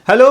Hello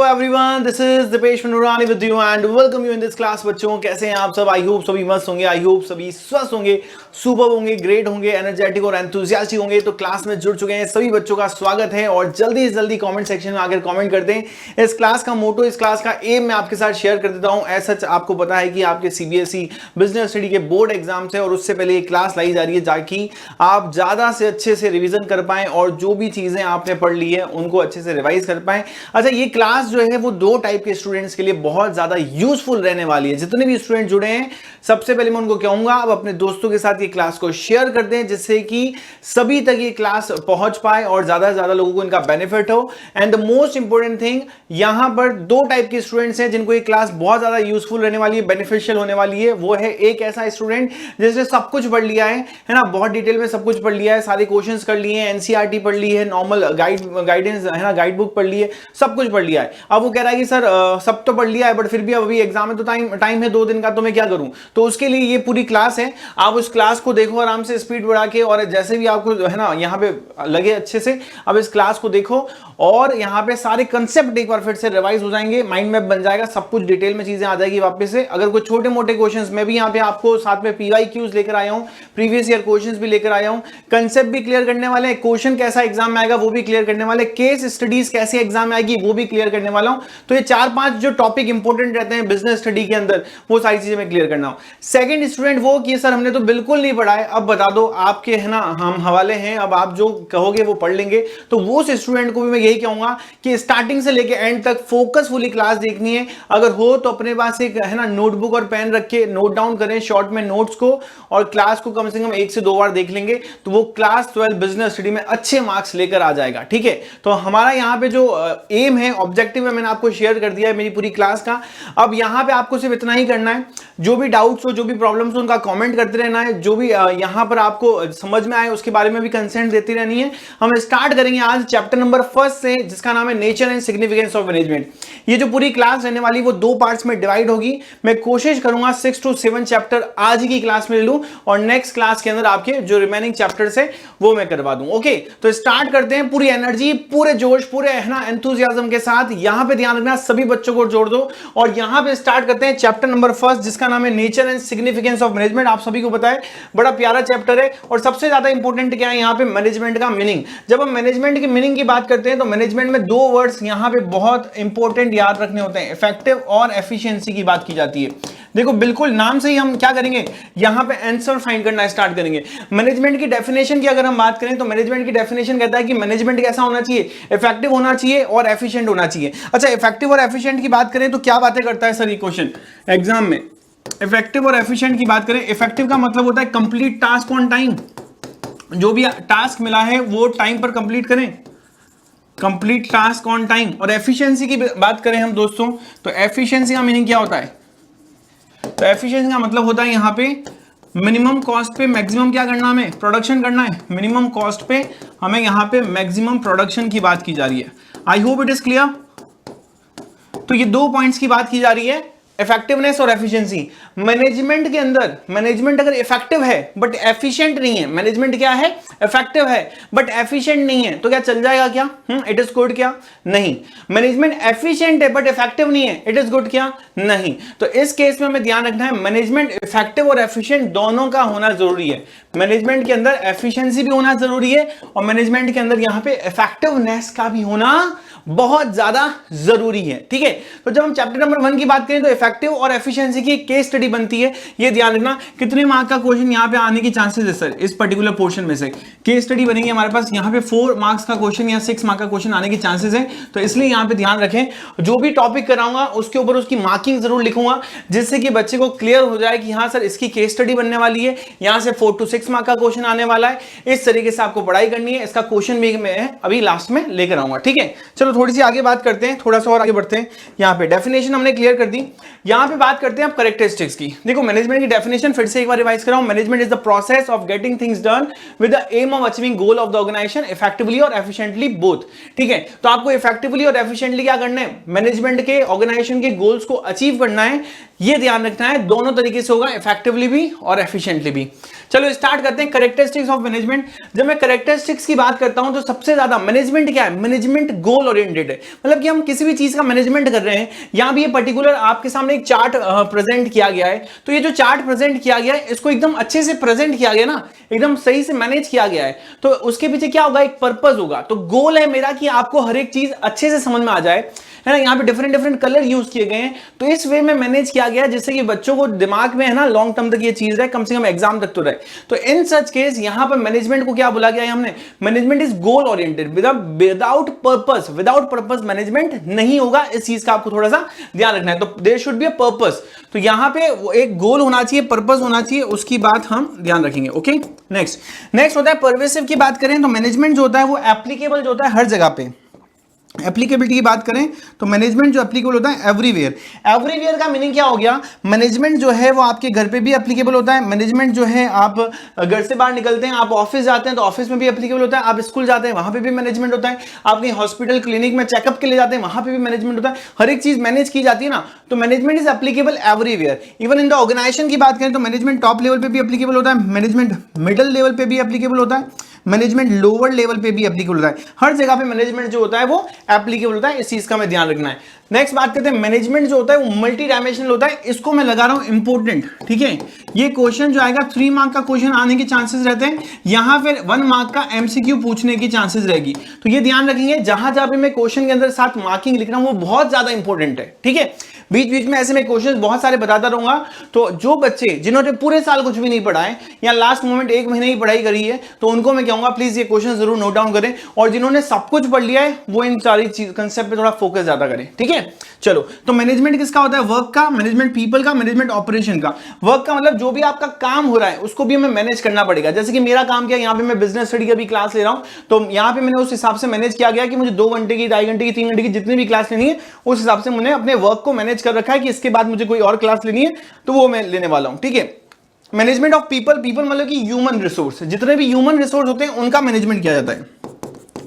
everyone, this is Dipesh Manorani with you and welcome you in this class. बच्चों कैसे हैं आप सब? आई होप सभी मस्त होंगे, आई होप सभी स्वस्थ होंगे, सुपर होंगे, ग्रेट होंगे, एनर्जेटिक और एंथुसियास्टिक होंगे। तो क्लास में जुड़ चुके हैं सभी बच्चों का स्वागत है और जल्दी से जल्दी कमेंट सेक्शन में आकर कमेंट कर दें। इस क्लास का मोटो, इस क्लास का एम मैं आपके साथ शेयर कर देता हूं। ऐसा सच आपको पता है कि आपके सीबीएसई बिजनेस स्टडी के बोर्ड एग्जाम्स है और उससे पहले एक क्लास लाई जा रही है ताकि आप ज्यादा से अच्छे से रिविजन कर पाएं और जो भी चीजें आपने पढ़ ली है उनको अच्छे से रिवाइज कर पाएं। अच्छा, ये क्लास जो है वो दो टाइप के स्टूडेंट्स के लिए बहुत ज्यादा यूजफुल रहने वाली है। जितने भी स्टूडेंट जुड़े हैं, सबसे पहले मैं उनको कहूंगा आप अपने दोस्तों के साथ ये क्लास को शेयर कर दें जिससे कि सभी तक ये क्लास पहुंच पाए और ज्यादा से ज्यादा लोगों को इनका बेनिफिट हो। And the most important thing, यहां पर दो टाइप के स्टूडेंट्स हैं जिनको ये क्लास बहुत ज्यादा यूजफुल रहने वाली है, बेनिफिशियल होने वाली है। वो है एक ऐसा स्टूडेंट जिसने सब कुछ पढ़ लिया है ना, बहुत डिटेल में सब कुछ पढ़ लिया है, सारे क्वेश्चंस कर लिए हैं, एनसीईआरटी पढ़ ली है, नॉर्मल गाइडेंस है ना, गाइड बुक पढ़ ली है, सब कुछ पढ़ लिया है। अब वो कह रहा है कि सर सब तो पढ़ लिया है बट फिर भी अभी एग्जाम है तो टाइम है 2 दिन का, तो मैं क्या करूं? तो उसके लिए ये पूरी क्लास है। आप उस क्लास को देखो आराम से, स्पीड बढ़ा के, और जैसे भी आपको है ना यहाँ पे लगे अच्छे से, अब इस क्लास को देखो और यहाँ पे सारे कंसेप्ट एक बार फिर से रिवाइज हो जाएंगे, माइंड मैप बन जाएगा, सब कुछ डिटेल में चीजें आ जाएगी वापस से। अगर कोई छोटे मोटे क्वेश्चंस, मैं भी यहाँ पे आपको साथ में पीवाईक्यूज लेकर आया हूँ, प्रीवियस ईयर क्वेश्चंस भी लेकर आया हूँ, कंसेप्ट भी क्लियर करने वाले हैं, क्वेश्चन कैसा एग्जाम में आएगा वो भी क्लियर करने वाले, केस स्टडीज कैसे एग्जाम में आएगी वो भी क्लियर करने वाला हूं। तो ये 4-5 जो टॉपिक इंपॉर्टेंट रहते हैं बिजनेस स्टडी के अंदर, वो सारी चीजें मैं क्लियर करना हूं। सेकंड स्टूडेंट वो कि सर हमने तो बिल्कुल नहीं पढ़ा है, अब बता दो, आपके है ना हम हवाले हैं, अब आप जो कहोगे वो पढ़ लेंगे। तो वो स्टूडेंट को भी मैं यही कहूंगा कि स्टार्टिंग से लेके एंड तक फोकसफुली क्लास देखनी है। अगर हो तो अपने पास एक है ना नोटबुक और पेन रख के नोट डाउन करें शॉर्ट में नोट्स को, और क्लास को कम से कम 1 से 2 बार देख लेंगे तो वो क्लास 12 बिजनेस स्टडी में अच्छे मार्क्स लेकर आ जाएगा। ठीक है, तो हमारा यहाँ पे जो एम है, ऑब्जेक्टिव है, मैंने आपको शेयर कर दिया है मेरी पूरी क्लास का। अब यहाँ पे आपको सिर्फ इतना ही करना है, जो भी डाउट्स हो, जो भी प्रॉब्लम्स हो, उनका कमेंट करते रहना है, जो भी यहाँ पर आपको समझ में आए उसके बारे में भी कंसेंट देती रहनी है। हम स्टार्ट करेंगे आज चैप्टर नंबर 1 से, जिसका नाम है nature and significance of management. ये जो पूरी क्लास रहने वाली वो 2 पार्ट्स में डिवाइड होगी। मैं कोशिश करूंगा 6 to 7 चैप्टर आज ही की क्लास में ले लूं और नेक्स्ट क्लास के अंदर आपके जो रिमेनिंग चैप्टर्स है वो मैं करवा दूं। ओके, तो स्टार्ट करते हैं। पूरी एनर्जी, पूरे जोश, पूरे है ना एंथुसियाज्म के साथ यहां पे ध्यान रखना, सभी बच्चों को जोड़ दो और यहां पे स्टार्ट करते हैं चैप्टर नंबर 1 जिसका नाम है nature and significance of management. आप सभी को पता है बड़ा प्यारा चैप्टर है और सबसे ज्यादा इंपॉर्टेंट क्या है यहाँ पे, मैनेजमेंट का मीनिंग। जब हम मैनेजमेंट की मीनिंग की बात करते हैं तो मैनेजमेंट में 2 वर्ड्स यहाँ पे बहुत इंपॉर्टेंट याद रखने होते हैं, इफेक्टिव और एफिशिएंसी की बात की जाती है। देखो बिल्कुल नाम से ही हम क्या करेंगे, यहां पे आंसर फाइंड करना स्टार्ट करेंगे। मैनेजमेंट की डेफिनेशन की अगर हम बात करें तो मैनेजमेंट की डेफिनेशन कहता है कि मैनेजमेंट कैसा होना चाहिए, इफेक्टिव होना चाहिए और एफिशिएंट होना चाहिए। अच्छा, इफेक्टिव और एफिशिएंट की बात करें तो क्या बातें करता है सर ये क्वेश्चन एग्जाम में? इफेक्टिव और एफिशिएंट की बात करें, इफेक्टिव का मतलब होता है कंप्लीट टास्क ऑन टाइम, जो भी टास्क मिला है वो टाइम पर कंप्लीट करें, कंप्लीट टास्क ऑन टाइम। और एफिशिएंसी की बात करें हम दोस्तों तो एफिशिएंसी का मीनिंग क्या होता है? तो एफिशिएंसी का मतलब होता है यहां पे मिनिमम कॉस्ट पे मैक्सिमम क्या करना, हमें प्रोडक्शन करना है। मिनिमम कॉस्ट पे हमें यहां पे मैक्सिमम प्रोडक्शन की बात की जा रही है। I hope it is clear. तो ये 2 पॉइंट्स की बात की जा रही है, इफेक्टिवनेस और एफिशिएंसी। मैनेजमेंट के अंदर, मैनेजमेंट अगर इफेक्टिव है बट एफिशिएंट नहीं है, मैनेजमेंट क्या है, इफेक्टिव है बट एफिशिएंट नहीं है, तो क्या चल जाएगा क्या? इट इज गुड क्या? नहीं। मैनेजमेंट एफिशिएंट है बट इफेक्टिव नहीं है, इट इज गुड क्या? नहीं। तो इस केस में हमें ध्यान रखना है मैनेजमेंट इफेक्टिव और एफिशिएंट दोनों का होना जरूरी है। मैनेजमेंट के अंदर एफिशिएंसी भी होना जरूरी है और मैनेजमेंट के अंदर यहां पे इफेक्टिवनेस का भी होना बहुत ज्यादा जरूरी है। ठीक है, तो जब हम चैप्टर नंबर 1 की बात करें तो इफेक्टिव और एफिशिएंसी की केस स्टडी बनती है। ये ध्यान रखना कितने मार्क का क्वेश्चन यहां पे आने की चांसेस है सर, इस पर्टिकुलर पोर्शन में से केस स्टडी बनेगी हमारे पास। यहां पे 4 मार्क्स का क्वेश्चन या 6 मार्क का क्वेश्चन आने की चांसेस है, तो इसलिए यहां पे ध्यान रखें जो भी टॉपिक कराऊंगा उसके ऊपर उसकी मार्किंग जरूर लिखूंगा जिससे कि बच्चे को क्लियर हो जाए कि हाँ सर इसकी केस स्टडी बनने वाली है, यहां से 4 to 6 मार्क का क्वेश्चन आने वाला है। इस तरीके से आपको पढ़ाई करनी है। इसका क्वेश्चन भी मैं अभी लास्ट में लेकर आऊंगा। ठीक है, चलो थोड़ी सी आगे बात करते हैं, थोड़ा सा और आगे बढ़ते हैं। यहां पे डेफिनेशन हमने क्लियर कर दी, यहां पे बात करते हैं अब कैरेक्टरिस्टिक्स की। देखो मैनेजमेंट की डेफिनेशन फिर से एक बार रिवाइज कर रहा हूं। Management is the process of getting things done with the aim of achieving goal of the organisation effectively और एफिशिएंटली बोथ। ठीक है, तो आपको इफेक्टिवली और एफिशिएंटली क्या करना है, मैनेजमेंट के ऑर्गेनाइजेशन के गोल्स को अचीव करना है। ये ध्यान रखना है, दोनों तरीके से होगा, इफेक्टिवली भी और एफिशिएंटली भी। चलो स्टार्ट करते हैं कैरेक्टरिस्टिक्स ऑफ मैनेजमेंट। जब मैं कैरेक्टरिस्टिक्स की बात करता हूं तो सबसे ज्यादा मैनेजमेंट क्या है, मैनेजमेंट गोल ओरिएंटेड है। मतलब कि हम किसी भी चीज का मैनेजमेंट कर रहे हैं। यहां भी ये पर्टिकुलर आपके सामने एक चार्ट प्रेजेंट किया गया है, तो ये जो चार्ट प्रेजेंट किया गया है इसको एकदम अच्छे से प्रेजेंट किया गया ना, एकदम सही से मैनेज किया गया है, तो उसके पीछे क्या होगा, एक पर्पस होगा। तो गोल है मेरा कि आपको हर एक चीज अच्छे से समझ में आ जाए, है ना। यहाँ पे डिफरेंट डिफरेंट कलर यूज किए गए हैं, तो इस वे में मैनेज किया गया जिससे कि बच्चों को दिमाग में, है ना, लॉन्ग टर्म तक ये चीज रहे, कम से कम एग्जाम तक तो रहे। तो इन सच केस यहाँ पर मैनेजमेंट को क्या बोला गया है हमने, management is goal oriented. Without purpose management नहीं होगा। इस चीज का आपको थोड़ा सा ध्यान रखना है। तो there should be a purpose, तो यहाँ पे एक गोल होना चाहिए, पर्पस होना चाहिए, उसकी बात हम ध्यान रखेंगे। ओके, नेक्स्ट होता है परवेसिव की बात करें तो मैनेजमेंट जो होता है वो एप्लीकेबल जो होता है हर जगह पे। एप्लीकेबिलिटी की बात करें तो मैनेजमेंट जो एप्लीकेबल होता है एवरीवेयर। एवरीवेयर का मीनिंग क्या हो गया, मैनेजमेंट जो है वो आपके घर पे भी एप्लीकेबल होता है। मैनेजमेंट जो है आप घर से बाहर निकलते हैं, आप ऑफिस जाते हैं तो ऑफिस में भी एप्लीकेबल होता है। आप स्कूल जाते हैं वहां पे भी मैनेजमेंट होता है। आप कहीं हॉस्पिटल क्लिनिक में चेकअप के लिए जाते हैं वहां पे भी मैनेजमेंट होता है। हर एक चीज मैनेज की जाती है ना, तो management is applicable everywhere. Even in the organisation की बात करें तो मैनेजमेंट टॉप लेवल पे भी एप्लीकेबल होता है, मैनेजमेंट मिडिल लेवल पे भी एप्लीकेबल होता है, मैनेजमेंट लोअर लेवल पे भी एप्लीकेबल होता है। हर जगह पे मैनेजमेंट जो होता है वो एप्लीकेबल होता है, इस चीज का हमें ध्यान रखना है। नेक्स्ट बात करते हैं, मैनेजमेंट जो होता है वो मल्टी डायमेंशनल होता है। इसको मैं लगा रहा हूं इंपॉर्टेंट, ठीक है। ये क्वेश्चन जो आएगा 3 मार्क का क्वेश्चन आने के चांसेस रहते हैं, यहां फिर 1 मार्क का एमसीक्यू पूछने की चांसेस रहेगी। तो ये ध्यान रखेंगे, जहां जहां पे मैं क्वेश्चन के अंदर साथ मार्किंग लिख रहा हूं वो बहुत ज्यादा इंपॉर्टेंट है, ठीक है। बीच बीच में ऐसे मैं क्वेश्चन बहुत सारे बताता रहूंगा, तो जो बच्चे जिन्होंने पूरे साल कुछ भी नहीं पढ़ा है या लास्ट मोमेंट 1 महीने की पढ़ाई करी है, तो उनको मैं कहूंगा प्लीज ये क्वेश्चन जरूर नोट डाउन करें, और जिन्होंने सब कुछ पढ़ लिया है वो इन सारी चीज कंसेप्ट पे थोड़ा फोकस ज्यादा करें, ठीक है। चलो, तो मैनेजमेंट किसका होता है, वर्क का, मैनेजमेंट पीपल का, मैनेजमेंट ऑपरेशन का। वर्क का मतलब जो भी आपका काम हो रहा है उसको भी हमें मैनेज करना पड़ेगा। जैसे कि मेरा काम क्या है, यहाँ पे मैं बिजनेस स्टडी का भी क्लास ले रहा हूं, तो यहाँ पे मैंने उस हिसाब से मैनेज किया गया कि मुझे 2 घंटे की, 2.5 घंटे की, 3 घंटे की जितनी भी क्लास लेनी है उस हिसाब से मैंने अपने वर्क को मैनेज कर रखा है कि इसके बाद मुझे कोई और क्लास लेनी है तो वो मैं लेने वाला हूं, ठीक है। मैनेजमेंट ऑफ पीपल, पीपल मतलब कि ह्यूमन रिसोर्स, जितने भी ह्यूमन रिसोर्स होते हैं उनका मैनेजमेंट किया जाता है।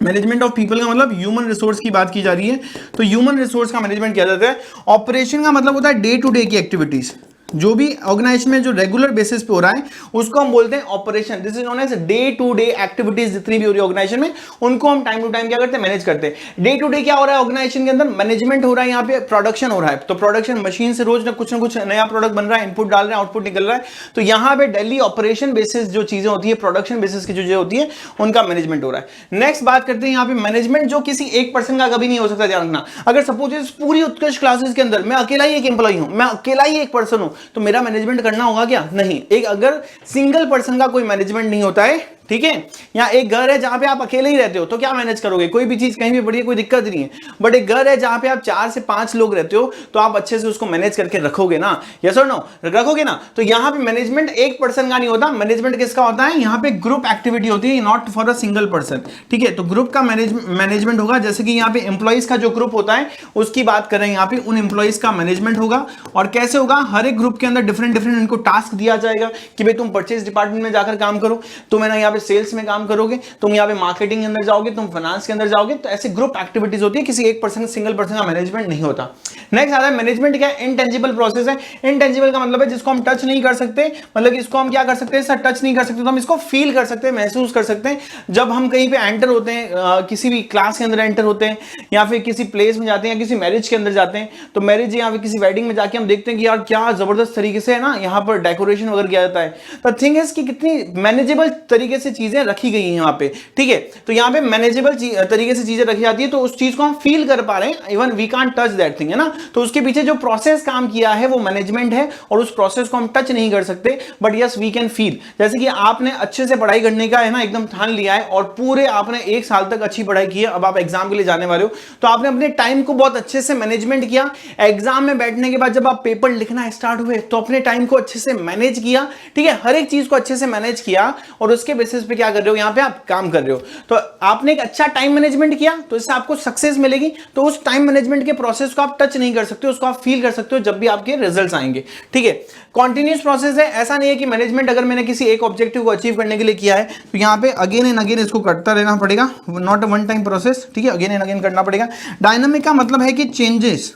मैनेजमेंट ऑफ पीपल का मतलब ह्यूमन रिसोर्स की बात की जा रही है, तो ह्यूमन रिसोर्स का मैनेजमेंट किया जाता है। ऑपरेशन का मतलब होता है डे टू डे की एक्टिविटीज, जो भी ऑर्गेनाइजेशन में जो रेगुलर बेसिस पे हो रहा है उसको हम बोलते हैं operation. This is known as day to day activities, जितनी भी हो रही है ऑर्गेनाइजेशन में उनको हम टाइम टू टाइम क्या करते हैं, मैनेज करते हैं। डे टू डे क्या हो रहा है ऑर्गेनाइजेशन के अंदर, मैनेजमेंट हो रहा है, यहाँ पे प्रोडक्शन हो रहा है, तो प्रोडक्शन मशीन से रोज ना कुछ नया प्रोडक्ट बन रहा है, इनपुट डाल रहे हैं, आउटपुट निकल रहा है, तो यहाँ पे डेली ऑपरेशन बेसिस जो चीजें होती है, प्रोडक्शन बेसिस की जो चीजें होती है उनका मैनेजमेंट हो रहा है। नेक्स्ट बात करते हैं यहाँ पे मैनेजमेंट जो किसी एक पर्सन का कभी नहीं हो सकता, ध्यान रखना। अगर सपोज इस पूरी उत्कृष्ट क्लासेस के अंदर मैं अकेला ही एक एम्प्लॉई हूं, मैं अकेला ही एक पर्सन हूं, तो मेरा मैनेजमेंट करना होगा क्या, नहीं। एक अगर सिंगल पर्सन का कोई मैनेजमेंट नहीं होता है, ठीक है, यहाँ एक घर है जहां पे आप अकेले ही रहते हो तो क्या मैनेज करोगे, कोई भी चीज कहीं भी पड़ी है कोई दिक्कत नहीं है। बट एक घर है जहां पे आप 4 से 5 लोग रहते हो तो आप अच्छे से उसको मैनेज करके रखोगे ना, यस और नो, रखोगे ना। तो यहाँ पे मैनेजमेंट एक पर्सन का नहीं होता, मैनेजमेंट किसका होता है, यहाँ पे ग्रुप एक्टिविटी होती है, not for a single person, ठीक है। तो ग्रुप का मैनेजमेंट होगा, जैसे कि यहाँ पे एम्प्लॉइज का जो ग्रुप होता है उसकी बात कर रहे हैं, यहाँ पे उन एम्प्लॉइज का मैनेजमेंट होगा। और कैसे होगा, हर एक ग्रुप के अंदर डिफरेंट डिफरेंट इनको टास्क दिया जाएगा कि भाई तुम परचेज डिपार्टमेंट में जाकर काम करो, तुम है ना यहाँ पे सेल्स में काम करोगे, तुम यहाँ पे मार्केटिंग के अंदर जाओगे, तुम फाइनेंस के अंदर जाओगे। तो ऐसे ग्रुप एक्टिविटीज होती है, किसी एक पर्सन सिंगल पर्सन का मैनेजमेंट नहीं होता। नेक्स्ट आता है मैनेजमेंट क्या है, इनटेंजिबल प्रोसेस है। इनटेंजिबल का मतलब है जिसको हम टच नहीं कर सकते, मतलब इसको हम क्या कर सकते हैं, सर टच नहीं कर सकते तो हम इसको फील कर सकते हैं, महसूस कर सकते हैं। जब हम कहीं पे एंटर होते हैं, किसी भी क्लास के अंदर एंटर होते हैं, या फिर किसी प्लेस में जाते हैं, या किसी मैरिज के अंदर जाते हैं, तो मैरिज या फिर किसी वेडिंग में जाके हम देखते हैं कि यार क्या जबरदस्त तरीके से है ना यहाँ पर डेकोरेशन वगैरह किया जाता है। द थिंग इज कि कितनी मैनेजेबल तरीके से चीजें रखी गई हैं यहाँ पे, ठीक है। तो यहाँ पे मैनेजेबल तरीके से चीजें रखी जाती है, तो उस चीज को हम फील कर पा रहे हैं, even we can't touch that thing, है ना। तो उसके पीछे जो प्रोसेस काम किया है वो मैनेजमेंट है, और उस प्रोसेस को हम टच नहीं कर सकते, but yes we can feel. जैसे कि आपने अच्छे से पढ़ाई करने का है ना एकदम ठान लिया है, और पूरे आपने 1 साल तक अच्छी पढ़ाई की है, अब आप एग्जाम के लिए जाने वाले हो, तो आपने अपने टाइम को बहुत अच्छे से मैनेजमेंट किया। एग्जाम में बैठने के बाद जब आप पेपर लिखना स्टार्ट हुए तो अपने टाइम को अच्छे से मैनेज किया, ठीक है, हर एक चीज को अच्छे से मैनेज किया, और उसके बेसिस पे क्या कर रहे हो, यहाँ पे आप काम कर रहे हो। तो आपने एक अच्छा टाइम मैनेजमेंट किया तो इससे आपको सक्सेस मिलेगी। तो उस टाइम मैनेजमेंट के प्रोसेस को आप टच नहीं कर सकते, उसको आप फील कर सकते हो जब भी आपके रिजल्ट्स आएंगे, ठीक है। कॉन्टिन्यूस प्रोसेस है, ऐसा नहीं है कि मैनेजमेंट अगर मैंने किसी एक ऑब्जेक्टिव को अचीव करने के लिए किया है तो यहाँ पे अगेन एंड अगेन इसको करता रहना पड़ेगा, not a one time process, ठीक है, अगेन एंड अगेन करना पड़ेगा। डायनामिक का मतलब है कि चेंजेस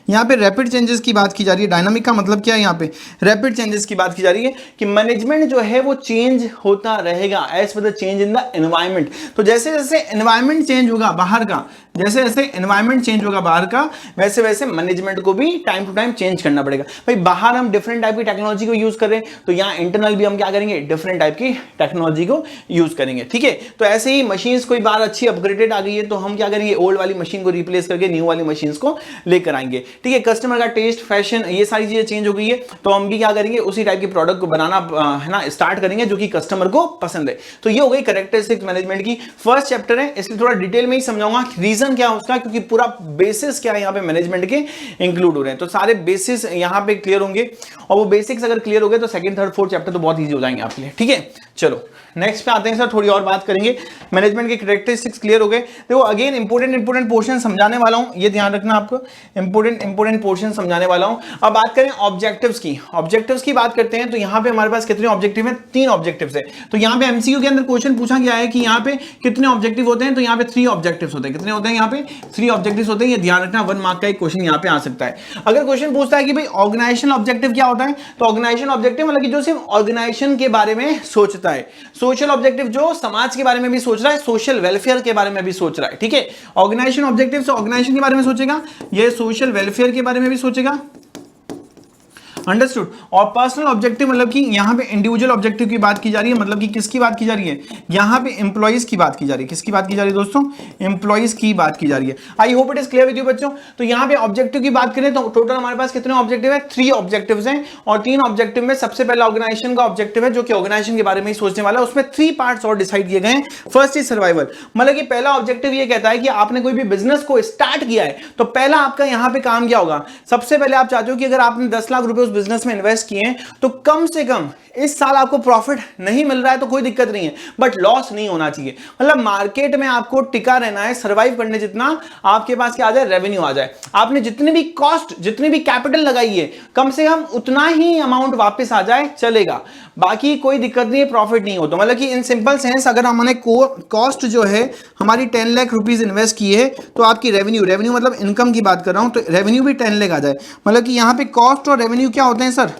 यहाँ पे रैपिड चेंजेस की बात की जा रही है। डायनामिक का मतलब क्या है, यहाँ पे रैपिड चेंजेस की बात की जा रही है कि मैनेजमेंट जो है वो चेंज होता रहेगा as per the change in the environment. तो जैसे जैसे एनवायरमेंट चेंज होगा बाहर का, जैसे जैसे एनवायरमेंट चेंज होगा बाहर का, वैसे वैसे मैनेजमेंट को भी टाइम टू टाइम चेंज करना पड़ेगा। भाई बाहर हम डिफरेंट टाइप की टेक्नोलॉजी को यूज करें, तो यहाँ इंटरनल भी हम क्या करेंगे, डिफरेंट टाइप की टेक्नोलॉजी को यूज करेंगे। ठीक है, तो ऐसे ही मशीन्स कोई बार अच्छी अपग्रेडेड आ गई है तो हम क्या करेंगे, ओल्ड वाली मशीन को रिप्लेस करके न्यू वाली मशीन्स को लेकर आएंगे। ठीक है, कस्टमर का टेस्ट, फैशन, ये सारी चीजें चेंज हो गई है तो हम भी क्या करेंगे, उसी टाइप के प्रोडक्ट को बनाना है ना स्टार्ट करेंगे जो कि कस्टमर को पसंद है। तो ये हो गई कैरेक्टरिस्टिक्स मैनेजमेंट की। फर्स्ट चैप्टर है इसलिए थोड़ा डिटेल में ही समझाऊंगा रीजन क्या है उसका, क्योंकि पूरा बेसिस क्या है यहाँ पे मैनेजमेंट के इंक्लूड हो रहे हैं। तो सारे बेसिस यहाँ पे क्लियर होंगे और वो बेसिक्स अगर क्लियर हो गए तो सेकंड थर्ड फोर्थ चैप्टर तो बहुत इजी हो जाएंगे आपके लिए। ठीक है, चलो नेक्स्ट पे आते हैं सर, थोड़ी और बात करेंगे। मैनेजमेंट के कैरेक्टरिस्टिक्स क्लियर हो गए। देखो अगेन इंपोर्टेंट पोर्शन समझाने वाला हूं, ये ध्यान रखना आपको, इंपोर्टेंट पोर्शन समझाने वाला हूं। अब बात करें ऑब्जेक्टिव्स की बात करते हैं तो यहाँ पे हमारे पास कितने ऑब्जेक्टिव हैं, 3 ऑब्जेक्टिव्स है। तो यहाँ पे एमसीक्यू के अंदर क्वेश्चन पूछा गया है कि यहाँ पे कितने ऑब्जेक्टिव होते हैं, तो यहाँ पे 3 ऑब्जेक्टिव्स होते हैं। कितने होते हैं यहाँ पे, 3 ऑब्जेक्टिव्स होते हैं। ये ध्यान रखना, 1 मार्क का एक क्वेश्चन यहाँ पे आ सकता है। अगर क्वेश्चन पूछता है कि भाई ऑर्गेनाइजेशनल ऑब्जेक्टिव क्या होता है, तो ऑर्गेनाइजेशन ऑब्जेक्टिव मतलब कि जो सिर्फ ऑर्गेनाइजेशन के बारे में सोचता है। सोशल ऑब्जेक्टिव जो समाज के बारे में भी सोच रहा है, सोशल वेलफेयर के बारे में भी सोच रहा है। ठीक है, ऑर्गेनाइजेशन ऑब्जेक्टिव से ऑर्गेनाइजेशन के बारे में सोचेगा, ये सोशल वेलफेयर के बारे में भी सोचेगा। अंडरस्टूड। और पर्सनल ऑब्जेक्टिव मतलब कि यहाँ पे इंडिविजुअल ऑब्जेक्टिव की बात की जा रही है, मतलब कि किसकी बात की जा रही है, यहाँ पे एम्प्लॉइज की बात की जा रही है। किसकी बात की जा रही है दोस्तों, एम्प्लॉइज की बात की जा रही है। I hope it is clear with you बच्चों। तो यहाँ पे ऑब्जेक्टिव की बात करें तो टोटल हमारे पास कितने ऑब्जेक्टिव है, 3 ऑब्जेक्टिव्स हैं। और 3 ऑब्जेक्टिव में सबसे पहला ऑर्गेनाइजेशन का ऑब्जेक्टिव है जो कि ऑर्गेनाइजेशन के बारे में ही सोचने वाला है। उसमें 3 पार्ट्स और डिसाइड किए गए हैं। फर्स्ट इज सर्वाइवल, मतलब कि पहला ऑब्जेक्टिव ये कहता है कि आपने कोई भी बिजनेस को स्टार्ट किया है तो पहला आपका यहाँ पे काम क्या होगा। सबसे पहले आप चाहते हो कि अगर आपने 10 लाख रुपए उस बिजनेस में इन्वेस्ट तो कम से कम इस साल आपको प्रॉफिट नहीं मिल रहा है तो कोई दिक्कत नहीं है, बट लॉस नहीं होना चाहिए। मतलब मार्केट में आपको टिका रहना है, सर्वाइव करने जितना आपके पास क्या आ जाए, रेवेन्यू आ जाए। आपने जितनी भी कॉस्ट, जितनी भी कैपिटल लगाई है, कम से कम उतना ही अमाउंट वापस आ जाए चलेगा, बाकी कोई दिक्कत नहीं है, प्रॉफिट नहीं हो तो। मतलब कि इन सिंपल सेंस अगर हमने कॉस्ट जो है हमारी 10 लाख रुपीज इन्वेस्ट की है तो आपकी रेवेन्यू मतलब इनकम की बात कर रहा हूं, तो रेवेन्यू भी 10 लाख आ जाए। मतलब कि यहां पे कॉस्ट और रेवेन्यू क्या होते हैं सर,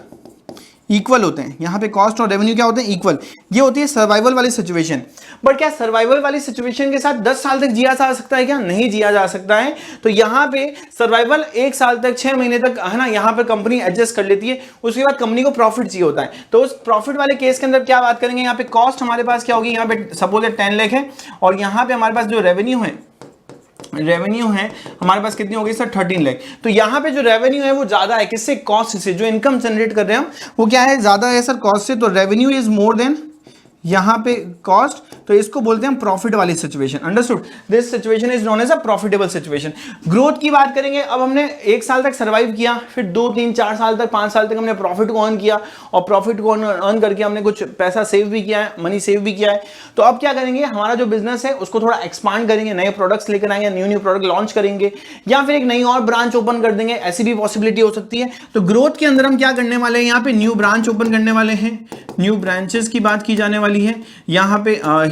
इक्वल होते हैं। यहाँ पे कॉस्ट और रेवेन्यू क्या होते हैं, इक्वल। ये होती है सर्वाइवल वाली सिचुएशन। बट क्या सर्वाइवल वाली सिचुएशन के साथ 10 साल तक जिया जा सकता है क्या, नहीं जिया जा सकता है। तो यहाँ पे सर्वाइवल 1 साल तक, 6 महीने तक है ना, यहाँ पे कंपनी एडजस्ट कर लेती है। उसके बाद कंपनी को प्रॉफिट चाहिए होता है, तो उस प्रॉफिट वाले केस के अंदर क्या बात करेंगे, यहाँ पे कॉस्ट हमारे पास क्या होगी, यहाँ पे सपोज 10 लाख है और यहाँ पे हमारे पास जो रेवेन्यू है हमारे पास कितनी हो गई सर, 13 लाख। तो यहां पे जो रेवेन्यू है वो ज्यादा है, किससे, कॉस्ट से। जो इनकम जनरेट कर रहे हैं हम वो क्या है, ज्यादा है सर कॉस्ट से। तो रेवेन्यू इज मोर देन यहां पे कॉस्ट, तो इसको बोलते हैं प्रॉफिट वाली situation. Understood, this situation is known as a profitable situation. Growth की बात करेंगे, अब हमने 1 साल तक सर्वाइव किया, फिर 2, 3, 4 साल तक, 5 साल तक हमने प्रॉफिट को अर्न किया और प्रॉफिट को अर्न करके हमने कुछ पैसा सेव भी किया है, मनी सेव भी किया है। तो अब क्या करेंगे, हमारा जो बिजनेस है उसको थोड़ा एक्सपांड करेंगे, नए प्रोडक्ट्स लेकर आएंगे, न्यू प्रोडक्ट लॉन्च करेंगे, या फिर एक नई और ब्रांच ओपन कर देंगे, ऐसी भी पॉसिबिलिटी हो सकती है। तो ग्रोथ के अंदर हम क्या करने वाले हैं, यहाँ पे न्यू ब्रांच ओपन करने वाले हैं, न्यू ब्रांचेस की बात की जाने वाली है।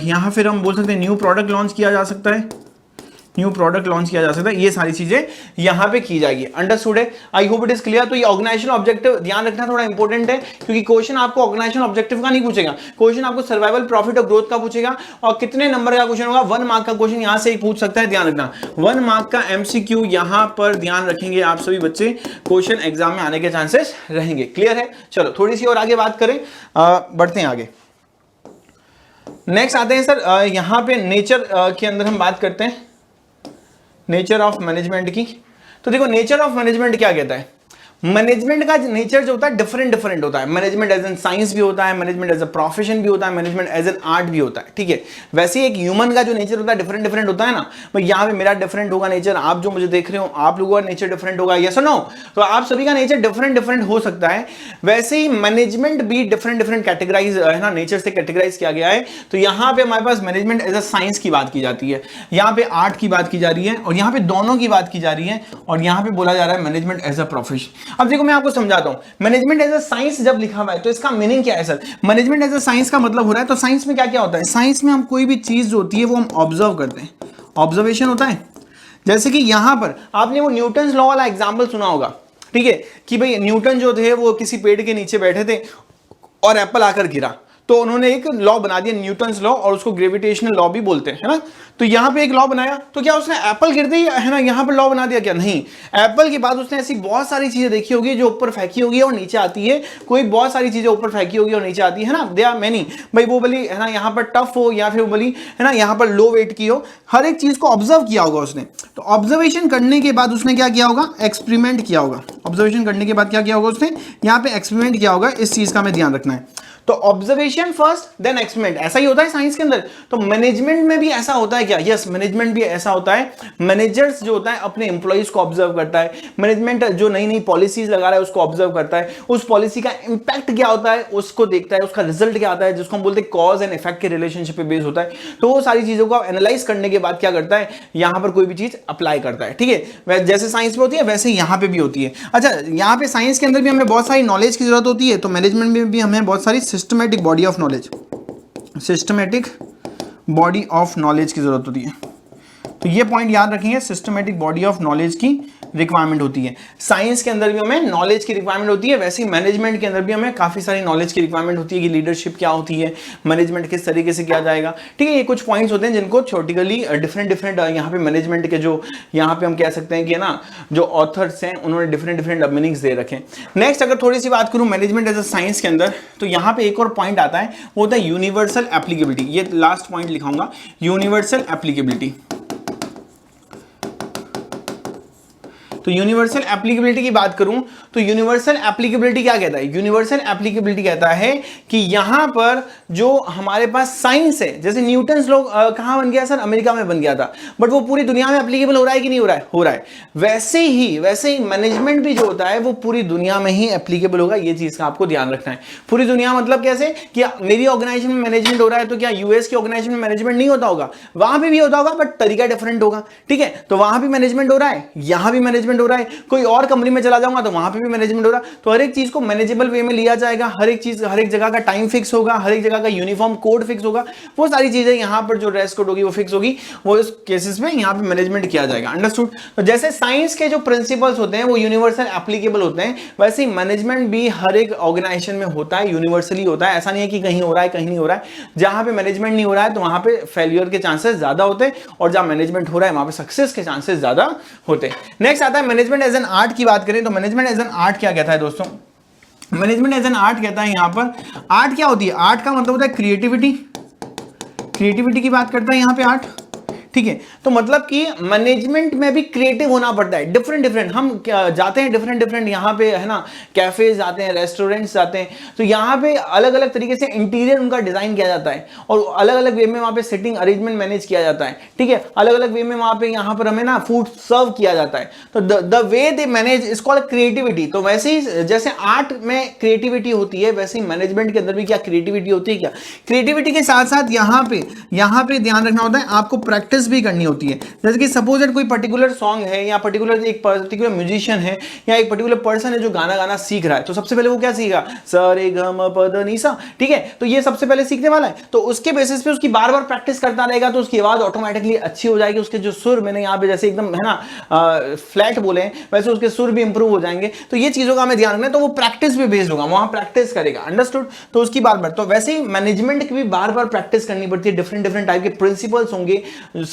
यहाँ फिर हम बोल सकते हैं न्यू प्रोडक्ट लॉन्च किया जा सकता है, ये सारी चीजें यहां पे की जाएगी। अंडरस्टूड है, I hope it is clear. तो ये ऑर्गेनाइजेशन ऑब्जेक्टिव ध्यान रखना थोड़ा इंपॉर्टेंट है, क्योंकि क्वेश्चन आपको ऑर्गेनाइजेशन ऑब्जेक्टिव का नहीं पूछेगा, क्वेश्चन आपको सर्वाइवल, प्रॉफिट और ग्रोथ का पूछेगा। और कितने नंबर का क्वेश्चन होगा, 1 मार्क का क्वेश्चन यहां से ही पूछ सकता है, ध्यान रखना। 1 मार्क का एमसीक्यू यहां पर ध्यान रखेंगे आप सभी बच्चे, क्वेश्चन एग्जाम में आने के चांसेस रहेंगे। क्लियर है, चलो थोड़ी सी और आगे बात करें, बढ़ते हैं आगे। नेक्स्ट आते हैं सर, यहां पे नेचर के अंदर हम बात करते हैं नेचर ऑफ मैनेजमेंट की। तो देखो नेचर ऑफ मैनेजमेंट क्या कहता है, मैनेजमेंट का नेचर जो होता है डिफरेंट होता है। मैनेजमेंट एज एन साइंस भी होता है, मैनेजमेंट एज अ प्रोफेशन भी होता है, मैनेजमेंट एज एन आर्ट भी होता है। ठीक है, वैसे ही एक ह्यूमन का जो नेचर होता है डिफरेंट होता है ना। भाई यहाँ पे मेरा डिफरेंट होगा नेचर, आप जो मुझे देख रहे हो आप लोगों का नेचर डिफरेंट होगा, यस और नो। तो आप सभी का नेचर डिफरेंट हो सकता है। वैसे ही मैनेजमेंट भी डिफरेंट कैटेगराइज है ना, नेचर से कैटेगराइज किया गया है। तो यहाँ पे हमारे पास मैनेजमेंट एज अ साइंस की बात की जाती है, यहाँ पे आर्ट की बात की जा रही है, और यहाँ पे दोनों की बात की जा रही है, और यहाँ पे बोला जा रहा है मैनेजमेंट एज अ प्रोफेशन। अब देखो मैं आपको समझाता हूं, मैनेजमेंट एज अ साइंस जब लिखा हुआ है तो इसका मीनिंग क्या है sir. Management as a science का मतलब हो रहा है, तो साइंस में क्या क्या होता है, साइंस में हम कोई भी चीज जो होती है वो हम ऑब्जर्व करते हैं, ऑब्जर्वेशन होता है। जैसे कि यहां पर आपने वो न्यूटन्स लॉ वाला एग्जाम्पल सुना होगा, ठीक है, कि भाई न्यूटन जो थे वो किसी पेड़ के नीचे बैठे थे और एप्पल आकर गिरा, तो उन्होंने एक लॉ बना दिया न्यूटन्स लॉ, और उसको ग्रेविटेशनल लॉ भी बोलते हैं, है ना। तो यहां पे एक लॉ बनाया, तो क्या उसने एप्पल गिरते ही, है ना, यहां पर लॉ बना दिया? क्या नहीं, एप्पल के बाद उसने ऐसी बहुत सारी चीजें देखी होगी जो ऊपर फेंकी होगी और नीचे आती है, कोई बहुत सारी चीजें ऊपर फेंकी होगी और नीचे आती है ना, दे आर मेनी। भाई वो बोली, है ना, यहाँ पर टफ हो या फिर वो बोली, है ना, यहाँ पर लो वेट की हो, हर एक चीज को ऑब्जर्व किया होगा उसने। तो ऑब्जर्वेशन करने के बाद उसने क्या किया होगा? एक्सपेरिमेंट किया होगा। ऑब्जर्वेशन करने के बाद क्या किया होगा उसने? यहाँ पे एक्सपेरिमेंट किया होगा। इस चीज का हमें ध्यान रखना है। तो ऑब्जर्वेशन फर्स्ट देन एक्सपेरिमेंट, ऐसा ही होता है साइंस के अंदर। तो मैनेजमेंट में भी ऐसा होता है क्या? यस, मैनेजमेंट भी ऐसा होता है। मैनेजर्स जो होता है अपने एम्प्लॉइज को ऑब्जर्व करता है। मैनेजमेंट जो नई नई पॉलिसीज लगा रहा है उसको ऑब्जर्व करता है, उस पॉलिसी का इंपैक्ट क्या होता है उसको देखता है, उसका रिजल्ट क्या आता है, जिसको हम बोलते हैं कॉज एंड इफेक्ट के रिलेशनशिप पे बेस होता है। तो वो सारी चीजों को एनालाइज करने के बाद क्या करता है, यहां पर कोई भी चीज अप्लाई करता है, ठीक है। जैसे साइंस में होती है वैसे यहां पे भी होती है। अच्छा, यहां पे साइंस के अंदर भी हमें बहुत सारी नॉलेज की जरूरत होती है, तो मैनेजमेंट में भी हमें बहुत सारी systematic body of knowledge, systematic body of knowledge की जरूरत होती है। तो ये पॉइंट याद रखेंगे, सिस्टमैटिक बॉडी ऑफ नॉलेज की रिक्वायरमेंट होती है। साइंस के अंदर भी हमें नॉलेज की रिक्वायरमेंट होती है, वैसे ही मैनेजमेंट के अंदर भी हमें काफी सारी नॉलेज की रिक्वायरमेंट होती है कि लीडरशिप क्या होती है, मैनेजमेंट किस तरीके से किया जाएगा, ठीक है। ये कुछ पॉइंट्स होते हैं जिनको थ्योरेटिकली डिफरेंट यहाँ पे मैनेजमेंट के जो यहाँ पे हम कह सकते हैं कि ना जो ऑथर्स हैं उन्होंने डिफरेंट मीनिंग्स दे रखे। नेक्स्ट अगर थोड़ी सी बात करूँ मैनेजमेंट एज अ साइंस के अंदर, तो यहाँ पे एक और पॉइंट आता है, वो होता है यूनिवर्सल एप्लीकेबिलिटी। ये लास्ट पॉइंट लिखाऊंगा, यूनिवर्सल एप्लीकेबिलिटी। तो यूनिवर्सल एप्लीकेबिलिटी की बात करूं तो यूनिवर्सल एप्लीकेबिलिटी क्या कहता है? यूनिवर्सल एप्लीकेबिलिटी कहता है कि यहां पर जो हमारे पास साइंस है, जैसे न्यूटन्स लॉ कहां बन गया सर? अमेरिका में बन गया था, बट वो पूरी दुनिया में एप्लीकेबल हो रहा है कि नहीं हो रहा है? हो रहा है। वैसे ही मैनेजमेंट भी जो होता है वो पूरी दुनिया में ही एप्लीकेबल होगा। ये चीज का आपको ध्यान रखना है। पूरी दुनिया मतलब कैसे कि मेरी ऑर्गेनाइजेशन में मैनेजमेंट हो रहा है, तो क्या यूएस की ऑर्गेनाइजेशन में मैनेजमेंट नहीं होता होगा? वहां भी होता होगा, बट तरीका डिफरेंट होगा, ठीक है। तो वहां भी मैनेजमेंट हो रहा है, यहां भी मैनेजमेंट हो रहा है, कोई और कंपनी में चला जाऊंगा तो वहां पे भी मैनेजमेंट हो रहा है। तो हर एक चीज को मैनेजेबल वे में लिया जाएगा, हर एक चीज, हर एक जगह का टाइम फिक्स होगा, हर एक जगह का यूनिफॉर्म कोड फिक्स होगा, वो सारी चीजें यहां पर जो ड्रेस कोड होगी वो फिक्स होगी, वो इस केसेस में यहां पे मैनेजमेंट किया जाएगा। अंडरस्टूड? तो जैसे साइंस के जो प्रिंसिपल्स होते हैं वो यूनिवर्सल एप्लीकेबल होते हैं, वैसे ही मैनेजमेंट भी हर एक ऑर्गेनाइजेशन में होता है, यूनिवर्सली होता है। ऐसा नहीं है कि कहीं हो रहा है कहीं नहीं हो रहा है। जहां पे मैनेजमेंट नहीं हो रहा है तो वहां पे फेलियर के चांसेस ज्यादा होते हैं, और जहां मैनेजमेंट हो रहा है वहां पे सक्सेस के चांसेस ज्यादा होते हैं। नेक्स्ट आता है मैनेजमेंट एज एन आर्ट की बात करें तो मैनेजमेंट एज एन आर्ट क्या कहता है दोस्तों? मैनेजमेंट एज एन आर्ट कहता है यहां पर, आर्ट क्या होती है? आर्ट का मतलब होता है क्रिएटिविटी। क्रिएटिविटी की बात करता है यहां पे आर्ट, ठीक है। तो मतलब कि मैनेजमेंट में भी क्रिएटिव होना पड़ता है। डिफरेंट हम जाते हैं डिफरेंट यहाँ पे, है ना, कैफेज जाते हैं, रेस्टोरेंट्स जाते हैं, तो यहाँ पे अलग अलग तरीके से इंटीरियर उनका डिजाइन किया जाता है, और अलग अलग वे में वहाँ पे सिटिंग अरेंजमेंट मैनेज किया जाता है, ठीक है। अलग अलग वे में वहाँ पे यहाँ पर हमें ना फूड सर्व किया जाता है। तो the way they manage is called creativity. तो वैसे ही जैसे आर्ट में क्रिएटिविटी होती है, वैसे ही मैनेजमेंट के अंदर भी क्या क्रिएटिविटी होती है? क्या क्रिएटिविटी के साथ साथ यहाँ पे ध्यान रखना होता है, आपको प्रैक्टिस भी करनी होती है। जैसे कि सपोज दैट कोई पर्टिकुलर सॉन्ग है, या एक पर्टिकुलर म्यूजिशियन है, या एक पर्टिकुलर पर्सन है जो गाना सीख रहा है, तो सबसे पहले वो क्या सीखेगा? सा रे ग म प द नि सा, ठीक है। तो ये सबसे पहले सीखने वाला है, तो उसके बेसिस पे उसकी बार बार प्रैक्टिस करता रहेगा, तो उसकी आवाज ऑटोमेटिकली अच्छी हो जाएगी। उसके जो सुर, मैंने यहाँ पे जैसे एकदम, है ना, फ्लैट बोले हैं, वैसे उसके सुर भी इंप्रूव हो जाएंगे। तो ये चीजों का हमें ध्यान रखना है। तो वो प्रैक्टिस पे बेस्ड होगा, वहां प्रैक्टिस करेगा। अंडरस्टूड? तो उसकी बार बार, तो वैसे ही मैनेजमेंट की भी बार बार प्रैक्टिस करनी पड़ती है। डिफरेंट टाइप के प्रिंसिपल्स होंगे,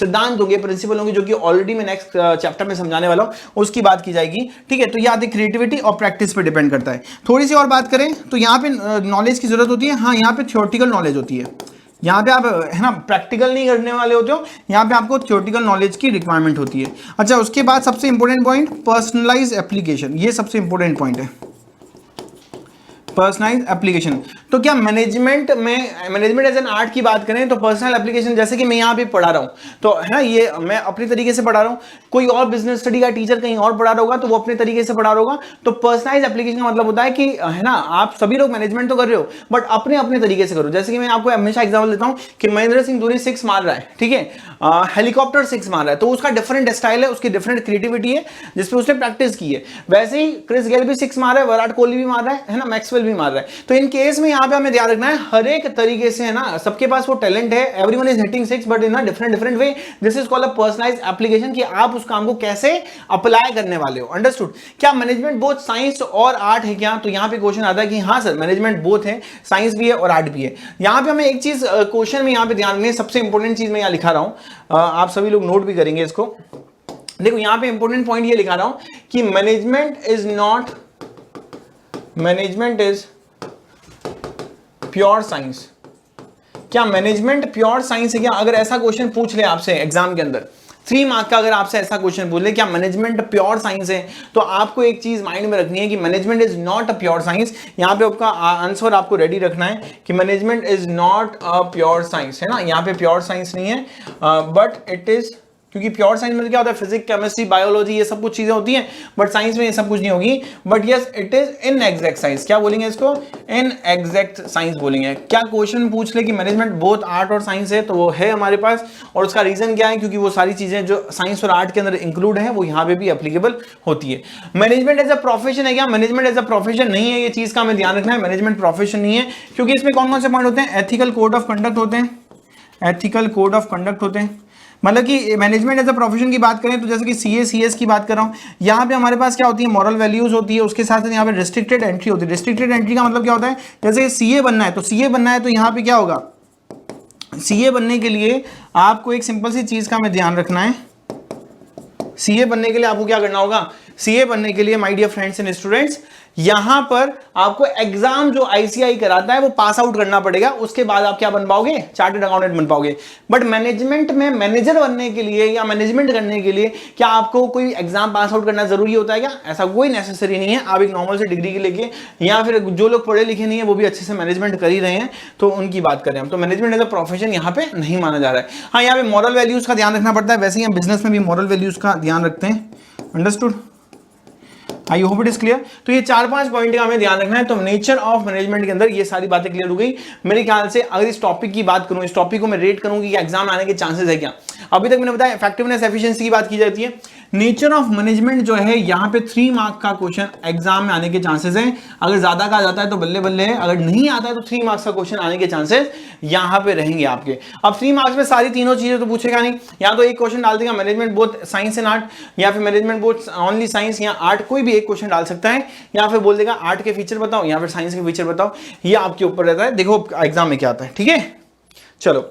सिद्धांत होंगे, प्रिंसिपल होंगे, जो कि ऑलरेडी मैं नेक्स्ट चैप्टर में समझाने वाला हूं, उसकी बात की जाएगी, ठीक है। तो ये आती क्रिएटिविटी और प्रैक्टिस पे डिपेंड करता है। थोड़ी सी और बात करें तो यहाँ पे नॉलेज की जरूरत होती है। हाँ, यहाँ पे थ्योरेटिकल नॉलेज होती है। यहाँ पे आप, है ना, प्रैक्टिकल नहीं करने वाले होते हो, यहाँ पे आपको थ्योरेटिकल नॉलेज की रिक्वायरमेंट होती है। अच्छा, उसके बाद सबसे इंपॉर्टेंट पॉइंट पर्सनलाइज एप्लीकेशन। ये सबसे इंपॉर्टेंट पॉइंट है, पर्सनलाइज एप्लीकेशन। तो क्या मैनेजमेंट एज एन आर्ट की बात करें तो पर्सनल एप्लीकेशन, जैसे कि मैं यहाँ पे पढ़ा रहा हूँ, तो है ना, ये मैं अपने तरीके से पढ़ा रहा हूँ, कोई और बिजनेस स्टडी का टीचर कहीं और पढ़ा रहा होगा तो वो अपने तरीके से पढ़ा रहा होगा। तो पर्सनलाइज एप्लीकेशन का मतलब होता है कि, है ना, आप सभी लोग मैनेजमेंट तो कर रहे हो, बट अपने अपने तरीके से करो। जैसे कि मैं आपको हमेशा एग्जाम्पल देता हूँ कि महेंद्र सिंह धोनी 6 मार रहा है, ठीक है, हेलीकॉप्टर 6 मार रहा है, तो उसका डिफरेंट स्टाइल है, उसकी डिफरेंट क्रिएटिविटी है, जिसपे उसने प्रैक्टिस की है। वैसे ही क्रिस गेल भी 6 मार रहा है, विराट कोहली भी मार रहा है ना, मैक्सवेल लेवल भी मार रहा है। तो इन केस में यहाँ पे हमें ध्यान रखना है हर एक तरीके से, है ना, सबके पास वो टैलेंट है, everyone is hitting six but in a different way. This is called a personalised application, कि आप उस काम को कैसे अप्लाई करने वाले हो। अंडरस्टूड? क्या मैनेजमेंट बोथ साइंस और आर्ट है क्या? तो यहाँ पे क्वेश्चन आता है कि हाँ सर मैनेजमेंट बोथ है, साइंस भी है और आर्ट भी है। यहाँ पे हमें एक चीज क्वेश्चन में यहाँ पे ध्यान रखनी, सबसे इंपॉर्टेंट चीज मैं यहाँ लिखा रहा हूं, आप सभी लोग नोट भी करेंगे इसको। देखो यहाँ पे इंपॉर्टेंट पॉइंट ये लिखा रहा हूं कि मैनेजमेंट इज प्योर साइंस। क्या मैनेजमेंट प्योर साइंस है क्या? अगर ऐसा क्वेश्चन पूछ ले आपसे एग्जाम के अंदर 3 मार्क का, अगर आपसे ऐसा क्वेश्चन पूछ ले क्या मैनेजमेंट प्योर साइंस है, तो आपको एक चीज माइंड में रखनी है कि management is not a pure science. यहां पे आपका आंसर आपको रेडी रखना है कि management is not a pure science, है ना, यहां पे प्योर साइंस नहीं है, बट इट इज, क्योंकि प्योर साइंस में क्या होता है, फिजिक्स, केमिस्ट्री, बायोलॉजी, ये सब कुछ चीजें होती हैं, बट साइंस में ये सब कुछ नहीं होगी। But yes it is in exact science. क्या बोलेंगे इसको? इन एग्जैक्ट साइंस बोलेंगे। क्या क्वेश्चन पूछ ले कि मैनेजमेंट बोथ आर्ट और साइंस है, तो वो है हमारे पास, और उसका रीजन क्या है, क्योंकि वो सारी चीजें जो साइंस और आर्ट के अंदर इंक्लूड है वो यहाँ पे भी एप्लीकेबल होती है। मैनेजमेंट एज अ प्रोफेशन है क्या? मैनेजमेंट एज अ प्रोफेशन नहीं है, ये चीज का हमें ध्यान रखना है। मैनेजमेंट प्रोफेशन नहीं है, क्योंकि इसमें कौन कौन से पॉइंट होते हैं? एथिकल कोड ऑफ कंडक्ट होते हैं, एथिकल कोड ऑफ कंडक्ट होते हैं। मतलब कि मैनेजमेंट एज अ प्रोफेशन की बात करें तो जैसे कि सीए सीएस की बात कर रहा हूँ, यहाँ पे हमारे पास क्या होती है, मॉरल वैल्यूज होती है, उसके साथ यहाँ पे रिस्ट्रिक्टेड एंट्री होती है। रिस्ट्रिक्टेड एंट्री का मतलब क्या होता है, जैसे सीए बनना है, तो सीए बनना है तो यहाँ पे क्या होगा, सीए बनने के लिए आपको एक सिंपल सी चीज का हमें ध्यान रखना है। सीए बनने के लिए आपको क्या करना होगा? सीए बनने के लिए my dear friends and students, यहां पर आपको एग्जाम जो आईसीआई कराता है वो पास आउट करना पड़ेगा, उसके बाद आप क्या बन पाओगे? चार्टर्ड अकाउंटेंट बन पाओगे। बट मैनेजमेंट में मैनेजर बनने के लिए या मैनेजमेंट करने के लिए क्या आपको कोई एग्जाम पास आउट करना जरूरी होता है क्या? ऐसा कोई नेसेसरी नहीं है। आप एक नॉर्मल से डिग्री के लेके, या फिर जो लोग पढ़े लिखे नहीं है वो भी अच्छे से मैनेजमेंट कर ही रहे हैं, तो उनकी बात करें हम, तो मैनेजमेंट एज अ प्रोफेशन यहाँ पे नहीं माना जा रहा है। हाँ, यहाँ पे मॉरल वैल्यूज का ध्यान रखना पड़ता है, वैसे ही हम बिजनेस में भी मॉरल वैल्यूज का ध्यान रखते हैं। Understood? I hope it is clear. तो ये 4-5 पॉइंट का हमें ध्यान रखना है। तो नेचर ऑफ मैनेजमेंट के अंदर ये सारी बातें क्लियर हो गई मेरे ख्याल से। अगर इस टॉपिक की बात करूं, इस टॉपिक को मैं रेट करूंगी कि एग्जाम आने के चांसेस है क्या। अभी तक मैंने बताया इफेक्टिवनेस, एफिशिएंसी की बात की जाती है। नेचर ऑफ मैनेजमेंट जो है यहाँ पे 3 मार्क का क्वेश्चन एग्जाम में आने के चांसेस हैं। अगर ज्यादा का जाता है तो बल्ले बल्ले है, अगर नहीं आता है तो 3 मार्क्स का क्वेश्चन आने के चांसेस यहाँ पे रहेंगे आपके। अब 3 मार्क्स में सारी तीनों चीजें तो पूछेगा नहीं, या तो एक क्वेश्चन डाल देगा management both science and art, या फिर मैनेजमेंट बोथ ओनली साइंस या आर्ट, कोई भी एक क्वेश्चन डाल सकता है, या फिर बोल देगा आर्ट के फीचर बताओ या फिर साइंस के फीचर बताओ। ये आपके ऊपर रहता है, देखो एग्जाम में क्या आता है। ठीक है, चलो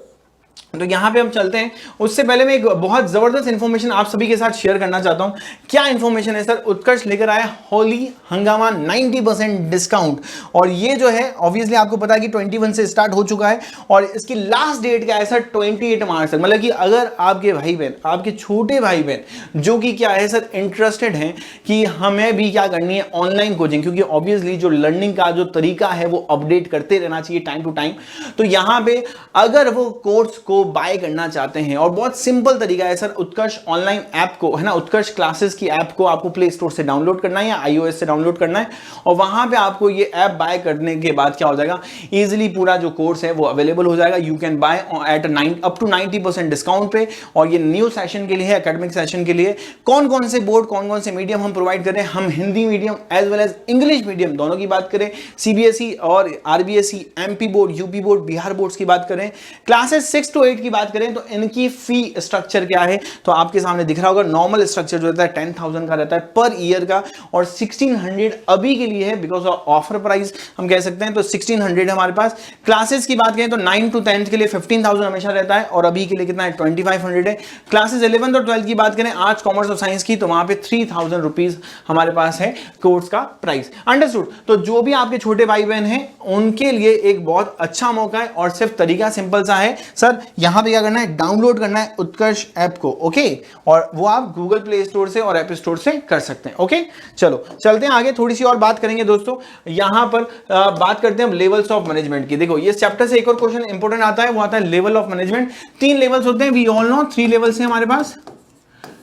तो यहां पे हम चलते हैं। उससे पहले मैं एक बहुत जबरदस्त इंफॉर्मेशन आप सभी के साथ शेयर करना चाहता हूं। क्या इंफॉर्मेशन है सर? उत्कर्ष लेकर आया होली हंगामा 90% डिस्काउंट, और ये जो है ऑब्वियसली आपको पता है कि 21 से स्टार्ट हो चुका है, और इसकी लास्ट डेट क्या है सर? 28 मार्च तक। मतलब कि अगर आपके भाई बहन, आपके छोटे भाई बहन जो कि क्या है सर, इंटरेस्टेड हैं कि हमें भी क्या करनी है, ऑनलाइन कोचिंग, क्योंकि ऑब्वियसली जो लर्निंग का जो तरीका है वो अपडेट करते रहना चाहिए टाइम टू टाइम। तो यहां पे अगर वो कोर्स को बाय करना चाहते हैं, और बहुत सिंपल तरीका है सर, उत्कर्ष ऑनलाइन ऐप को, है ना, उत्कर्ष क्लासेस की ऐप को आपको प्ले स्टोर से डाउनलोड करना है या iOS से डाउनलोड करना है, और वहां पे आपको ये ऐप बाय करने के बाद क्या हो जाएगा, इजीली पूरा जो कोर्स है वो अवेलेबल हो जाएगा। You can buy at up to 90% discount पे। और ये न्यू सेशन के लिए है, एकेडमिक सेशन के लिए। कौन कौन से बोर्ड, कौन कौन से मीडियम हम प्रोवाइड करें? हम Hindi medium as well as English medium दोनों की बात करें, सीबीएसई और RBSE, MP board, UP board, Bihar boards की बात करें, क्लासेस 6 to 8 की बात करें तो इनकी फी स्ट्रक्चर क्या है, तो आपके सामने दिख रहा होगा। नॉर्मल स्ट्रक्चर जो रहता है 10,000 का रहता है पर ईयर का, और 1600 अभी के लिए है बिकॉज ऑफ ऑफर प्राइस हम कह सकते हैं, तो 1600 हमारे पास। क्लासेस की बात करें तो 9 to 10 के लिए 15,000 हमेशा रहता है, और अभी के लिए कितना है, 2500 है। क्लासेस 11th और 12th की बात करें, आर्ट्स, कॉमर्स और साइंस की, तो वहां पे 3000 रुपीज हमारे पास है कोर्स का प्राइस। अंडरस्टूड? तो जो भी आपके छोटे भाई बहन हैं उनके लिए एक बहुत अच्छा मौका है, और सिर्फ तरीका सिंपल सा है सर, यहां पे क्या करना है, डाउनलोड करना है उत्कर्ष ऐप को, ओके, और वो आप गूगल प्ले स्टोर से और ऐप स्टोर से कर सकते हैं। ओके, चलो चलते हैं आगे, थोड़ी सी और बात करेंगे दोस्तों। यहां पर बात करते हैं लेवल्स ऑफ मैनेजमेंट की। देखो ये चैप्टर से एक और क्वेश्चन इंपॉर्टेंट आता है, वो आता है लेवल ऑफ मैनेजमेंट। 3 लेवल्स होते हैं, वी ऑल नो 3 लेवल्स हैं हमारे पास,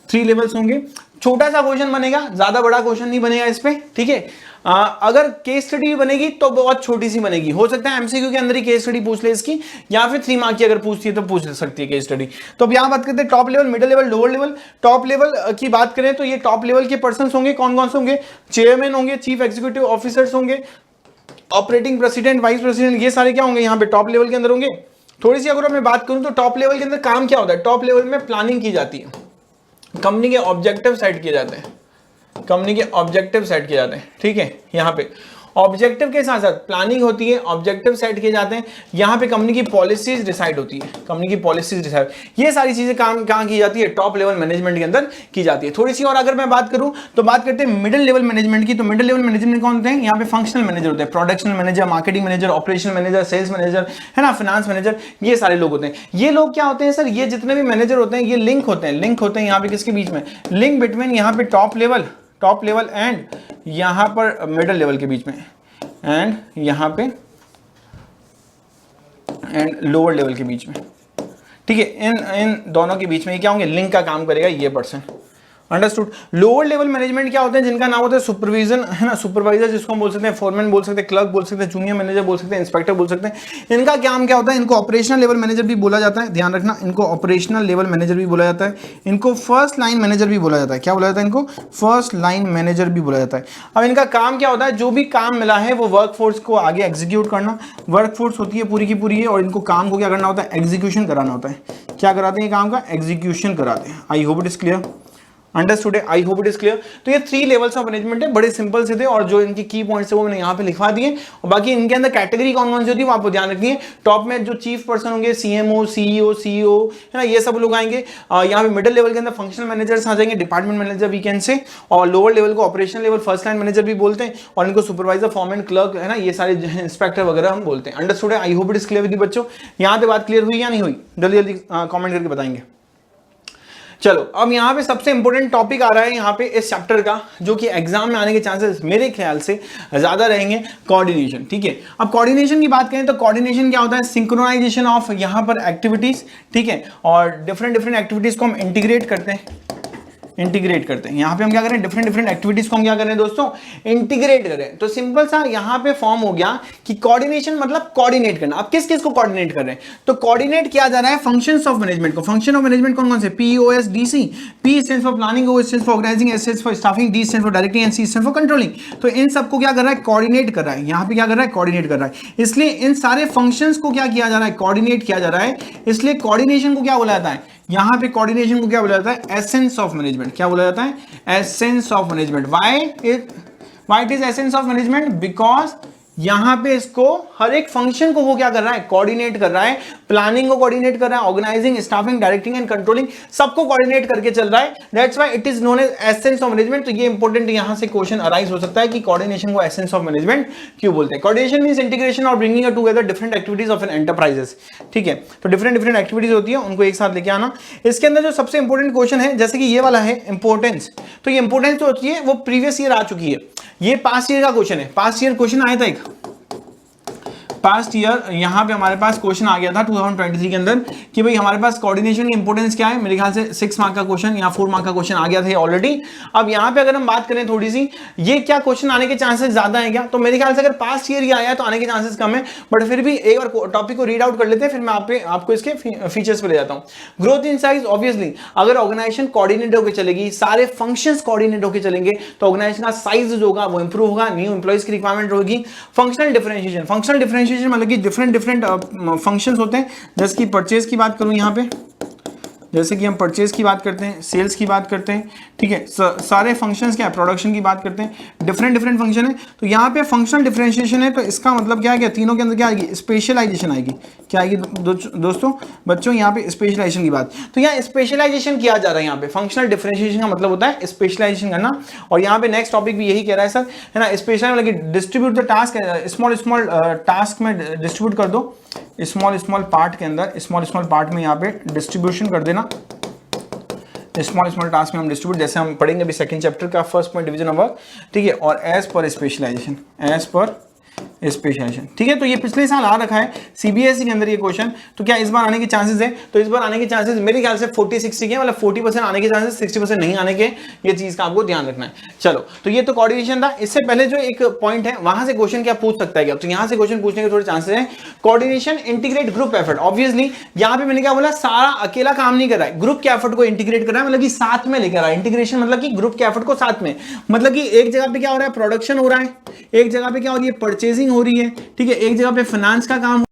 3 लेवल्स होंगे। छोटा सा क्वेश्चन बनेगा, ज्यादा बड़ा क्वेश्चन नहीं बनेगा इस पे, ठीक है। अगर केस स्टडी भी बनेगी तो बहुत छोटी सी बनेगी, हो सकता है एमसीक्यू के अंदर ही केस स्टडी पूछ ले इसकी, या फिर 3 मार्क की अगर पूछती है तो पूछ सकती है केस स्टडी। तो अब यहां बात करते हैं top level, middle level, lower level. Top level की बात करें तो ये टॉप लेवल के पर्सन होंगे, कौन कौन से होंगे, चेयरमैन होंगे, चीफ एग्जीक्यूटिव ऑफिसर्स होंगे, ऑपरेटिंग प्रेसिडेंट, वाइस प्रेसिडेंट, ये सारे क्या होंगे यहाँ पे टॉप लेवल के अंदर होंगे। थोड़ी सी अगर मैं बात करूं तो टॉप लेवल के अंदर काम क्या होता है, टॉप लेवल में प्लानिंग की जाती है, कंपनी के ऑब्जेक्टिव सेट किए जाते हैं, कंपनी के ऑब्जेक्टिव सेट किए जाते हैं, ठीक है। यहाँ पे ऑब्जेक्टिव के साथ साथ प्लानिंग होती है, ऑब्जेक्टिव सेट किए जाते हैं, यहाँ पे कंपनी की पॉलिसीज डिसाइड होती है, कंपनी की पॉलिसीज डिसाइड, ये सारी चीजें काम कहाँ की जाती है, टॉप लेवल मैनेजमेंट के अंदर की जाती है। थोड़ी सी और अगर मैं बात करूं तो बात करते हैं मिडिल लेवल मैनेजमेंट की। तो मिडिल लेवल मैनेजमेंट कौन होते हैं, यहाँ पे फंक्शनल मैनेजर होते हैं, production manager, marketing manager, operation manager, sales manager, है ना, फाइनेंस मैनेजर, ये सारे लोग होते हैं। ये लोग क्या होते हैं सर, ये जितने भी मैनेजर होते हैं ये लिंक होते हैं यहाँ पे किसके बीच में, लिंक बिटवीन यहाँ पे टॉप लेवल एंड यहाँ पर मिडिल लेवल के बीच में, एंड यहाँ पे एंड लोअर लेवल के बीच में, ठीक है। इन दोनों के बीच में ये क्या होंगे, लिंक का काम करेगा ये person, understood. Lower level management क्या होते हैं, जिनका नाम होता है सुपरविजन, है ना, सुपरवाइजर जिसको हम बोल सकते हैं, फोरमैन बोल सकते हैं, क्लर्क बोल सकते हैं, जूनियर मैनेजर बोल सकते हैं, इंस्पेक्टर बोल सकते हैं। इनका काम क्या होता है, इनको ऑपरेशनल लेवल मैनेजर भी बोला जाता है, ध्यान रखना, इनको ऑपरेशनल लेवल मैनेजर भी बोला जाता है, इनको फर्स्ट लाइन मैनेजर भी बोला जाता है। क्या बोला जाता है इनको, फर्स्ट लाइन मैनेजर भी बोला जाता है। अब इनका काम क्या होता है, जो भी काम मिला है वो वर्कफोर्स को आगे एग्जीक्यूट करना, वर्कफोर्स होती है पूरी की पूरी है, और इनको काम को क्या करना होता है, एग्जीक्यूशन कराना होता है। क्या कराते हैं, काम का एग्जीक्यूशन कराते हैं। I hope it is clear, understood है, I hope it is clear. तो ये 3 लेवल्स ऑफ मैनेजमेंट है, बड़े सिंपल से थे, और जो इनकी की पॉइंट्स है वो मैंने यहाँ पे लिखवा दिए। और बाकी इनके अंदर कैटेगरी कौन कौन सी होती है वो आपको ध्यान रखनी है। टॉप में जो चीफ पर्सन होंगे, सीएमओ, सीईओ, है ना, ये सब लोग आएंगे। यहाँ पे मिडिल लेवल के अंदर फंक्शनल मैनेजर्स आ जाएंगे, department manager we can say, और लोअर लेवल को operational level first line manager भी बोलते हैं, और इनको सुपरवाइजर, फॉरमैन, क्लर्क, है ना, ये सारे इंस्पेक्टर वगैरह हम बोलते हैं। अंडरस्टूड है, I hope it is clear with you बच्चों। यहाँ पे बात क्लियर हुई या नहीं हुई, जल्दी जल्दी कॉमेंट करके बताएंगे। चलो अब यहाँ पे सबसे इंपॉर्टेंट टॉपिक आ रहा है यहाँ पे इस चैप्टर का, जो कि एग्जाम में आने के चांसेस मेरे ख्याल से ज्यादा रहेंगे, कोऑर्डिनेशन, ठीक है। अब कोऑर्डिनेशन की बात करें तो कोऑर्डिनेशन क्या होता है, सिंक्रोनाइजेशन ऑफ यहाँ पर एक्टिविटीज, ठीक है, और डिफरेंट एक्टिविटीज को हम इंटीग्रेट करते हैं, यहाँ पे हम क्या करें, डिफरेंट एक्टिविटीज को हम क्या करें दोस्तों, इंटीग्रेट करें। तो सिंपल सा यहाँ पे फॉर्म हो गया कि कोऑर्डिनेशन मतलब कोऑर्डिनेट करना। अब किस किस को कोऑर्डिनेट कर रहे हैं, तो कोऑर्डिनेट किया जा रहा है फंक्शंस ऑफ मैनेजमेंट को। फंक्शन ऑफ मैनेजमेंट कौन कौन से, POSDC, P stands for planning, O stands for organising, S stands for staffing, D stands for directing, and C stands for controlling. तो इन सबको क्या कर रहा है, कोऑर्डिनेट कर रहा है। यहाँ पे क्या कर रहा है, कोऑर्डिनेट कर रहा है। इसलिए इन सारे फंक्शंस को क्या किया जा रहा है, कोऑर्डिनेट किया जा रहा है। इसलिए कोऑर्डिनेशन को क्या बोला जाता है, यहां पे कोऑर्डिनेशन को क्या बोला जाता है, एसेंस ऑफ मैनेजमेंट। क्या बोला जाता है, essence of management. Why it is essence of management, because यहां पे इसको हर एक फंक्शन को वो क्या कर रहा है, कोऑर्डिनेट कर रहा है। प्लानिंग को कोऑर्डिनेट कर रहा है, organising, staffing, directing and controlling, सबको कोऑर्डिनेट करके चल रहा है। That's why it is known as essence of management. तो ये इंपॉर्टेंट यहां से क्वेश्चन अराइज हो सकता है कि कोऑर्डिनेशन को एसेंस ऑफ मैनेजमेंट क्यों बोलते हैं। कोऑर्डिनेशन मींस इंटीग्रेशन और bringing together different activities of an enterprises, ठीक है। तो डिफरेंट एक्टिविटीज होती है, उनको एक साथ लेके आना। इसके अंदर जो सबसे इंपॉर्टेंट क्वेश्चन है, जैसे कि ये वाला है इंपॉर्टेंस, तो ये इंपॉर्टेंस जो होती है वो प्रीवियस ईयर आ चुकी है। ये पास्ट ईयर का क्वेश्चन है, पास्ट ईयर क्वेश्चन आया था एक पास्ट ईयर, यहां पे हमारे पास क्वेश्चन आ गया था 2023 के अंदर कि भाई हमारे पास कोऑर्डिनेशन की इंपॉर्टेंस क्या है। मेरे ख्याल से 6 मार्क का क्वेश्चन या 4 मार्क का क्वेश्चन आ गया था ऑलरेडी। अब यहां पे अगर हम बात करें थोड़ी सी, ये क्या क्वेश्चन आने के चांसेस ज्यादा है क्या, तो मेरे ख्याल से अगर पास्ट ईयर ही आया तो आने के चांसेस कम है, बट फिर भी एक बार टॉपिक को रीड आउट कर लेते हैं, फिर मैं आपको इसके फीचर्स पे ले जाता हूं। ग्रोथ इन साइज, ऑब्वियसली अगर ऑर्गेनाइजेशन कोऑर्डिनेट होकर चलेगी, सारे फंक्शंस कोऑर्डिनेट होकर चलेंगे, तो ऑर्गेनाइजेशन का साइज जो होगा वो इंप्रूव होगा, न्यू एम्प्लॉइज की रिक्वायरमेंट होगी। फंक्शनल डिफरेंशिएशन मतलब कि डिफरेंट फंक्शंस होते हैं। जैसे कि परचेज की बात करूं यहां पे, जैसे कि हम परचेज की बात करते हैं, सेल्स की बात करते हैं, ठीक है, सारे फंक्शंस क्या है, प्रोडक्शन की बात करते हैं, डिफरेंट फंक्शन है। तो यहाँ पे फंक्शनल डिफरेंशिएशन है, तो इसका मतलब क्या है, क्या तीनों के अंदर क्या आएगी, स्पेशलाइजेशन आएगी। क्या आएगी दोस्तों, बच्चों यहाँ पे स्पेशलाइजेशन की बात, तो यहाँ स्पेशलाइजेशन किया जा रहा है। यहाँ पे फंक्शनल डिफरेंशिएशन का मतलब होता है स्पेशलाइजेशन करना। और यहाँ पे नेक्स्ट टॉपिक भी यही कह रहा है सर, है ना, स्पेशल मतलब कि distribute the task, small task में डिस्ट्रीब्यूट कर दो, स्मॉल पार्ट के अंदर, स्मॉल पार्ट में यहाँ पे डिस्ट्रीब्यूशन कर देना, स्मॉल टास्क में हम डिस्ट्रीब्यूट, जैसे हम पढ़ेंगे अभी सेकंड चैप्टर का first point division of work, ठीक है। और एज पर स्पेशलाइजेशन, ठीक है। तो ये पिछले साल आ रखा है सीबीएसई के अंदर ये क्वेश्चन, तो क्या इस बार आने के चांसेस है, तो इस बार आने के चांसेस मेरे ख्याल से 40-60 के, मतलब 40% आने के चांसेस, 60% नहीं आने के, ये चीज का आपको ध्यान रखना है। चलो, तो ये तो कोऑर्डिनेशन था। इससे पहले जो एक पॉइंट है, वहां से क्वेश्चन क्या पूछ सकता है क्या, तो यहां से क्वेश्चन पूछने के थोड़े चांसेस हैं। Coordination integrate group effort, obviously यहां पे मैंने क्या बोला, सारा अकेला काम नहीं कर रहा है, ग्रुप के एफर्ट को इंटीग्रेट कर रहा है, मतलब कि साथ में लेकर आ रहा है। इंटीग्रेशन मतलब कि ग्रुप के एफर्ट को साथ में, मतलब कि एक जगह पे क्या हो रहा है, प्रोडक्शन हो रहा है, एक जगह पे क्या हो रही है, परचेजिंग अकाउंटिंग हो रही है, ठीक है, एक जगह पे फाइनेंस का काम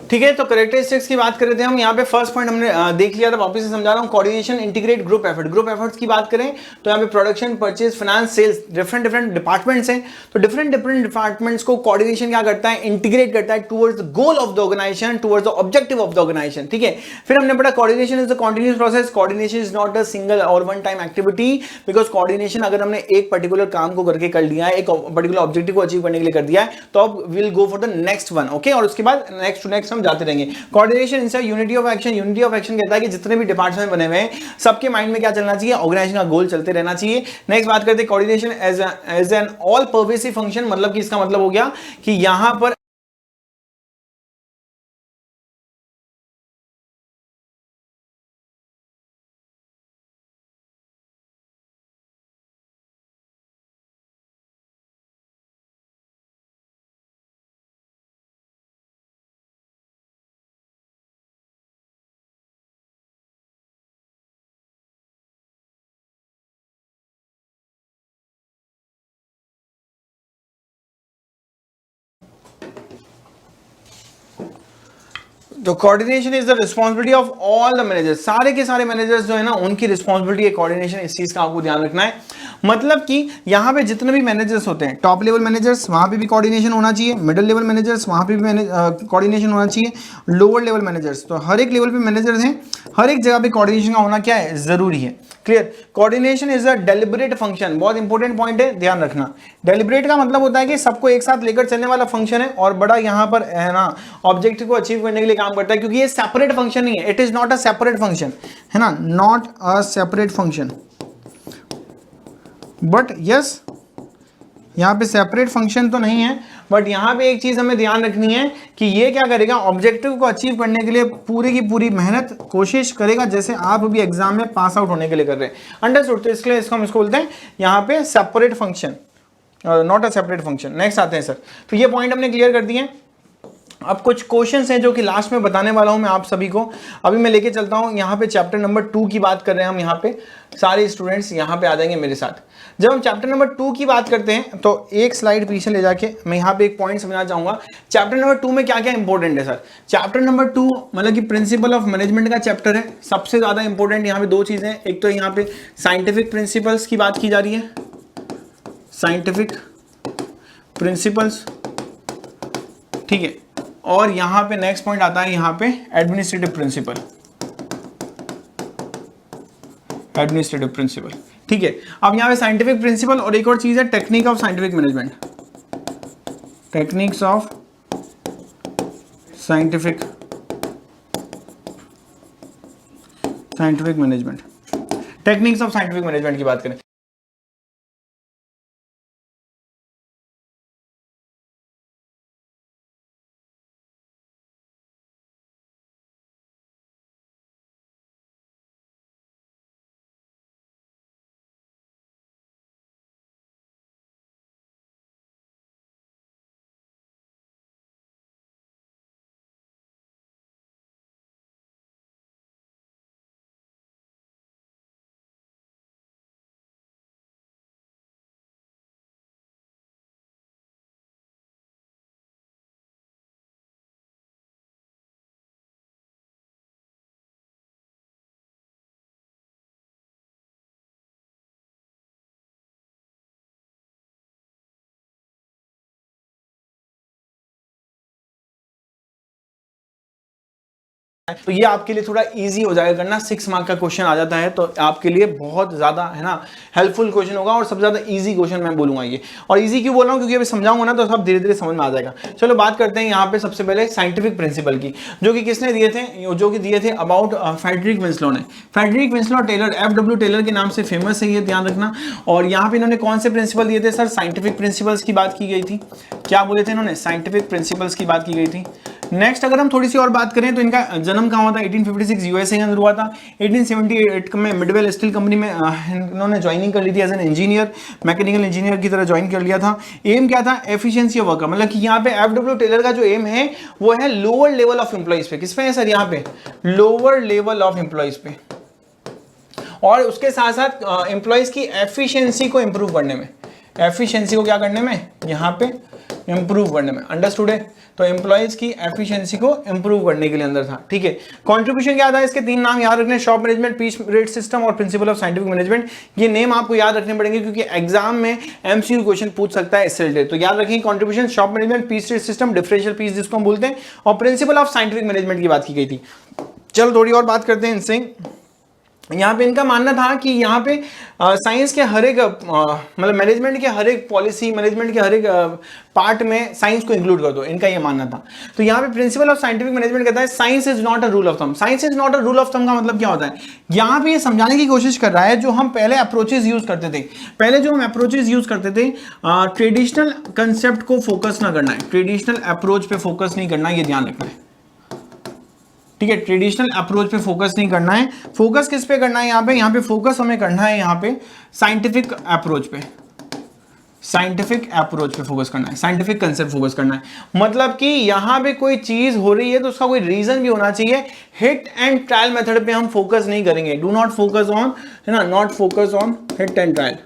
ठीक है। तो करेक्टरिस्टिक्स की बात कर रहे थे हम, यहाँ पे फर्स्ट पॉइंट हमने देख लिया था, वापस से समझा रहा हूँ, coordination, integrate, group effort. Group efforts की बात करें तो यहाँ पे production, purchase, finance, sales, different different departments हैं, तो डिफरेंट डिफरेंट डिपार्टमेंट्स को कोऑर्डिनेशन क्या करता है, इंटीग्रेट करता है towards the goal of the organization, towards the objective of the organization, ठीक है। फिर हमने पढ़ा coordination is a continuous process, coordination is not a single और one time activity, because coordination अगर हमने एक पर्टिकुलर काम को करके कर लिया है, एक पर्टिकुलर ऑब्जेक्टिव को अचीव करने के लिए कर दिया है, तो अब will go for the next one, okay, और उसके बाद नेक्स्ट टू नेक्स्ट हम जाते रहेंगे। Coordination instead unity of action. Unity of action कहता है कि जितने भी डिपार्टमेंट बने हुए हैं सबके माइंड में क्या चलना चाहिए, ऑर्गेनाइजेशन का गोल चलते रहना चाहिए। नेक्स्ट बात करते हैं coordination as an all pervasive function, मतलब कि इसका मतलब हो गया कि यहां पर तो coordination is the responsibility of all the managers, सारे के सारे मैनेजर्स जो है ना उनकी रिस्पांसिबिलिटी है कोऑर्डिनेशन, इस चीज का आपको ध्यान रखना है। मतलब कि यहाँ पे जितने भी मैनेजर्स होते हैं, टॉप लेवल मैनेजर्स, वहां पे भी कोऑर्डिनेशन होना चाहिए, मिडिल लेवल मैनेजर्स, वहां पे भी कोऑर्डिनेशन होना चाहिए, लोअर लेवल मैनेजर्स, तो हर एक लेवल पे मैनेजर्स हैं, हर एक जगह पे कोऑर्डिनेशन का होना क्या है, जरूरी है। Clear. Coordination is a deliberate function, बहुत इंपॉर्टेंट पॉइंट है, ध्यान रखना। डेलिबरेट का मतलब होता है कि सबको एक साथ लेकर चलने वाला फंक्शन है, और बड़ा यहाँ पर है ना ऑब्जेक्टिव को अचीव करने के लिए काम करता है, क्योंकि ये सेपरेट फंक्शन नहीं है, it is not a separate function, है ना, not a separate function, but yes यहाँ पे सेपरेट फंक्शन तो नहीं है, बट यहाँ पे एक चीज हमें ध्यान रखनी है कि ये क्या करेगा, ऑब्जेक्टिव को अचीव करने के लिए पूरी की पूरी मेहनत कोशिश करेगा, जैसे आप अभी एग्जाम में पास आउट होने के लिए कर रहे हैं। अंडरस्टूड। तो इसके लिए इसको हम इसको बोलते हैं यहाँ पे separate function, not a separate function. Next आते हैं सर, तो ये पॉइंट हमने क्लियर कर दिए। अब कुछ क्वेश्चंस हैं जो कि लास्ट में बताने वाला हूं मैं आप सभी को। अभी मैं लेके चलता हूं यहाँ पे चैप्टर नंबर 2 की बात कर रहे हैं हम, यहाँ पे सारे स्टूडेंट्स यहाँ पे आ जाएंगे मेरे साथ। जब हम चैप्टर नंबर 2 की बात करते हैं तो एक स्लाइड पीछे ले जाके मैं यहाँ पे एक पॉइंट समझना चाहूंगा, चैप्टर नंबर 2 में क्या क्या इंपॉर्टेंट है सर। चैप्टर नंबर 2 मतलब कि प्रिंसिपल ऑफ मैनेजमेंट का चैप्टर है, सबसे ज्यादा इंपॉर्टेंट यहाँ पे दो चीजें, एक तो यहाँ पे साइंटिफिक प्रिंसिपल्स की बात की जा रही है, साइंटिफिक प्रिंसिपल्स, ठीक है, और यहां पे नेक्स्ट पॉइंट आता है यहाँ पे एडमिनिस्ट्रेटिव प्रिंसिपल, एडमिनिस्ट्रेटिव प्रिंसिपल, ठीक है। अब यहाँ पे साइंटिफिक प्रिंसिपल और एक और चीज है technique of scientific management, techniques of scientific management, techniques of scientific management की बात करें तो ये आपके लिए थोड़ा इजी हो जाएगा करना, 6 मार्क का क्वेश्चन आ जाता है तो आपके लिए बहुत ज्यादा है ना हेल्पफुल क्वेश्चन होगा और सबसे ज्यादा इजी क्वेश्चन मैं बोलूंगा ये। और इजी क्यों बोल रहा हूँ, क्योंकि अभी समझाऊंगा ना तो सब धीरे धीरे समझ में आ जाएगा। चलो बात करते हैं यहाँ पे सबसे पहले साइंटिफिक प्रिंसिपल की, जो कि किसने दिए थे, जो कि दिए थे अबाउट फ्रेडरिक विंसलो ने। Frederick Winslow Taylor, FW Taylor के नाम से फेमस है, ये ध्यान रखना। और यहाँ पे इन्होंने कौन से प्रिंसिपल दिए थे सर, साइंटिफिक प्रिंसिपल्स की बात की गई थी। क्या बोले थे इन्होंने, साइंटिफिक प्रिंसिपल्स की बात की गई थी। नेक्स्ट अगर हम थोड़ी सी और बात करें तो इनका जन्म कहाँ हुआ था, 1856 यूएसए के अंदर हुआ था। 1878 में मिडवेल स्टील कंपनी में इन्होंने ज्वाइनिंग कर ली थी as an engineer, mechanical engineer की तरह ज्वाइन कर लिया था। एम क्या था, एफिशिएंसी ऑफ वर्कर, मतलब कि यहाँ पे FW टेलर का जो एम है वो है लोअर लेवल ऑफ एम्प्लॉइज पे। किस पे है सर, यहाँ पे लोअर लेवल ऑफ एम्प्लॉइज पे, और उसके साथ साथ एम्प्लॉइज की एफिशिएंसी को इंप्रूव करने में, एफिशिएंसी को क्या करने में, यहाँ पे इंप्रूव करने में। अंडरस्टूड है, तो एम्प्लॉइज की एफिशिएंसी को इंप्रूव करने के लिए अंदर था। ठीक है, कंट्रीब्यूशन क्या था, इसके 3 नाम याद रखने, shop management, piece rate system और प्रिंसिपल ऑफ साइंटिफिक मैनेजमेंट। ये नेम आपको याद रखने पड़ेंगे क्योंकि एग्जाम में MCQ क्वेश्चन पूछ सकता है इससे रिलेटेड। तो याद रखिए, contribution, shop management, piece rate system, differential piece जिसको हम बोलते हैं, और प्रिंसिपल ऑफ साइंटिफिक मैनेजमेंट की बात की गई थी। चलो थोड़ी और बात करते हैं इनसे। यहाँ पे इनका मानना था कि यहाँ पे साइंस के हर एक मतलब मैनेजमेंट के हर एक पॉलिसी, मैनेजमेंट के हर एक पार्ट में साइंस को इंक्लूड कर दो, इनका ये मानना था। तो यहाँ पे प्रिंसिपल ऑफ साइंटिफिक मैनेजमेंट कहता है science is not a rule of thumb. Science is not a rule of thumb का मतलब क्या होता है, यहाँ पे ये समझाने की कोशिश कर रहा है जो हम पहले अप्रोचेज यूज करते थे, पहले जो हम अप्रोचेज यूज करते थे, ट्रेडिशनल कंसेप्ट को फोकस ना करना है, ट्रेडिशनल अप्रोच पे फोकस नहीं करना, ये ध्यान रखना है। ठीक है, ट्रेडिशनल अप्रोच पे फोकस नहीं करना है। फोकस किस पे करना है, यहाँ पे फोकस हमें करना है, यहाँ पे साइंटिफिक अप्रोच पे, साइंटिफिक अप्रोच पे फोकस करना है, साइंटिफिक कंसेप्ट फोकस करना है। मतलब कि यहाँ पे कोई चीज हो रही है तो उसका कोई रीजन भी होना चाहिए। हिट एंड ट्रायल मेथड पे हम फोकस नहीं करेंगे, डू नॉट फोकस ऑन, है ना, not focus on hit and trial,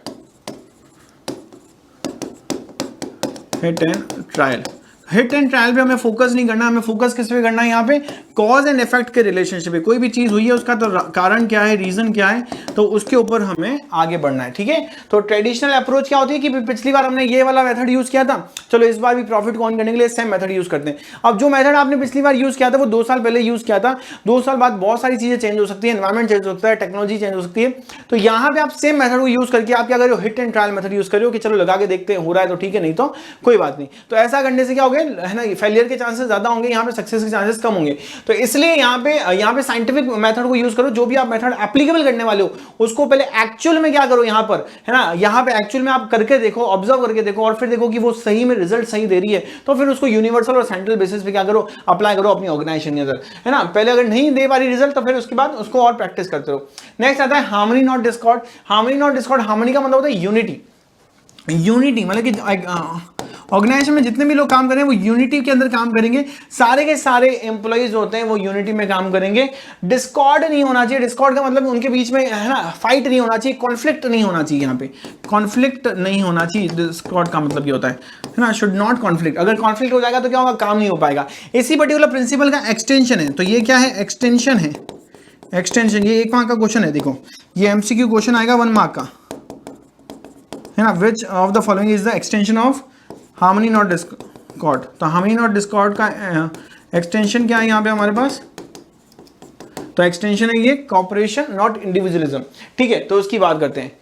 hit and trial. Hit and trial पे हमें फोकस नहीं करना, हमें फोकस किस पे करना है, यहाँ पे कॉज एंड इफेक्ट के रिलेशनशिप पे। कोई भी चीज हुई है उसका तो कारण क्या है, रीजन क्या है, तो उसके ऊपर हमें आगे बढ़ना है। ठीक है, तो ट्रेडिशनल अप्रोच क्या होती है कि पिछली बार हमने ये वाला मेथड यूज किया था, चलो इस बार भी प्रॉफिट को अर्न करने के लिए सेम मेथड यूज करते हैं। अब जो मेथड आपने पिछली बार यूज किया था वो 2 साल पहले यूज किया था, 2 साल बाद बहुत सारी चीजें चेंज हो सकती है, एनवायरमेंट चेंज हो सकता है, टेक्नोलॉजी चेंज हो सकती है। तो यहाँ पे आप सेम मेथड को यूज करके आप क्या करो, hit and trial method use करो कि चलो लगा के देखते हैं, हो रहा है तो ठीक है, नहीं तो कोई बात नहीं। तो ऐसा करने से क्या हो गया, है ना, फेलियर के चांसेस ज्यादा होंगे, यहाँ पे सक्सेस के चांसेस कम होंगे। तो इसलिए यहाँ पे साइंटिफिक मेथड को यूज करो। जो भी आप मेथड एप्लीकेबल करने वाले हो उसको पहले एक्चुअल में क्या करो, यहाँ पर, है ना, यहाँ पे एक्चुअल में आप करके देखो, ऑब्जर्व करके देखो, और फिर देखो कि वो सही में रिजल्ट सही दे रही है, तो फिर उसको यूनिवर्सल और सेंट्रल बेसिस पे क्या करो, अप्लाई करो अपनी ऑर्गेनाइजेशन के अंदर, है ना। पहले अगर नहीं दे पा रही रिजल्ट तो फिर उसके बाद उसको और प्रैक्टिस करते रहो। नेक्स्ट आता है harmony not Discord. Harmony not Discord, harmony का मतलब होता है यूनिटी। यूनिटी मतलब कि ऑर्गेनाइजेशन में जितने भी लोग काम करें वो यूनिटी के अंदर काम करेंगे, सारे के सारे एम्प्लॉइज होते हैं वो यूनिटी में काम करेंगे। डिस्कॉर्ड नहीं होना चाहिए, डिस्कॉर्ड का मतलब उनके बीच में, है ना, फाइट नहीं होना चाहिए, कॉन्फ्लिक्ट नहीं होना चाहिए, यहाँ पे कॉन्फ्लिक्ट नहीं होना चाहिए। डिस्कॉर्ड का मतलब ये होता है ना, शुड नॉट कॉन्फ्लिक्ट। अगर कॉन्फ्लिक्ट हो जाएगा तो क्या होगा, काम नहीं हो पाएगा। इसी पर्टिकुलर प्रिंसिपल का एक्सटेंशन है, तो ये क्या है, एक्सटेंशन है, एक्सटेंशन। ये 1 मार्क का क्वेश्चन है, देखो ये MCQ क्वेश्चन आएगा 1 मार्क का, है ना। Which of the following is the extension of harmony not Discord. तो हार्मनी नॉट डिस्कॉर्ड का एक्सटेंशन क्या है यहाँ पे हमारे पास, तो एक्सटेंशन है ये कॉपरेशन नॉट इंडिविजुअलिज्म। ठीक है, तो उसकी बात करते हैं,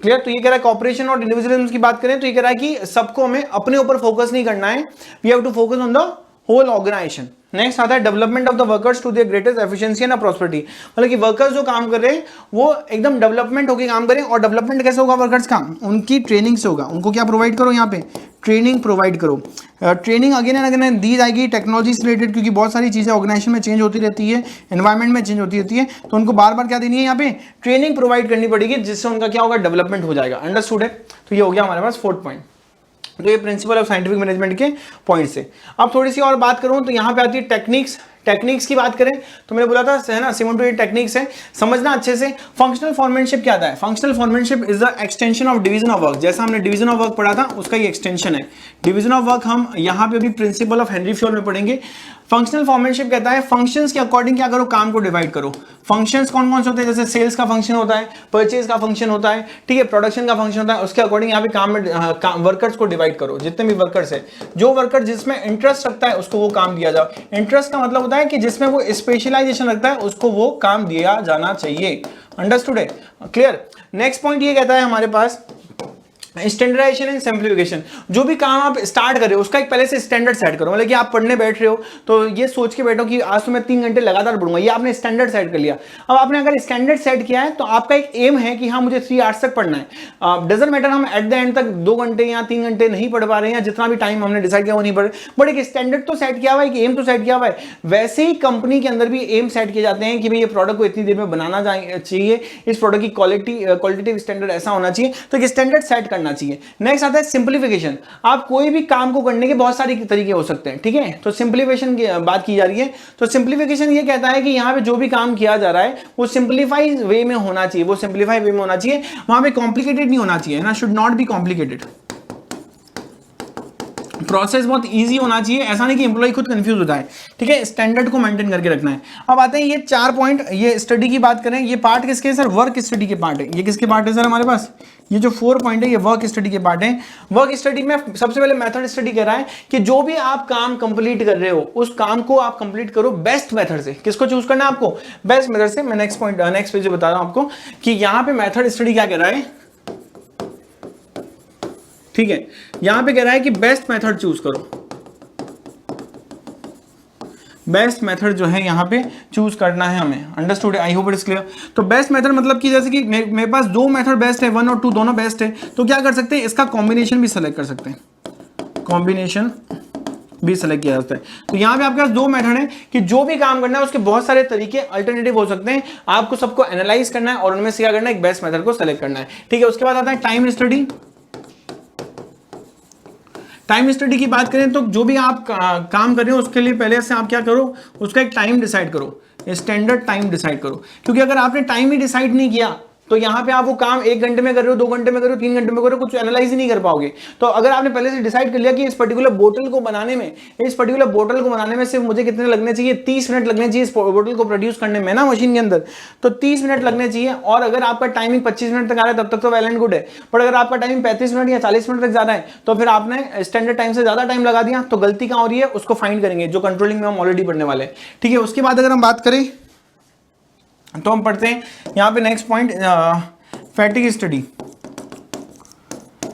क्लियर। तो ये कह रहा है कॉपरेशन और इंडिविजुअलिज्म की बात करें तो ये कह रहा है कि सबको हमें अपने ऊपर फोकस नहीं करना है, we have to focus on the whole organisation. Next आता है development of the workers to their greatest efficiency and prosperity. मतलब कि वर्कर्स जो काम कर रहे हैं वो एकदम डेवलपमेंट होकर काम करें। और डेवलपमेंट कैसे होगा वर्कर्स का, उनकी ट्रेनिंग से होगा। उनको क्या प्रोवाइड करो, यहाँ पे ट्रेनिंग प्रोवाइड करो। Training again and again the जाएगी टेक्नोलॉजी से रिलेटेड, क्योंकि बहुत सारी चीज़ें ऑर्गेनाइजेशन में चेंज होती रहती है, एनवायरमेंट में चेंज होती रहती है, तो उनको बार बार क्या देनी है, यहाँ पे ट्रेनिंग प्रोवाइड करनी पड़ेगी, जिससे उनका क्या होगा, डेवलपमेंट हो जाएगा। अंडरस्टूड है, तो ये हो गया हमारे पास 4th पॉइंट। तो ये प्रिंसिपल ऑफ साइंटिफिक मैनेजमेंट के पॉइंट से। अब थोड़ी सी और बात करूं तो यहाँ पे आती है टेक्निक्स। टेक्निक्स की बात करें तो मैंने बोला था, है ना, 7 to 8 टेक्निक्स है, समझना अच्छे से। फंक्शनल फॉर्मेटशिप क्या था, functional foremanship is the extension of division of work. जैसा हमने डिवीजन ऑफ वर्क पढ़ा था उसका ये एक्सटेंशन है। डिवीजन ऑफ वर्क हम यहाँ पे भी प्रिंसिपल ऑफ हेनरी फ्योल में पढ़ेंगे। फंक्शनल फॉर्मेटशिप कहता है फंक्शंस के अकॉर्डिंग क्या करो, काम को डिवाइड करो। फंक्शंस कौन कौन से होते हैं, जैसे सेल्स का फंक्शन होता है, परचेज का फंक्शन होता है, ठीक है, प्रोडक्शन का फंक्शन होता है, उसके अकॉर्डिंग यहाँ पे काम में वर्कर्स को डिवाइड करो। जितने भी वर्कर्स है, जो वर्कर जिसमें इंटरेस्ट रखता है उसको वो काम दिया जाए। इंटरेस्ट का मतलब होता होता है कि जिसमें वो स्पेशलाइजेशन रखता है उसको वो काम दिया जाना चाहिए। अंडरस्टूड है, क्लियर। नेक्स्ट पॉइंट ये कहता है हमारे पास स्टैंडर्डाइजेशन एंड सिंप्लीफिकेशन। जो भी काम आप स्टार्ट कर रहे हो उसका एक पहले से स्टैंडर्ड सेट करो। मतलब कि आप पढ़ने बैठ रहे हो तो ये सोच के बैठो कि आज तो मैं 3 घंटे लगातार पढ़ूंगा, ये आपने स्टैंडर्ड सेट कर लिया। अब आपने अगर स्टैंडर्ड सेट किया है तो आपका एक एम है कि हाँ मुझे 3 आवर्स तक पढ़ना है। डजंट मैटर हम एट द एंड तक 2 घंटे या 3 घंटे नहीं पढ़ पा रहे हैं, या जितना भी टाइम हमने डिसाइड किया वो नहीं पढ़ रहे, बट एक स्टैंडर्ड तो सेट किया हुआ है, कि एम तो सेट किया हुआ है। वैसे ही कंपनी के अंदर भी एम सेट किए जाते हैं कि भाई ये प्रोडक्ट को इतनी देर में बनाना चाहिए, इस प्रोडक्ट की क्वालिटेटिव स्टैंडर्ड ऐसा होना चाहिए, तो एक स्टैंडर्ड सेट करना चाहिए। नेक्स्ट आता है सिंप्लीफिकेशन। आप कोई भी काम को करने के बहुत सारे तरीके हो सकते हैं, ठीक है, तो सिंप्लीफिकेशन की बात की जा रही है। तो सिंप्लीफिकेशन ये कहता है कि यहां पे जो भी काम किया जा रहा है वो सिंप्लीफाइड वे में होना चाहिए, वो सिंप्लीफाइड वे में होना चाहिए, वहां पे कॉम्प्लिकेटेड नहीं होना चाहिए ना, should not be complicated. Process बहुत इजी होना चाहिए, ऐसा नहीं कि एम्प्लॉय खुद कंफ्यूज होता है, ठीक है, स्टैंडर्ड को मेंटेन करके रखना है। अब आते हैं ये 4 पॉइंट, ये स्टडी की बात करें, ये पार्ट किसके है सर? वर्क स्टडी के पार्ट है। ये किसके पार्ट है सर हमारे पास? ये जो 4 पॉइंट है ये वर्क स्टडी के पार्ट है। वर्क स्टडी में सबसे पहले मेथड स्टडी कह रहा है कि जो भी आप काम कंप्लीट कर रहे हो उस काम को आप कंप्लीट करो बेस्ट मेथड से। किसको चूज करना है आपको? बेस्ट मेथड से। मैं नेक्स्ट पेज बता रहा हूं आपको कि यहां पे मेथड स्टडी क्या कह रहा है, ठीक है, यहां पे कह रहा है कि बेस्ट मेथड चूज करो, बेस्ट मेथड जो है यहाँ पे चूज करना है हमें। Understood? I hope it is clear. तो बेस्ट मेथड मतलब कि जैसे कि मेरे पास 2 मेथड बेस्ट है, 1 और 2 दोनों बेस्ट है, तो क्या कर सकते हैं, इसका कॉम्बिनेशन भी सेलेक्ट कर सकते हैं, कॉम्बिनेशन भी सेलेक्ट किया जाता है। तो यहाँ पे आपके पास 2 मेथड है कि जो भी काम करना है उसके बहुत सारे तरीके अल्टरनेटिव हो सकते हैं, आपको सबको एनालाइज करना है और उनमें से क्या करना है, एक बेस्ट मेथड को सेलेक्ट करना है, ठीक है। उसके बाद आता है टाइम स्टडी। टाइम स्टडी की बात करें तो जो भी आप काम कर रहे हो उसके लिए पहले से आप क्या करो, उसका एक टाइम डिसाइड करो, स्टैंडर्ड टाइम डिसाइड करो। क्योंकि अगर आपने टाइम ही डिसाइड नहीं किया तो यहाँ पे आप वो काम 1 घंटे में कर रहे हो, 2 घंटे में कर रहे हो, 3 घंटे में कर रहे हो, कुछ एनालाइज ही नहीं कर पाओगे। तो अगर आपने पहले से डिसाइड कर लिया कि इस पर्टिकुलर बोतल को बनाने में सिर्फ मुझे कितने लगने चाहिए, 30 मिनट लगने चाहिए इस बोतल को प्रोड्यूस करने में ना मशीन के अंदर, तो 30 मिनट लगने चाहिए। और अगर आपका टाइमिंग 25 मिनट तक आ रहा है तब तक तो वेल एंड गुड है, पर अगर आपका टाइमिंग 35 मिनट या 40 मिनट तक ज्यादा है तो फिर आपने स्टैंडर्ड टाइम से ज्यादा टाइम लगा दिया, तो गलती कहां हो रही है उसको फाइंड करेंगे, जो कंट्रोलिंग में हम ऑलरेडी पढ़ने वाले हैं, ठीक है। उसके बाद अगर हम बात करें तो हम पढ़ते हैं यहाँ पे next point, fatigue study.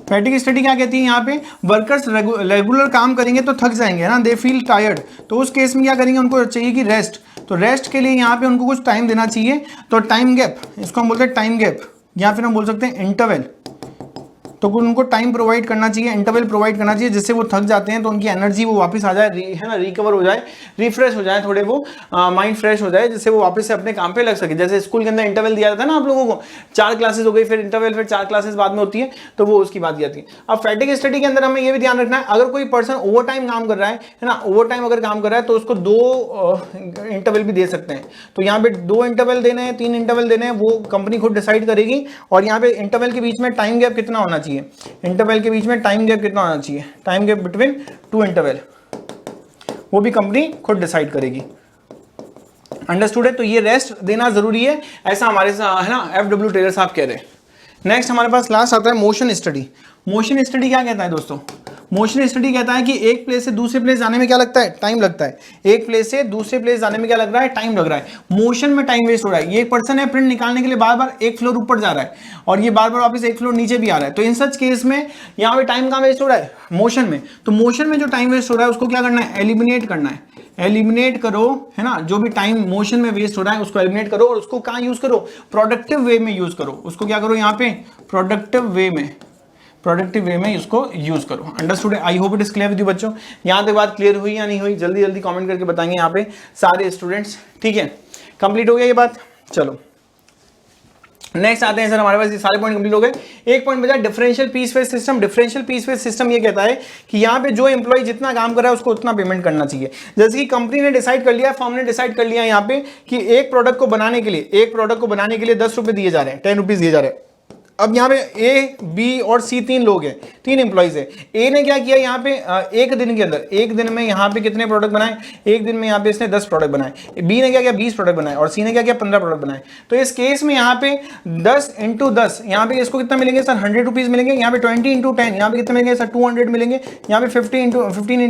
Fatigue study क्या कहती है, यहाँ पे वर्कर्स रेगुलर काम करेंगे तो थक जाएंगे ना, दे फील टायर्ड, तो उस केस में क्या करेंगे, उनको चाहिए कि रेस्ट, तो रेस्ट के लिए यहाँ पे उनको कुछ टाइम देना चाहिए। तो टाइम गैप, इसको हम बोलते हैं टाइम गैप, या फिर हम बोल सकते हैं इंटरवल। तो उनको टाइम प्रोवाइड करना चाहिए, इंटरवल प्रोवाइड करना चाहिए, जिससे वो थक जाते हैं तो उनकी एनर्जी वो वापस आ जाए, है ना, रिकवर हो जाए, रिफ्रेश हो जाए, थोड़े वो माइंड फ्रेश हो जाए, जिससे वो वापस से अपने काम पे लग सके। जैसे स्कूल के अंदर इंटरवल दिया जाता है ना आप लोगों को, 4 क्लासेस हो गई, फिर इंटरवल, फिर 4 क्लासेस बाद में होती है, तो वो उसकी बात की जाती है। अब फैटिग स्टडी के अंदर हमें ये भी ध्यान रखना है, अगर कोई पर्सन ओवर टाइम काम कर रहा है ना, ओवर टाइम अगर काम कर रहा है तो उसको 2 इंटरवल भी दे सकते हैं। तो यहाँ पे 2 इंटरवल देने हैं, 3 इंटरवल देने हैं, वो कंपनी खुद डिसाइड करेगी। और यहाँ पे इंटरवल के बीच में टाइम गैप कितना होना चाहिए, इंटरवल के बीच में टाइम गैप कितना होना चाहिए, टाइम गैप बिटवीन 2 इंटरवल, वो भी कंपनी खुद डिसाइड करेगी। अंडरस्टूड है? तो ये रेस्ट देना जरूरी है, ऐसा हमारे साथ है ना, FW टेलर साहब कह रहे हैं। नेक्स्ट हमारे पास लास्ट आता है मोशन स्टडी। मोशन स्टडी क्या कहता है दोस्तों, मोशन स्टडी कहता है कि एक प्लेस से दूसरे प्लेस जाने में क्या लगता है, टाइम लगता है। एक प्लेस से दूसरे प्लेस जाने में क्या लग रहा है, टाइम लग रहा है। मोशन में टाइम वेस्ट हो रहा है। ये एक पर्सन है, प्रिंट निकालने के लिए बार बार 1 फ्लोर ऊपर जा रहा है और ये बार बार वापस 1 फ्लोर नीचे भी आ रहा है, तो इन सच केस में यहाँ पे टाइम कहाँ वेस्ट हो रहा है, मोशन में। तो मोशन में जो टाइम वेस्ट हो रहा है उसको क्या करना है, एलिमिनेट करना है। एलिमिनेट करो, है ना, जो भी टाइम मोशन में वेस्ट हो रहा है उसको एलिमिनेट करो और उसको कहाँ यूज करो, प्रोडक्टिव वे में यूज करो। उसको क्या करो, यहाँ पे प्रोडक्टिव वे में इसको यूज करो। Understood? I hope it is clear with you बच्चों। यहाँ तक बात क्लियर हुई या नहीं हुई, जल्दी जल्दी कमेंट करके बताएंगे यहाँ पे सारे स्टूडेंट्स, ठीक है। कंप्लीट हो गया ये बात, चलो नेक्स्ट आते हैं सर, हमारे पास ये सारे पॉइंट कंप्लीट हो गए। एक पॉइंट बचा differential piece wage system. Differential piece wage system ये कहता है कि यहाँ पे जो एम्प्लॉय जितना काम कर रहा है उसको उतना पेमेंट करना चाहिए। जैसे कि कंपनी ने डिसाइड कर लिया, फर्म ने डिसाइड कर लिया यहाँ पे कि एक प्रोडक्ट को बनाने के लिए 10 रुपए दिए जा रहे हैं, 10 रुपीज दिए जा रहे हैं, अब यहाँ पे ए, बी और सी तीन लोग हैं, तीन एम्प्लॉइज है। ए ने क्या किया यहाँ पे एक दिन के अंदर, एक दिन में यहाँ पे कितने प्रोडक्ट बनाए, एक दिन में यहाँ पे इसने 10 प्रोडक्ट बनाए। बी ने क्या किया 20 प्रोडक्ट बनाए और सी ने क्या किया 15 प्रोडक्ट बनाए। तो इस केस में यहाँ पे 10 × 10 यहाँ पे इसको कितना मिलेंगे सर 100 रुपीज मिलेंगे। यहाँ पे 20 × 10 यहाँ पे कितने मिलेंगे सर 200 मिलेंगे। यहाँ पे 15 ×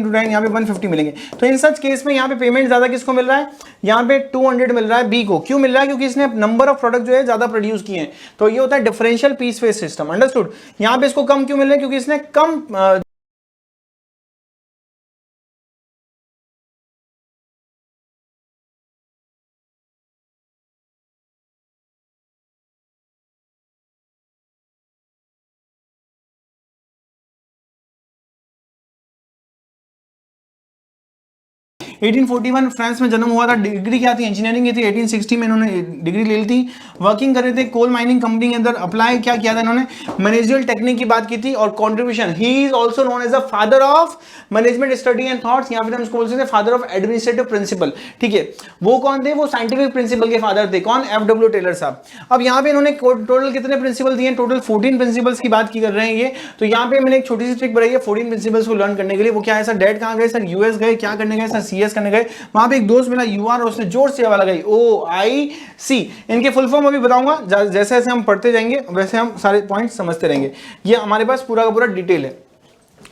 10 यहाँ पे 150 मिलेंगे। तो इन सच केस में यहाँ पे पेमेंट ज्यादा किसको मिल रहा है, यहाँ पे 200 मिल रहा है बी को। क्यों मिल रहा है, क्योंकि इसने नंबर ऑफ प्रोडक्ट जो है ज्यादा प्रोड्यूस किए हैं। तो ये होता है differential piece waste system. Understood. यहां पे इसको कम क्यों मिल रहा है, क्योंकि इसने कम एटीन 1841 फ्रांस में जन्म हुआ था। डिग्री क्या थी, इंजीनियरिंग की थी। 1860 में इन्होंने डिग्री ले ली थी। वर्किंग कर रहे थे कोल माइनिंग कंपनी के अंदर। अप्लाई क्या किया था इन्होंने, मैनेजरियल टेक्निक की बात की थी। और contribution, he is also known as the father of management study and thoughts, या फिर हम इसको बोल सकते हैं फादर ऑफ एडमिनिस्ट्रेटिव प्रिंसिपल। ठीक है, वो कौन थे, वो साइंटिफिक प्रिंसिपल के फादर थे। कौन, FW टेलर साहब। अब यहाँ पे इन्होंने टोटल कितने प्रिंसिपल दिए, टोटल 14 प्रिंसिपल्स की बात की कर रहे हैं ये। तो यहाँ पे मैंने एक छोटी सी ट्रिक बनाई है 14 प्रिंसिपल्स को लर्न करने के लिए। वो क्या है सर, डैड कहाँ गए सर, यूएस गए, क्या करने गए सर, CS करने गए। वहां पे एक दोस्त मिला UR, उसने जोर से आवाज लगाई OIC। इनके फुल फॉर्म अभी बताऊंगा, जैसे जैसे हम पढ़ते जाएंगे वैसे हम सारे पॉइंट समझते रहेंगे। ये हमारे पास पूरा का पूरा डिटेल है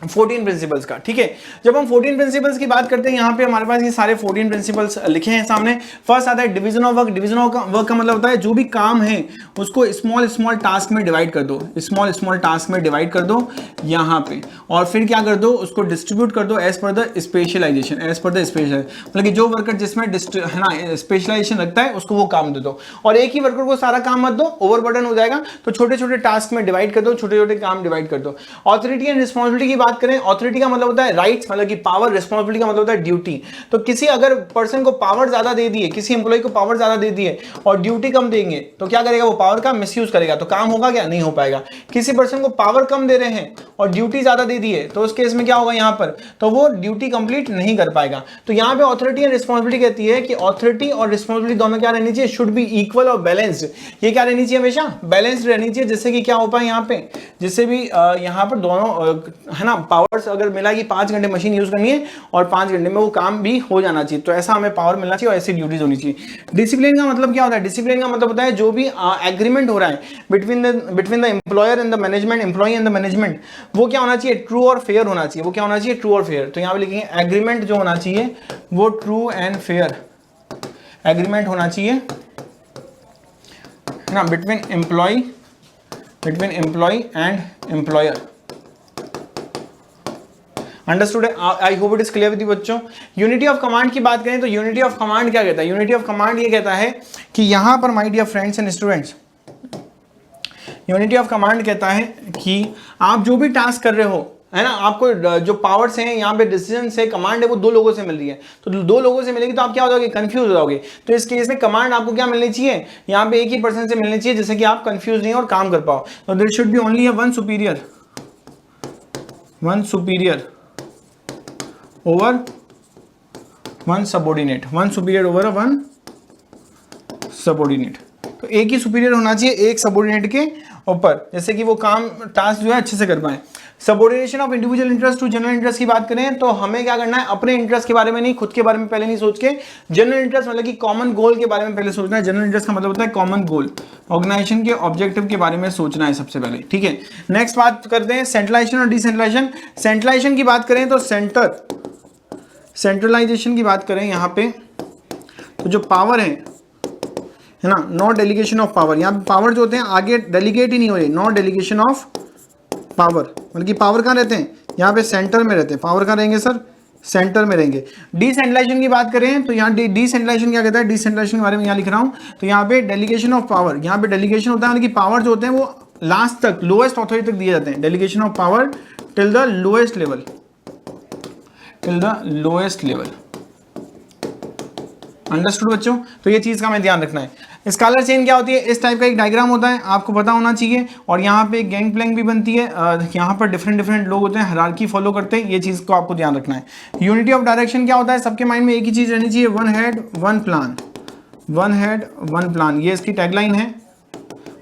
14 प्रिंसिपल्स का। ठीक है, जब हम 14 प्रिंसिपल्स की बात करते हैं, यहाँ पे हमारे पास ये सारे 14 प्रिंसिपल्स लिखे हैं सामने। फर्स्ट आता है division of work. Division of work का मतलब होता है जो भी काम है उसको स्मॉल स्मॉल टास्क में डिवाइड कर दो, स्मॉल स्मॉल टास्क में डिवाइड कर दो यहाँ पे। और फिर क्या कर दो, उसको डिस्ट्रीब्यूट कर दो as per the specialisation, as per the special, मतलब कि जो वर्कर जिसमें है ना स्पेशलाइजेशन रखता है उसको वो काम दे दो। और एक ही वर्कर को सारा काम मत दो, ओवरबर्डन हो जाएगा। तो छोटे छोटे टास्क में डिवाइड कर दो, छोटे छोटे काम डिवाइड कर दो। ऑथोरिटी एंड रिस्पॉन्सिबिलिटी बात करें, ऑथोरिटी का मतलब होता है राइट्स, मतलब कि पावर। रिस्पॉन्सिबिलिटी का मतलब होता है ड्यूटी। तो किसी अगर पर्सन को पावर ज्यादा दे दिए, किसी एम्प्लॉय को पावर ज्यादा दे दिए और ड्यूटी कम देंगे तो क्या करेगा, वो पावर का मिसयूज करेगा। तो काम होगा क्या, नहीं हो पाएगा। किसी पर्सन को पावर कम दे रहे हैं और ड्यूटी ज्यादा दे दी है तो उस केस में क्या होगा यहाँ पर, तो वो ड्यूटी कंप्लीट नहीं कर पाएगा। तो यहाँ पे ऑथोरिटी एंड रिस्पॉन्सिबिलिटी कहती है कि ऑथोरिटी और रिस्पॉन्सिबिलिटी दोनों क्या रहनी चाहिए, शुड बी इक्वल और बैलेंस्ड। ये क्या रहनी चाहिए, हमेशा बैलेंस्ड रहनी चाहिए, जिससे कि क्या हो पाए यहाँ पे, जिससे भी यहाँ पर दोनों है ना पावर्स अगर मिला कि 5 घंटे मशीन यूज करनी है और 5 घंटे में वो काम भी हो जाना चाहिए, तो ऐसा हमें पावर मिलना चाहिए और ऐसी ड्यूटीज होनी चाहिए। डिसिप्लिन का मतलब क्या होता है, डिसिप्लिन का मतलब होता है जो भी एग्रीमेंट हो रहा है between the employer and the management, employee and the management, वो क्या होना चाहिए, ट्रू और फेयर होना चाहिए। वो क्या होना चाहिए, ट्रू और फेयर। तो यहाँ पे लिखेंगे एग्रीमेंट जो होना चाहिए वो ट्रू एंड फेयर एग्रीमेंट होना चाहिए ना, between employee and employer. Understood है, I hope it is clear with you बच्चों। यूनिटी ऑफ कमांड की बात करें तो यूनिटी ऑफ कमांड क्या कहता है, यूनिटी ऑफ कमांड ये कहता है कि यहां पर my dear friends and students, unity of command कहता है कि आप जो भी टास्क कर रहे हो है ना, आपको जो पावर्स हैं यहाँ पे डिसीजन से कमांड है वो 2 लोगों से मिल रही है। तो 2 लोगों से मिलेगी तो आप क्या हो जाओगे, कंफ्यूज हो जाओगे। तो इस केस में कमांड आपको क्या मिलनी चाहिए, यहाँ पे एक ही पर्सन से मिलनी चाहिए जिससे कि आप कंफ्यूज नहीं और काम कर पाओ। तो there should be only one superior over one subordinate, one superior over one subordinate. तो एक ही सुपीरियर होना चाहिए एक सबऑर्डिनेट के ऊपर, जैसे कि वो काम टास्क जो है अच्छे से कर पाए। Subordination of individual interest to general interest की बात करें तो हमें क्या करना है, अपने इंटरेस्ट के बारे में नहीं, खुद के बारे में पहले नहीं सोच के जनरल इंटरेस्ट मतलब कि कॉमन गोल के बारे में पहले सोचना है। जनरल इंटरेस्ट का मतलब होता है कॉमन गोल, ऑर्गेनाइजेशन के ऑब्जेक्टिव के बारे में सोचना है सबसे पहले। ठीक है, नेक्स्ट बात करते हैं सेंट्रलाइजेशन और डिसेंट्रलाइजेशन। सेंट्रलाइजेशन की बात करें तो सेंट्रलाइजेशन की बात करें यहाँ पे तो जो पावर है ना, नो डेलीगेशन ऑफ पावर। यहाँ पे पावर जो होते हैं आगे डेलीगेट ही नहीं हो रही, नो डेलीगेशन ऑफ पावर, मतलब कि पावर कहाँ रहते हैं, यहाँ पे सेंटर में रहते हैं। पावर कहाँ रहेंगे सर, सेंटर में रहेंगे। डिसेंट्रलाइजेशन की बात करें तो यहाँ डिसेंट्रलाइजेशन क्या कहता है, डिसेंट्रलाइजेशन के बारे में यहाँ लिख रहा हूँ। तो यहाँ पे डेलीगेशन ऑफ पावर, यहाँ पे डेलीगेशन होता है मतलब कि पावर जो होते हैं वो लास्ट तक, लोएस्ट अथॉरिटी तक दिए जाते हैं। Delegation of power till the lowest level, till the lowest level. Understood बच्चों, तो ये चीज का हमें ध्यान रखना है। स्कालर चेन क्या होती है, इस टाइप का एक डायग्राम होता है, आपको पता होना चाहिए। और यहाँ पे एक गैंग प्लैंक भी बनती है, यहाँ पर डिफरेंट लोग होते हैं, हायरार्की फॉलो करते हैं, ये चीज को आपको ध्यान रखना है। यूनिटी ऑफ डायरेक्शन क्या होता है, सबके माइंड में एक ही चीज रहनी चाहिए, one head one plan, one head one plan, ये इसकी टैगलाइन है,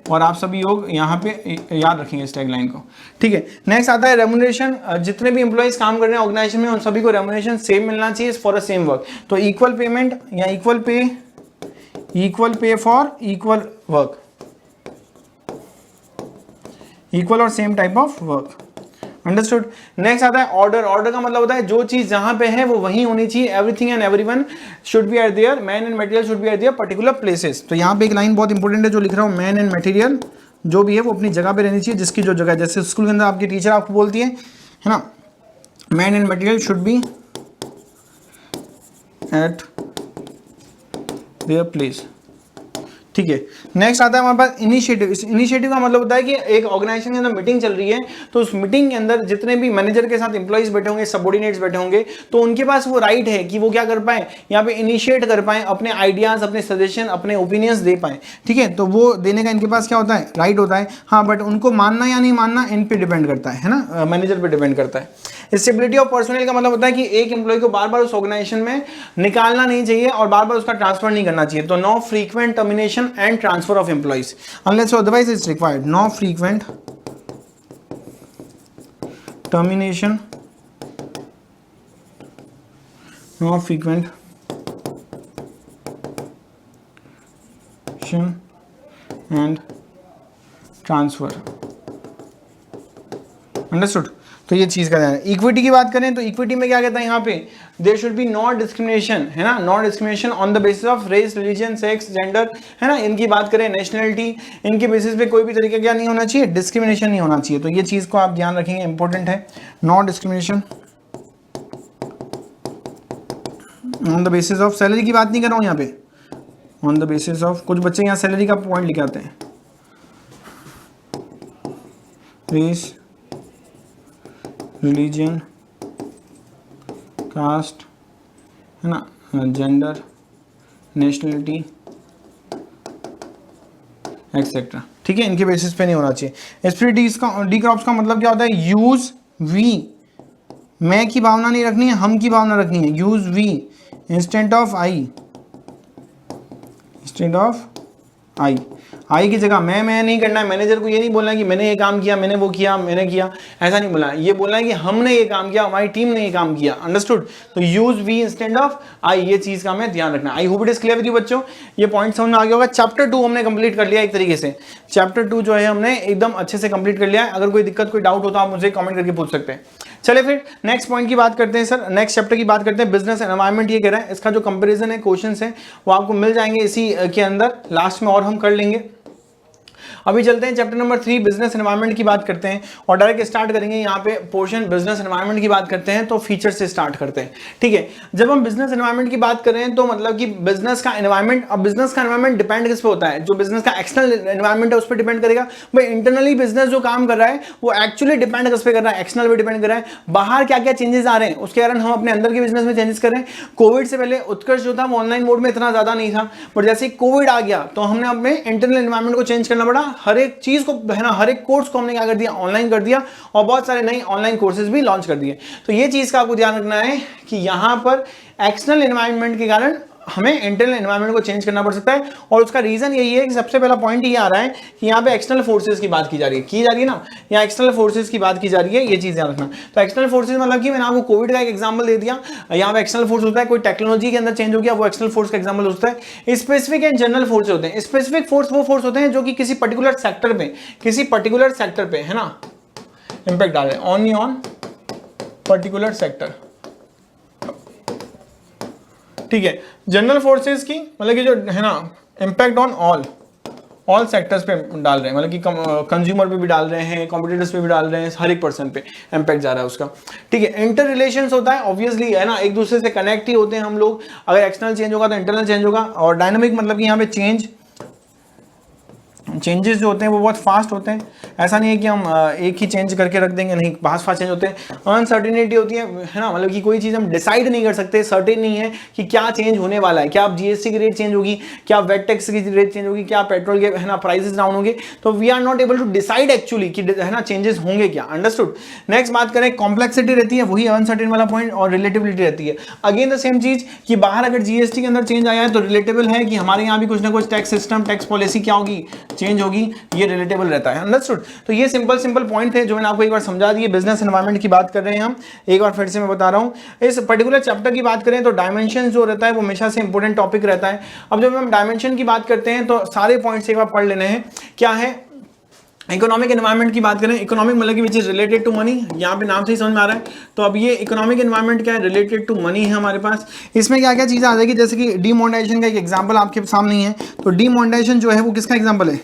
और आप सभी लोग यहाँ पे याद रखेंगे इस टैगलाइन को, ठीक है। नेक्स्ट आता है रेम्यूनरेशन। जितने भी एम्प्लॉइज काम कर रहे हैं ऑर्गेनाइजेशन में उन सभी को रेम्यूनरेशन सेम मिलना चाहिए फॉर अ सेम वर्क। तो इक्वल पेमेंट या equal pay for equal work, equal और same type of work, understood. Next आता है ऑर्डर। ऑर्डर का मतलब होता है जो चीज जहां पे है वो वहीं होनी चाहिए, everything and everyone should be eight there, man and material should be eight there particular places. तो यहाँ पे एक लाइन बहुत इंपॉर्टेंट है जो लिख रहा हूँ, मैन एंड मटेरियल जो भी है वो अपनी जगह पे रहनी चाहिए, जिसकी जो जगह, जैसे स्कूल के अंदर आपकी टीचर आपको बोलती है ना, man and material should be eight their place, ठीक है। नेक्स्ट आता है हमारे पास इनिशिएटिव। इस इनिशिएटिव का मतलब होता है कि एक ऑर्गेनाइजेशन के अंदर मीटिंग चल रही है, तो उस मीटिंग के अंदर जितने भी मैनेजर के साथ एम्प्लॉइज बैठे होंगे, सबऑर्डिनेट्स बैठे होंगे, तो उनके पास वो राइट है कि वो क्या कर पाए, यहाँ पे इनिशिएट कर पाए, अपने आइडियाज, अपने सजेशन, अपने ओपिनियंस दे पाए, ठीक है। तो वो देने का इनके पास क्या होता है, राइट होता है। हाँ, बट उनको मानना या नहीं मानना इन पे डिपेंड करता है ना, मैनेजर पे डिपेंड करता है। स्टेबिलिटी ऑफ पर्सनल का मतलब होता है कि एक एम्प्लॉय को बार बार उस ऑर्गेनाइजेशन में निकालना नहीं चाहिए और बार बार उसका ट्रांसफर नहीं करना चाहिए। तो no frequent termination and transfer of employees unless otherwise is required. No frequent termination, no frequent and transfer, understood. तो ये चीज का ध्यान है। इक्विटी की बात करें तो इक्विटी में क्या कहता है यहाँ पे, there should be not discrimination, है ना, not discrimination on the basis of race, religion, sex, gender, है ना। इनकी बात करें नेशनलिटी, इनके बेसिस पे कोई भी तरीके का नहीं होना चाहिए, डिस्क्रिमिनेशन नहीं होना चाहिए। तो ये चीज को आप ध्यान रखेंगे, इंपॉर्टेंट है। Not discrimination on the basis of, salary की बात नहीं कर रहा हूँ यहाँ पे, ऑन द बेसिस ऑफ, कुछ बच्चे यहाँ सैलरी का पॉइंट लिखे आते हैं, रेस, रिलीजन, कास्ट, है ना, जेंडर, नेशनलिटी एक्सेट्रा, ठीक है। इनके बेसिस पे नहीं होना चाहिए। एसपी डी क्रॉप्स का मतलब क्या होता है, यूज वी, मैं की भावना नहीं रखनी है, हम की भावना रखनी है। Use we instead of I, instead of I, I की जगह मैं नहीं करना है। मैनेजर को ये नहीं बोलना है कि मैंने ये काम किया, मैंने वो किया, मैंने किया, ऐसा नहीं बोलना है। ये बोलना है कि हमने ये काम किया, हमारी टीम ने ये काम किया, अंडरस्टूड। तो यूज वी इंस्टेंट ऑफ आई, ये चीज का हमें ध्यान रखना। आई hope it is clear with you बच्चों, ये पॉइंट समझ में आ गया होगा। चैप्टर 2 हमने कंप्लीट कर लिया एक तरीके से। चैप्टर 2 जो है हमने एकदम अच्छे से कंप्लीट कर लिया है। अगर कोई दिक्कत, कोई डाउट हो तो आप मुझे कमेंट करके पूछ सकते हैं। चले फिर नेक्स्ट पॉइंट की बात करते हैं सर, नेक्स्ट चैप्टर की बात करते हैं। बिजनेस एनवायरनमेंट ये कह रहा है, इसका जो कंपैरिजन है, क्वेश्चंस है, वो आपको मिल जाएंगे इसी के अंदर, लास्ट में और हम कर लेंगे। अभी चलते हैं चैप्टर नंबर 3 बिजनेस एनवायरनमेंट की बात करते हैं और डायरेक्ट स्टार्ट करेंगे यहाँ पे पोर्शन बिजनेस एनवायरनमेंट की बात करते हैं तो फीचर से स्टार्ट करते हैं, ठीक है। जब हम बिजनेस एनवायरनमेंट की बात कर रहे हैं तो मतलब कि बिजनेस का एनवायरनमेंट, अब बिजनेस का एनवायरनमेंट डिपेंड किस पे होता है, जो बिजनेस का एक्सटर्नल एनवायरनमेंट है उस पर डिपेंड करेगा। भाई इंटरनली बिजनेस जो काम कर रहा है वो एक्चुअली डिपेंड किस पे कर रहा है, एक्सटर्नल पे डिपेंड कर रहा है। बाहर क्या क्या चेंजेस आ रहे हैं उसके कारण हम अपने अंदर के बिजनेस में चेंजेस कर रहे हैं। कोविड से पहले उत्कर्ष जो था वो ऑनलाइन मोड में इतना ज्यादा नहीं था, बट जैसे कोविड आ गया तो हमने अपने इंटरनल एनवायरनमेंट को चेंज करना पड़ा। हर एक चीज को, है ना, हर एक कोर्स को हमने क्या कर दिया, ऑनलाइन कर दिया और बहुत सारे नए ऑनलाइन कोर्सेज भी लॉन्च कर दिए। तो ये चीज का आपको ध्यान रखना है कि यहां पर एक्सटर्नल एनवायरनमेंट के कारण हमें इंटरनल एनवायरनमेंट को चेंज करना पड़ सकता है और उसका रीजन यही है कि सबसे पहला पॉइंट ये आ रहा है कि यहाँ पे एक्सटर्नल फोर्सेस की बात की जा रही है ना, यहाँ एक्सटर्नल फोर्सेस की बात की जा रही है, ये चीज ध्यान रखना। तो एक्सटर्नल फोर्सेस मतलब कि मैंने आपको कोविड का एक एग्जांपल दे दिया, यहाँ पे एक्सटर्नल फोर्स होता है, कोई टेक्नोलॉजी के अंदर चेंज हो गया, वो एक्सटर्नल फोर्स का एग्जांपल होता है। स्पेसिफिक एंड जनरल फोर्स होते हैं। स्पेसिफिक फोर्स वो फोर्स होते हैं जो कि किसी पर्टिकुलर सेक्टर पे, है ना, इंपैक्ट डाल रहे हैं, ओनली ऑन पर्टिकुलर सेक्टर, ठीक है। जनरल फोर्सेस की मतलब कि जो है ना, इंपैक्ट ऑन ऑल सेक्टर्स पे डाल रहे हैं, मतलब कि कंज्यूमर पे भी डाल रहे हैं, कॉम्पिटिटर्स पे भी डाल रहे हैं, हर एक पर्सन पे इंपैक्ट जा रहा है उसका, ठीक है। इंटर रिलेशंस होता है, ऑब्वियसली, है ना, एक दूसरे से कनेक्ट ही होते हैं हम लोग। अगर एक्सटर्नल चेंज होगा तो इंटरनल चेंज होगा। और डायनामिक मतलब कि यहाँ पे चेंजेस जो होते हैं वो बहुत फास्ट होते हैं। ऐसा नहीं है कि हम एक ही चेंज करके रख देंगे, नहीं, फास्ट चेंज होते हैं। अनसर्टिनिटी होती है ना, मतलब कि कोई चीज़ हम डिसाइड नहीं कर सकते, सर्टेन नहीं है कि क्या चेंज होने वाला है, क्या अब जीएसटी की रेट चेंज होगी, क्या वेट टैक्स की रेट चेंज होगी, क्या पेट्रोल के, है ना, प्राइसेस डाउन होंगे। तो we are not able to decide actually कि, है ना, चेंजेस होंगे क्या, अंडरस्टूड। नेक्स्ट बात करें, कॉम्प्लेक्सिटी रहती है, वही अनसर्टेन वाला पॉइंट, और रिलेटिबिलिटी रहती है। अगेन द सेम चीज कि बाहर अगर जीएसटी के अंदर चेंज आया है तो रिलेटेबल है कि हमारे यहाँ भी कुछ ना कुछ टैक्स सिस्टम, टैक्स पॉलिसी क्या होगी, चेंज होगी, ये रिलेटेबल रहता है। अंडरस्टूड? तो ये सिंपल पॉइंट थे जो मैंने आपको एक बार समझा दिए। बिजनेस एनवायरनमेंट की बात कर रहे हैं हम, एक बार फिर से मैं बता रहा हूँ। इस पर्टिकुलर चैप्टर की बात करें तो डायमेंशन जो रहता है वो हमेशा से इंपॉर्टेंट टॉपिक रहता है। अब जब हम डायमेंशन की बात करते हैं तो सारे पॉइंट्स एक बार पढ़ लेने हैं। क्या है? इकोनॉमिक एनवायरनमेंट की बात करें, इकोनॉमिक मतलब कि which is related to money, यहाँ पे नाम से ही समझ में आ रहा है। तो अब ये इकोनॉमिक एनवायरनमेंट क्या है? रिलेटेड टू मनी है हमारे पास। इसमें क्या क्या चीज़ें आ जाएगी, जैसे कि डीमोनेटाइजेशन का एक एग्जांपल आपके सामने ही है। तो डीमोनेटाइजेशन जो है वो किसका एग्जांपल है?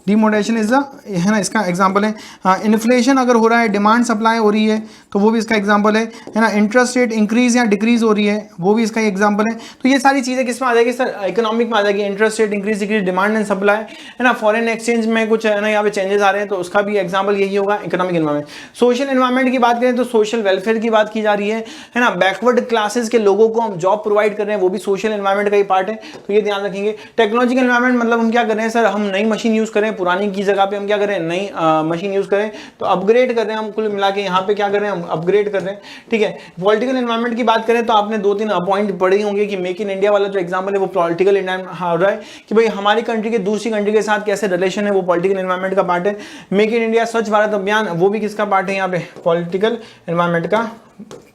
डीमोनेटाइजेशन इज है ना, इसका एग्जांपल है। हाँ, इन्फ्लेशन अगर हो रहा है, डिमांड सप्लाई हो रही है, तो वो भी इसका एग्जांपल है ना। इंटरेस्ट रेट इंक्रीज या डिक्रीज हो रही है, वो भी इसका एग्जांपल है। तो ये सारी चीज़ें किस में आ जाएगी सर? इकोनॉमिक में आ जाएगी। Interest rate increase decrease, demand and supply, है ना। फॉरेन एक्सचेंज में कुछ है ना यहाँ पे चेंजेस आ रहे हैं, तो उसका भी एग्जाम्पल यही होगा, इकोनॉमिक एनवायरमेंट। सोशल एनवायरमेंट की बात करें तो सोशल वेलफेयर की बात की जा रही है ना। बैकवर्ड क्लासेस के लोगों को हम जॉब प्रोवाइड कर रहे हैं, वो भी सोशल एनवायरमेंट का ही पार्ट है, तो ये ध्यान रखेंगे। टेक्नोलॉजिकल एनवायरमेंट मतलब हम क्या कर रहे हैं सर? हम नई मशीन यूज करें, पुरानी की जगह हम क्या करें? नई मशीन यूज करें, तो अपग्रेड कर रहे हैं हम, कुल मिला के यहाँ पे क्या कर रहे हैं? हम अपग्रेड कर रहे हैं, ठीक है। पॉलिटिकल एनवायरनमेंट की बात करें तो आपने 2-3 पॉइंट पढ़े होंगे कि मेक इन इंडिया वाला जो एग्जांपल है वो पॉलिटिकल एनवायरनमेंट हो रहा है कि भाई हमारी कंट्री के दूसरी कंट्री के साथ कैसे रिलेशन है, वो पॉलिटिकल एनवायरनमेंट का पार्ट है। मेक इन इंडिया, स्वच्छ भारत अभियान, वो भी किसका पार्ट है? यहाँ पे पॉलिटिकल एनवायरनमेंट का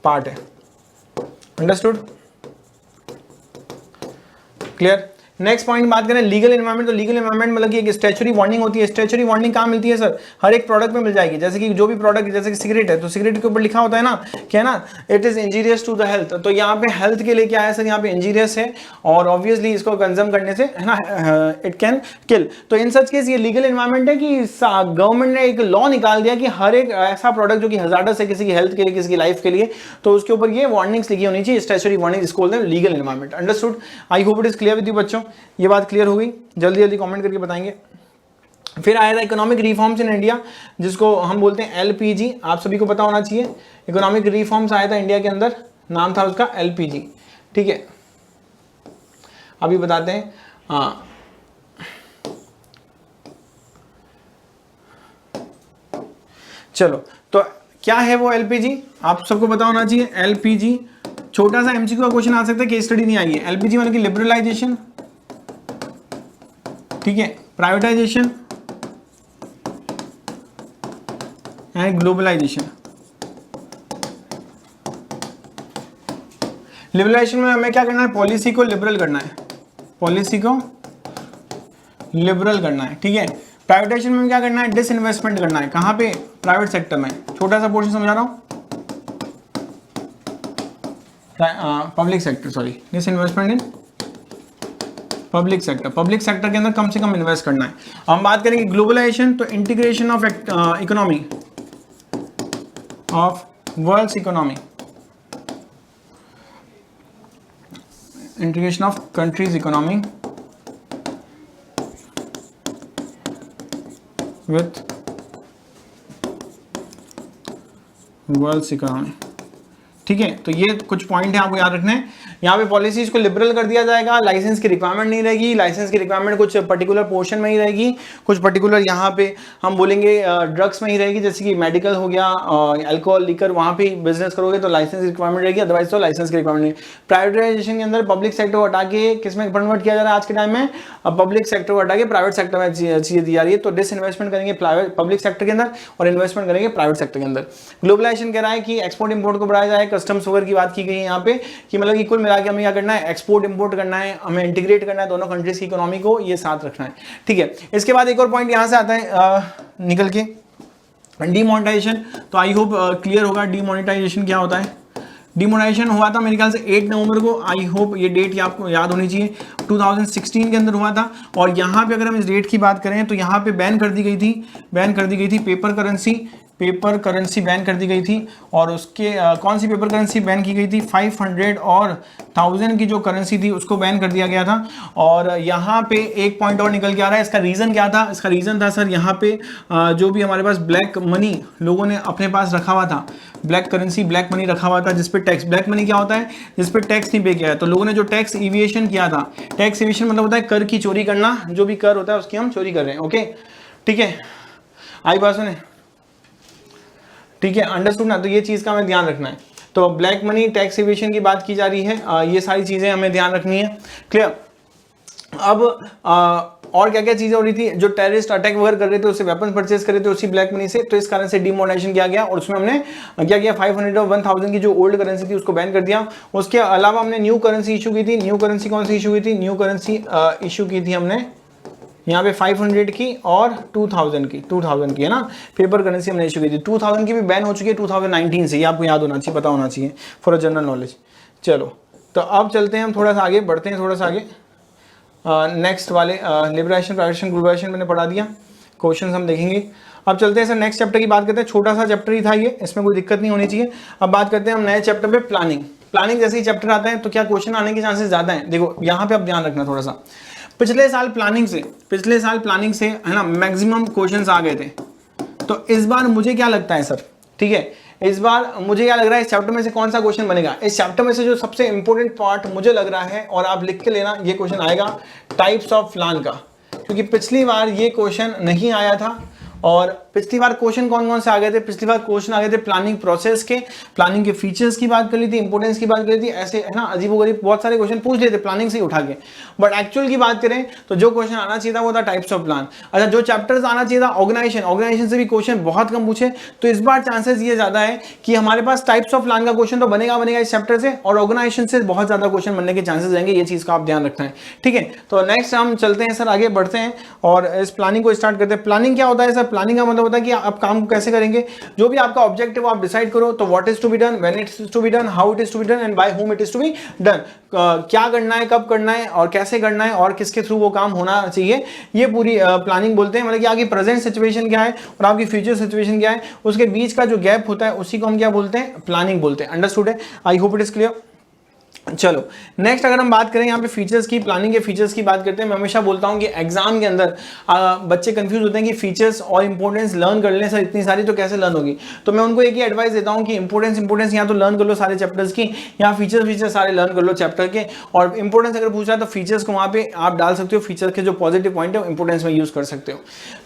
पार्ट है। अंडरस्टूड? क्लियर? नेक्स्ट पॉइंट बात करें लीगल एनवायरनमेंट, तो लीगल एनवायरनमेंट मतलब कि एक स्टैच्यूटरी वार्निंग होती है। स्टैच्यूटरी वार्निंग कहाँ मिलती है सर? हर एक प्रोडक्ट में मिल जाएगी। जैसे कि जो भी प्रोडक्ट, जैसे कि सिगरेट है तो सिगरेट के ऊपर लिखा होता है ना, क्या है ना, it is injurious to the health. तो यहाँ पे हेल्थ के लिए क्या है सर? यहाँ पे इंजीरियस है, और ऑब्वियसली इसको कंज्यूम करने से है ना इट कैन किल। तो इन सच केस ये लीगल एनवायरनमेंट है कि गवर्नमेंट ने एक लॉ निकाल दिया कि हर एक ऐसा प्रोडक्ट जो कि हजार्डस है किसी की हेल्थ के लिए, किसी की लाइफ के लिए, तो उसके ऊपर ये वार्निंग्स लिखी होनी चाहिए, स्टैच्यूटरी वार्निंग, इसको बोलते हैं legal environment. Understood? I hope it is clear with you बच्चों, ये बात क्लियर हो गई? जल्दी जल्दी कमेंट करके बताएंगे। फिर आया था इकोनॉमिक रिफॉर्म्स इन इंडिया, जिसको हम बोलते हैं एलपीजी, आप सभी को पता होना चाहिए। इकोनॉमिक रिफॉर्म्स आया था इंडिया के अंदर, नाम था उसका एलपीजी, ठीक है। अभी बताते हैं। हाँ, चलो, तो क्या है वो एलपीजी? आप सबको पता होना चाहिए। एलपीजी छोटा सा एमसीक्यू का क्वेश्चन आ सकता है, केस स्टडी नहीं आई है। एलपीजी मतलब कि लिबरलाइजेशन, ठीक है, प्राइवेटाइजेशन एंड ग्लोबलाइजेशन। लिबरलाइजेशन में हमें क्या करना है? पॉलिसी को लिबरल करना है, पॉलिसी को लिबरल करना है, ठीक है। प्राइवेटाइजेशन में क्या करना है? डिसइन्वेस्टमेंट करना है। कहां पे? प्राइवेट सेक्टर में। छोटा सा पोर्शन समझा रहा हूं, public sector, sorry, disinvestment in public sector. Public sector के अंदर कम से कम इन्वेस्ट करना है। हम बात करेंगे ग्लोबलाइजेशन, तो integration of economy of world's economy, integration of countries economy with world's economy, ठीक है। तो ये कुछ पॉइंट है आपको याद रखने हैं। यहाँ पे पॉलिसीज को लिबरल कर दिया जाएगा, लाइसेंस की रिक्वायरमेंट नहीं रहेगी, लाइसेंस की रिक्वायरमेंट कुछ पर्टिकुलर पोर्शन में ही रहेगी, कुछ पर्टिकुलर यहाँ पे हम बोलेंगे ड्रग्स में ही रहेगी, जैसे कि मेडिकल हो गया, अल्कोहल, लिकर, वहाँ पे बिजनेस करोगे तो लाइसेंस की रिक्वायरमेंट रहेगी, अदरवाइज तो लाइसेंस की रिक्वायरमेंट नहीं। प्राइवेटाइजेशन के अंदर पब्लिक सेक्टर को हटा के किस में कन्वर्ट किया जा रहा है आज के टाइम में? पब्लिक सेक्टर को हटा के प्राइवेट सेक्टर में चीजें दी जा रही है। तो डिसइन्वेस्टमेंट करेंगे पब्लिक सेक्टर के अंदर और इन्वेस्टमेंट करेंगे प्राइवेट सेक्टर के अंदर। ग्लोबलाइजेशन कह रहा है कि एक्सपोर्ट इंपोर्ट को बढ़ाया जाए, कस्टम्स वगैरह की बात की गई है यहाँ पे, कि मतलब कि कुल मिला के हमें क्या करना है? एक्सपोर्ट इंपोर्ट करना है, हमें इंटीग्रेट करना है दोनों कंट्रीज की इकोनॉमी को, ये साथ रखना है, ठीक है। इसके बाद एक और पॉइंट यहां से आता है निकल के, डीमोनेटाइजेशन। तो आई होप क्लियर होगा डीमोनेटाइजेशन क्या होता है। डीमोनेटाइजेशन हुआ था मेरे ख्याल से 8 नवंबर को, आई होप ये डेट आपको याद होनी चाहिए, 2016 के अंदर हुआ था। और यहाँ पे अगर हम इस डेट की बात करें तो यहाँ पे बैन कर दी गई थी पेपर करेंसी बैन कर दी गई थी। और उसके कौन सी पेपर करेंसी बैन की गई थी? 500 और 1000 की जो करेंसी थी उसको बैन कर दिया गया था। और यहाँ पे एक पॉइंट और निकल के आ रहा है, इसका रीज़न क्या था? इसका रीज़न था सर यहाँ पे जो भी हमारे पास ब्लैक मनी लोगों ने अपने पास रखा हुआ था, ब्लैक करेंसी, ब्लैक मनी रखा हुआ था, जिसपे टैक्स, ब्लैक मनी क्या होता है? जिसपे टैक्स नहीं पे किया है, तो लोगों ने जो टैक्स इविएशन किया था, टैक्स इविएशन मतलब होता है कर की चोरी करना, जो भी कर होता है उसकी हम चोरी कर रहे हैं, ओके, ठीक है, आई बात सुने, ठीक है, अंडरस्टूड ना। तो ये चीज का हमें ध्यान रखना है। तो ब्लैक मनी, टैक्स इवेशन की बात की जा रही है, ये सारी चीजें हमें ध्यान रखनी है, क्लियर। अब और क्या क्या चीजें हो रही थी, जो टेररिस्ट अटैक वगैरह कर रहे थे उससे वेपन परचेज कर रहे थे उसी ब्लैक मनी से, तो इस कारण से डिमोनेटाइजेशन किया गया और उसमें हमने क्या किया 500 और 1000 की जो ओल्ड करेंसी थी उसको बैन कर दिया। उसके अलावा हमने न्यू करेंसी इशू की थी। न्यू करेंसी कौन सी इशू की थी? न्यू करेंसी इशू की थी हमने यहाँ पे 500 की और 2000 की है ना, पेपर करेंसी हमने इशू की थी। 2000 की भी बैन हो चुकी है 2019 से, ये आपको याद होना चाहिए, पता होना चाहिए फॉर जनरल नॉलेज। चलो तो अब चलते हैं हम थोड़ा सा आगे, बढ़ते हैं थोड़ा सा आगे। नेक्स्ट वाले लिबरेशन प्राइवेशन ग्लोबलाइजेशन मैंने पढ़ा दिया, क्वेश्चन हम देखेंगे। अब चलते हैं सर नेक्स्ट चैप्टर की बात करते हैं। छोटा सा चैप्टर ही था ये, इसमें कोई दिक्कत नहीं होनी चाहिए। अब बात करते हैं हम नए चैप्टर पे, प्लानिंग। प्लानिंग जैसे ही चैप्टर आता है तो क्या क्वेश्चन आने के चांसेस ज्यादा हैं। देखो यहाँ पे अब ध्यान रखना थोड़ा सा, पिछले साल प्लानिंग से है ना मैक्सिमम क्वेश्चंस आ गए थे। तो इस बार मुझे क्या लगता है सर, ठीक है, इस बार मुझे क्या लग रहा है इस चैप्टर में से कौन सा क्वेश्चन बनेगा? इस चैप्टर में से जो सबसे इंपॉर्टेंट पार्ट मुझे लग रहा है, और आप लिख के लेना, ये क्वेश्चन आएगा टाइप्स ऑफ प्लान का, क्योंकि पिछली बार ये क्वेश्चन नहीं आया था। और पिछली बार क्वेश्चन कौन कौन से आ गए थे? पिछली बार क्वेश्चन आ गए थे प्लानिंग प्रोसेस के, प्लानिंग के फीचर्स की बात कर ली थी, इंपोर्टेंस की बात कर ली थी, ऐसे है ना अजीबोगरीब बहुत सारे क्वेश्चन पूछ लिए थे प्लानिंग से ही उठा के। बट एक्चुअल की बात करें तो जो क्वेश्चन आना चाहिए था वो था टाइप्स ऑफ प्लान। अच्छा, जो चैप्टर्स आना चाहिए था ऑर्गेनाइजेशन से भी क्वेश्चन बहुत कम पूछे, तो इस बार चांसेस ये ज्यादा है कि हमारे पास टाइप्स ऑफ प्लान का क्वेश्चन तो बनेगा इस चैप्टर से, और ऑर्गेनाइजेशन से बहुत ज्यादा क्वेश्चन बनने के चांसेस रहेंगे। ये चीज का आप ध्यान रखना है, ठीक है। तो नेक्स्ट हम चलते हैं सर, आगे बढ़ते हैं और इस प्लानिंग को स्टार्ट करते हैं। प्लानिंग क्या होता है सर? प्लानिंग का मतलब होता है कि आप काम को कैसे करेंगे, जो भी आपका ऑब्जेक्टिव आप डिसाइड करो, तो what is to be done, when it is to be done, how it is to be done and by whom it is to be done. क्या करना है, कब करना है और कैसे करना है और किसके थ्रू वो काम होना चाहिए, ये पूरी प्लानिंग बोलते हैं। मतलब कि आपकी प्रेजेंट सिचुएशन क्या है और आपकी फ्यूचर सिचुएशन क्या है, उसके बीच का जो गैप होता है उसी को हम क्या बोलते हैं? प्लानिंग बोलते हैं। अंडरस्टूड है? I hope it is clear. चलो नेक्स्ट अगर हम बात करें यहाँ पे फीचर्स की, प्लानिंग के फीचर्स की बात करते हैं। मैं हमेशा बोलता हूँ कि एग्जाम के अंदर बच्चे कंफ्यूज होते हैं कि फीचर्स और इंपोर्टेंस लर्न कर लें सर इतनी सारी, तो कैसे लर्न होगी? तो मैं उनको एक ही एडवाइस देता हूँ कि इंपोर्टेंस यहाँ तो लर्न कर लो सारे चैप्टर्स की, यहाँ फीचर्स सारे लर्न कर लो चैप्टर के, और इंपोर्टेंस अगर पूछा तो फीचर्स को वहाँ पे आप डाल सकते हो, फीचर्स के जो पॉजिटिव पॉइंट है इंपोर्टेंस में यूज कर सकते हो।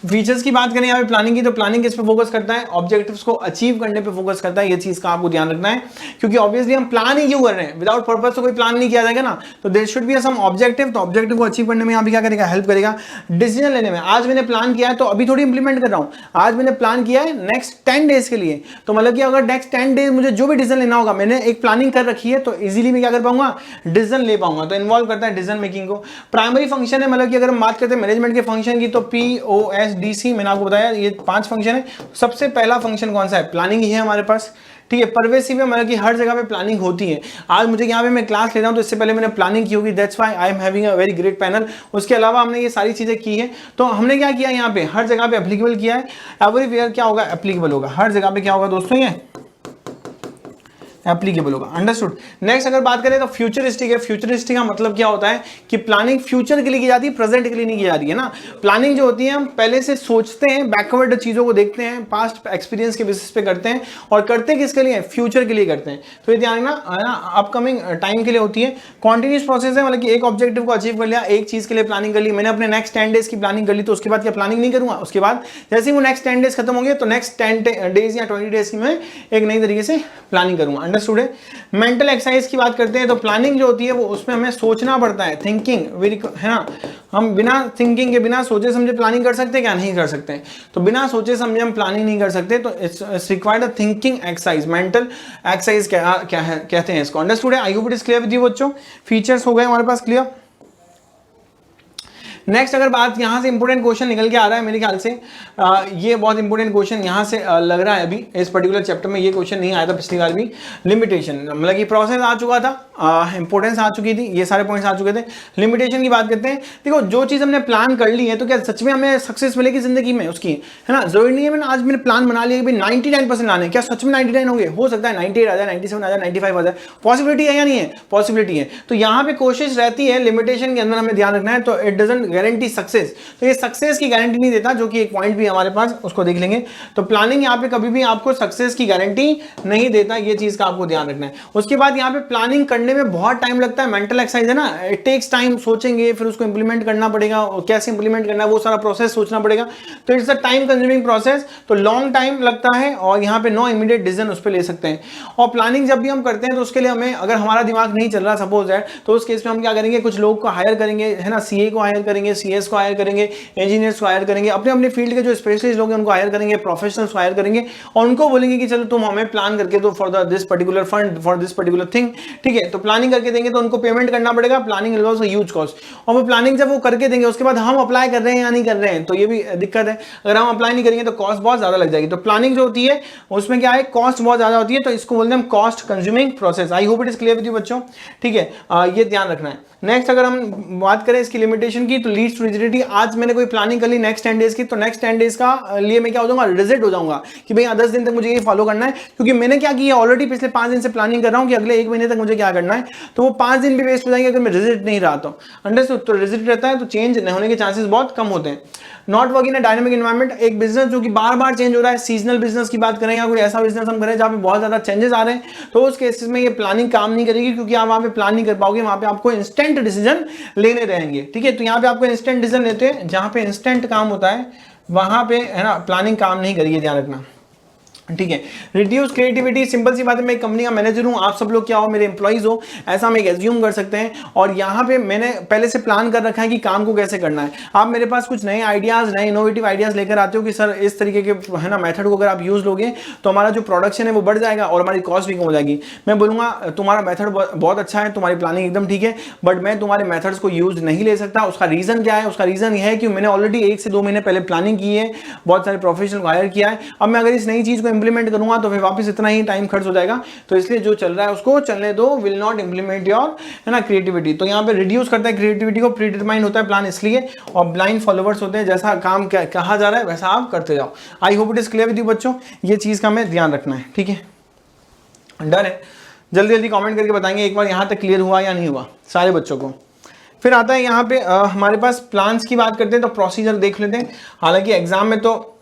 फीचर्स की बात करें यहाँ पे प्लानिंग की, तो प्लानिंग किस पे फोकस करता है? ऑब्जेक्टिव्स को अचीव करने पे फोकस करता है। ये चीज का आपको ध्यान रखना है, क्योंकि ऑब्वियसली हम प्लान ही क्यों कर रहे हैं? विदाउट पर्पस तो कोई प्लान नहीं किया जाएगा ना, तो there should be some objective. तो ऑब्जेक्टिव को अचीव करने में यहाँ पे क्या करेगा? हेल्प करेगा। डिसीजन लेने में, आज मैंने प्लान किया है तो अभी थोड़ी इंप्लीमेंट कर रहा हूँ, आज मैंने प्लान किया है नेक्स्ट 10 डेज के लिए, तो मतलब कि अगर नेक्स्ट 10 डेज मुझे जो भी डिसीजन लेना होगा, मैंने एक प्लानिंग कर रखी है, तो इजीली मैं क्या कर पाऊंगा? डिसीजन ले पाऊंगा। तो इन्वॉल्व करता है डिसीजन मेकिंग को। प्राइमरी फंक्शन है, मतलब कि अगर हम बात करते हैं मैनेजमेंट के फंक्शन की, तो POSDC मैंने आपको बताया ये 5 फंक्शन है। सबसे पहला फंक्शन कौन सा है? प्लानिंग ही है हमारे पास, ठीक है। परवेसिव है, मतलब कि हर जगह पे प्लानिंग होती है। आज मुझे यहाँ पे मैं क्लास ले रहा हूँ तो इससे पहले मैंने प्लानिंग की होगी, that's why I am having a very great panel. उसके अलावा हमने ये सारी चीजें की है, तो हमने क्या किया यहाँ पे? हर जगह पे एप्लीकेबल किया है। एवरीवेयर क्या होगा? एप्लीकेबल होगा। हर जगह पे क्या होगा दोस्तों? ये एप्लीकेबल होगा। अंडरस्टूड। नेक्स्ट अगर बात करें तो फ्यूचरिस्टिक है। फ्यूचरिस्टिक का मतलब क्या होता है कि प्लानिंग फ्यूचर के लिए की जाती है, प्रेजेंट के लिए नहीं की जाती है ना। प्लानिंग जो होती है हम पहले से सोचते हैं, बैकवर्ड चीजों को देखते हैं, पास्ट एक्सपीरियंस के बेसिस पे करते हैं, और करते किसके लिए? फ्यूचर के लिए करते हैं। तो ये ध्यान रखना है ना, अपकमिंग टाइम के लिए होती है। कॉन्टिन्यूस प्रोसेस है, मतलब कि एक ऑब्जेक्टिव को अचीव कर लिया, एक चीज के लिए प्लानिंग कर ली, मैंने अपने नेक्स्ट 10 डेज की प्लानिंग कर ली, तो उसके बाद क्या प्लानिंग नहीं करूंगा? उसके बाद जैसे ही वो नेक्स्ट 10 डेज खत्म होंगे तो नेक्स्ट 10 डेज या 20 डेज की मैं एक नई तरीके से प्लानिंग करूंगा। अंडरस्टूड है? मेंटल एक्सरसाइज की बात करते हैं, तो प्लानिंग जो होती है वो उसमें हमें सोचना पड़ता है, थिंकिंग है ना। हम बिना थिंकिंग के, बिना सोचे समझे प्लानिंग कर सकते हैं क्या? नहीं कर सकते। तो बिना सोचे समझे हम प्लानिंग नहीं कर सकते, तो it's required a thinking exercise. Mental exercise क्या है कहते हैं इसको। अंडरस्टूड है? I hope it is clear with you बच्चों। फीचर्स हो गए हमारे पास क्लियर। नेक्स्ट अगर बात, यहां से इंपोर्टेंट क्वेश्चन निकल के आ रहा है मेरे ख्याल से, ये बहुत इंपोर्टेंट क्वेश्चन यहां से लग रहा है। अभी इस पर्टिकुलर चैप्टर में ये क्वेश्चन नहीं आया था पिछली बार भी। लिमिटेशन, मतलब कि प्रोसेस आ चुका था, इंपोर्टेंस आ चुकी थी, ये सारे पॉइंट्स आ चुके थे। लिमिटेशन की बात करते हैं। देखो जो चीज हमने प्लान कर ली है, तो क्या सच में हमें सक्सेस मिलेगी जिंदगी में उसकी, है ना? जरूरी नहीं है मैंने आज मैंने प्लान बना लिया कि 99% लाने, क्या सच में 99 होंगे? हो सकता है 98 आ जाए, 97 आ जाए, 95 आ जाए। पॉसिबिलिटी है या नहीं है? पॉसिबिलिटी है। तो यहाँ पे कोशिश रहती है, लिमिटेशन के अंदर हमें ध्यान रखना है। तो इट डजंट गारंटी सक्सेस, तो ये सक्सेस की गारंटी नहीं देता, जो कि एक पॉइंट भी हमारे पास, उसको देख लेंगे। तो प्लानिंग यहाँ पे कभी भी आपको सक्सेस की गारंटी नहीं देता, ये चीज का आपको ध्यान रखना है। उसके बाद यहाँ पे प्लानिंग करने में बहुत टाइम लगता है, मेंटल एक्सरसाइज है ना, इट टेक्स टाइम। सोचेंगे, फिर उसको इंप्लीमेंट करना पड़ेगा, और कैसे इंप्लीमेंट करना है वो सारा प्रोसेस सोचना पड़ेगा। तो it's a time consuming process, तो लॉन्ग टाइम लगता है, और यहाँ पे नो इमीडिएट डिसीजन उस पर ले सकते हैं। और प्लानिंग जब भी हम करते हैं तो उसके लिए हमें, अगर हमारा दिमाग नहीं चल रहा सपोज दैट, तो उस केस में हम क्या करेंगे? कुछ लोग को हायर करेंगे, है ना, सीए को हायर करेंगे, करेंगे, सीएस को हायर करेंगे, इंजीनियर्स को हायर करेंगे, अपने अपने फील्ड के जो स्पेशलिस्ट लोग हैं उनको हायर करेंगे, प्रोफेशनल्स को हायर करेंगे और उनको बोलेंगे कि चलो तुम हमें प्लान करके दो for this particular fund, for this particular thing, ठीक है। तो प्लानिंग करके देंगे तो उनको पेमेंट करना पड़ेगा, planning involves a huge cost. और वो प्लानिंग जब वो करके देंगे उसके बाद हम अप्लाई कर रहे हैं या नहीं कर रहे हैं, तो ये भी दिक्कत है। अगर हम अप्लाई नहीं करेंगे तो कॉस्ट बहुत ज्यादा लग जाएगी। तो प्लानिंग जो होती है उसमें क्या है, कॉस्ट बहुत ज्यादा होती है, तो इसको बोलते हैं हम cost consuming process. I hope it is clear with you बच्चों, ठीक है। ये ध्यान रखना है। नेक्स्ट अगर हम बात करें इसकी लिमिटेशन की, तो लीड्स टू रिजिडिटी। आज मैंने कोई प्लानिंग कर ली नेक्स्ट 10 डेज की, तो नेक्स्ट 10 डेज का लिए मैं क्या हो जाऊंगा, रिजिड हो जाऊंगा कि भाई 10 दिन तक मुझे ये फॉलो करना है, क्योंकि मैंने क्या किया ऑलरेडी पिछले 5 दिन से प्लानिंग कर रहा हूं कि अगले 1 महीने तक मुझे क्या करना है, तो वो 5 दिन भी वेस्ट हो जाएंगे अगर मैं रिजिड नहीं रहा तो। अंडरस्टूड। तो रिजिड रहता है तो चेंज होने के चांसेस बहुत कम होते हैं। Not work in a dynamic environment, एक बिजनेस जो कि बार बार चेंज हो रहा है, सीजनल बिजनेस की बात करें या कोई ऐसा बिजनेस हम करें जहां पे बहुत ज्यादा चेंजेस आ रहे हैं, तो उस केसेस में ये प्लानिंग काम नहीं करेगी, क्योंकि आप वहां पे प्लान नहीं कर पाओगे, वहां पे आपको इंस्टेंट डिसीजन लेने रहेंगे, ठीक है। तो यहाँ पे आपको इंस्टेंट डिसीजन लेते हैं, जहां पे इंस्टेंट काम होता है वहां पे है ना प्लानिंग काम नहीं करेगी, ध्यान रखना, ठीक है। रिड्यूस क्रिएटिविटी, सिंपल सी बात है, मैं कंपनी का मैनेजर हूं, आप सब लोग क्या हो, मेरे एम्प्लॉइज हो, ऐसा हम एक एज्यूम कर सकते हैं। और यहाँ पे मैंने पहले से प्लान कर रखा है कि काम को कैसे करना है। आप मेरे पास कुछ नए आइडियाज, नए इनोवेटिव आइडियाज लेकर आते हो कि सर इस तरीके के है ना मेथड को अगर आप यूज लोगे तो हमारा जो प्रोडक्शन है वो बढ़ जाएगा और हमारी कॉस्ट भी कम हो जाएगी। मैं बोलूंगा तुम्हारा मेथड बहुत अच्छा है, तुम्हारी प्लानिंग एकदम ठीक है, बट मैं तुम्हारे मेथड्स को यूज नहीं ले सकता। उसका रीजन क्या है? उसका रीजन यह है कि मैंने ऑलरेडी 1 से 2 महीने पहले प्लानिंग की है, बहुत सारे प्रोफेशनल को हायर किया है। अब मैं अगर इस नई चीज को इंप्लीमेंट करूंगा तो फिर वापस इतना ही टाइम खर्च हो जाएगा, तो इसलिए जो चल रहा है उसको चलने दो, विल नॉट इंप्लीमेंट योर है ना क्रिएटिविटी। तो यहाँ पे रिड्यूस करता है क्रिएटिविटी को, प्री डिटरमाइंड होता है प्लान इसलिए, और ब्लाइंड फॉलोवर्स होते हैं, जैसा काम कहा जा रहा है वैसा आप करते जाओ। आई hope it is clear with you बच्चों, ये चीज का हमें ध्यान रखना है, ठीक है। डन है, जल्दी जल्दी कमेंट करके बताएंगे एक बार यहाँ तक क्लियर हुआ या नहीं हुआ सारे बच्चों को। फिर आता है यहाँ पे हमारे पास प्लान्स की बात करते हैं तो प्रोसीजर देख लेते हैं। हालांकि एग्जाम में तो